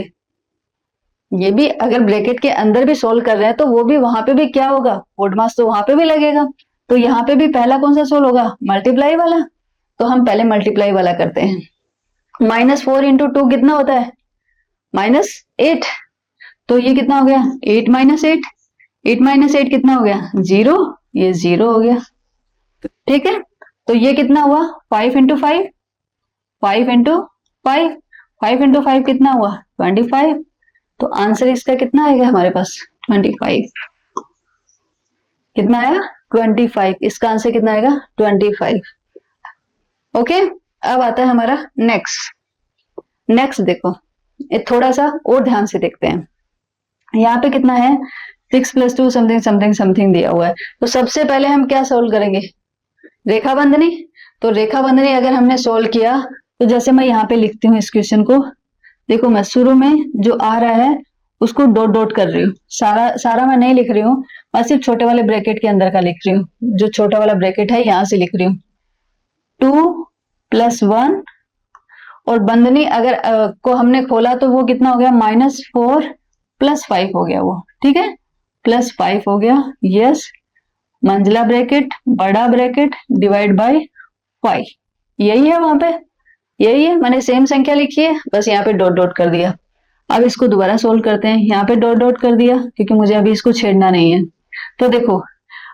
ये भी अगर ब्रैकेट के अंदर भी सोल्व कर रहे हैं तो वो भी वहां पे भी क्या होगा, बोर्ड मास तो वहां पे भी लगेगा। तो यहाँ पे भी पहला कौन सा सोल्व होगा, मल्टीप्लाई वाला। तो हम पहले मल्टीप्लाई वाला करते हैं। -4 × 2 कितना होता है -8, तो ये कितना हो गया 8 - 8, 8 - 8 कितना हो गया 0, ये 0 हो गया। ठीक है, तो ये कितना हुआ 5 × 5, 5 × 5, 5 × 5 कितना हुआ 25। तो आंसर इसका कितना आएगा हमारे पास 25, कितना आया 25। इसका आंसर कितना आएगा 25। ओके, अब आता है हमारा नेक्स्ट देखो, ये थोड़ा सा और ध्यान से देखते हैं। यहाँ पे कितना है, 6+2 समथिंग समथिंग समथिंग दिया हुआ है। तो सबसे पहले हम क्या सोल्व करेंगे, रेखा बंधनी। तो रेखा बंधनी अगर हमने सोल्व किया तो जैसे मैं यहाँ पे लिखती हूँ इस क्वेश्चन को, देखो मैं शुरू में जो आ रहा है उसको डॉट डॉट कर रही हूँ, सारा मैं नहीं लिख रही हूँ, मैं सिर्फ छोटे वाले ब्रैकेट के अंदर का लिख रही हूँ, जो छोटा वाला ब्रैकेट है यहां से लिख रही हूँ 2+1, और बंधनी अगर को हमने खोला तो वो कितना हो गया, -4+5 हो गया वो, ठीक है, +5 हो गया, यस, मंझला ब्रैकेट बड़ा ब्रैकेट डिवाइड बाय 5, यही है वहां पे, यही है, मैंने सेम संख्या लिखी है, बस यहाँ पे डॉट डॉट कर दिया। अब इसको दोबारा सोल्व करते हैं, यहाँ पे डॉट डॉट कर दिया क्योंकि मुझे अभी इसको छेड़ना नहीं है। तो देखो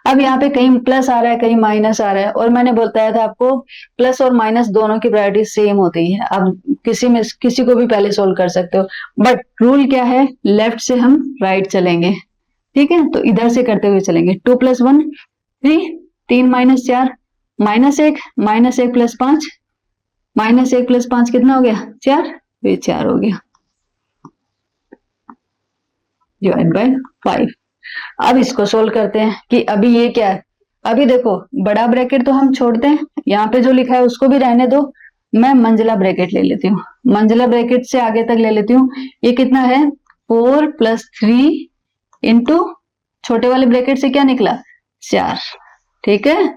अब यहाँ पे कहीं प्लस आ रहा है कहीं माइनस आ रहा है, और मैंने बताया था आपको प्लस और माइनस दोनों की प्रायोरिटी सेम होती है, अब किसी को भी पहले सोल्व कर सकते हो, बट रूल क्या है, लेफ्ट से हम राइट चलेंगे, ठीक है, तो इधर से करते हुए चलेंगे। 2+1 3, 3-4 -1, -1+5, -1+5 कितना हो गया, 4, तो ये 4 हो गया, डिवाइड बाय 5। अब इसको सोल्व करते हैं कि अभी ये क्या है, अभी देखो बड़ा ब्रैकेट तो हम छोड़ते हैं, यहाँ पे जो लिखा है उसको भी रहने दो, मैं मंझला ब्रैकेट ले लेती हूँ, मंझला ब्रैकेट से आगे तक ले लेती हूँ, ये कितना है 4+3 इंटू छोटे वाले ब्रैकेट से क्या निकला 4, ठीक है,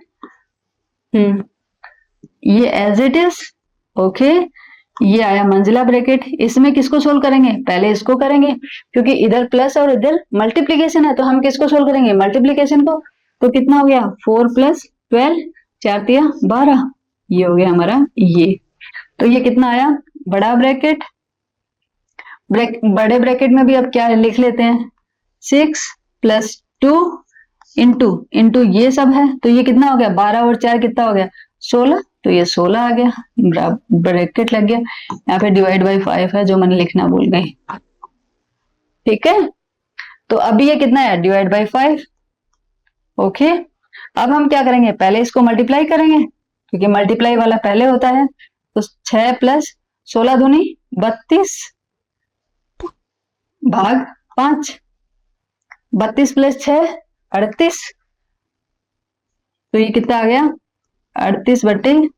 ये एज इट इज, ओके, ये आया मंझला ब्रैकेट, इसमें किसको सोल्व करेंगे, पहले इसको करेंगे क्योंकि इधर प्लस और इधर मल्टीप्लीकेशन है, तो हम किसको सोल्व करेंगे, मल्टीप्लीकेशन को, तो कितना हो गया 4+12, 4×3=12, ये हो गया हमारा ये, तो ये कितना आया, बड़ा ब्रैकेट, बड़े ब्रैकेट में भी अब क्या लिख लेते हैं 6+2 इंटू ये सब है, तो ये कितना हो गया 12 और 4 कितना हो गया 16, तो ये 16 आ गया, ब्रैकेट लग गया, यहाँ पे डिवाइड बाय 5 है जो मैंने लिखना भूल गई, ठीक है, तो अभी ये कितना है डिवाइड बाय 5, ओके। अब हम क्या करेंगे, पहले इसको मल्टीप्लाई करेंगे क्योंकि मल्टीप्लाई वाला पहले होता है, तो 6+16 दूनी 32 भाग 5, 32+6 38, तो ये कितना आ गया 38/5,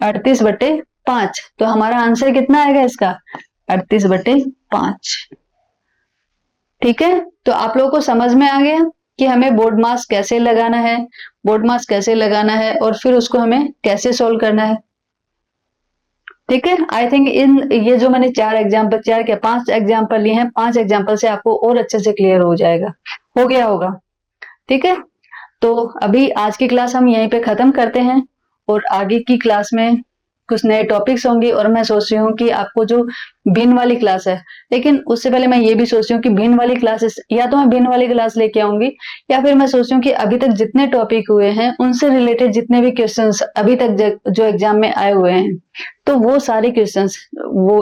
38/5, तो हमारा आंसर कितना आएगा इसका 38/5, ठीक है। तो आप लोगों को समझ में आ गया कि हमें बोर्ड मास कैसे लगाना है, बोर्ड मास कैसे लगाना है और फिर उसको हमें कैसे सोल्व करना है, ठीक है। आई थिंक ये जो मैंने 5 एग्जाम्पल लिए हैं, 5 एग्जाम्पल से आपको और अच्छे से क्लियर हो जाएगा, हो गया होगा, ठीक है। तो अभी आज की क्लास हम यहीं पे खत्म करते हैं और आगे की क्लास में कुछ नए टॉपिक्स होंगे, और मैं सोच रही हूँ कि आपको जो भिन्न वाली क्लास है, लेकिन उससे पहले मैं ये भी सोच रही हूँ कि भिन्न वाली क्लासेस या तो मैं भिन्न वाली क्लास लेके आऊंगी, या फिर मैं सोच रही हूँ कि अभी तक जितने टॉपिक हुए हैं उनसे रिलेटेड जितने भी क्वेश्चंस अभी तक जो एग्जाम में आए हुए हैं, तो वो सारे क्वेश्चंस, वो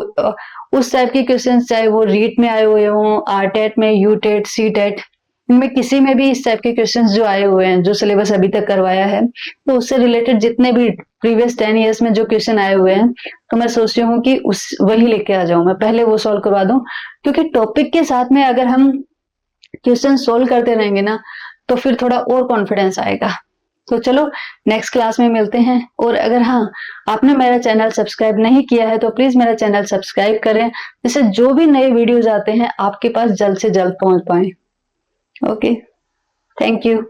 उस टाइप के क्वेश्चंस, चाहे वो रीट में आए हुए हों, आरटेट में, यूटेट, सीटेट, इनमें किसी में भी इस टाइप के क्वेश्चंस जो आए हुए हैं, जो सिलेबस अभी तक करवाया है, तो उससे रिलेटेड जितने भी प्रीवियस 10 ईयर्स में जो क्वेश्चन आए हुए हैं, तो मैं सोच रही हूँ कि वही लेके आ जाऊं, मैं पहले वो सॉल्व करवा दूं, क्योंकि टॉपिक के साथ में अगर हम क्वेश्चन सोल्व करते रहेंगे ना, तो फिर थोड़ा और कॉन्फिडेंस आएगा। तो चलो नेक्स्ट क्लास में मिलते हैं, और अगर हाँ आपने मेरा चैनल सब्सक्राइब नहीं किया है तो प्लीज मेरा चैनल सब्सक्राइब करें, जिससे जो भी नए वीडियोज आते हैं आपके पास जल्द से जल्द पहुंच पाए। Okay, thank you.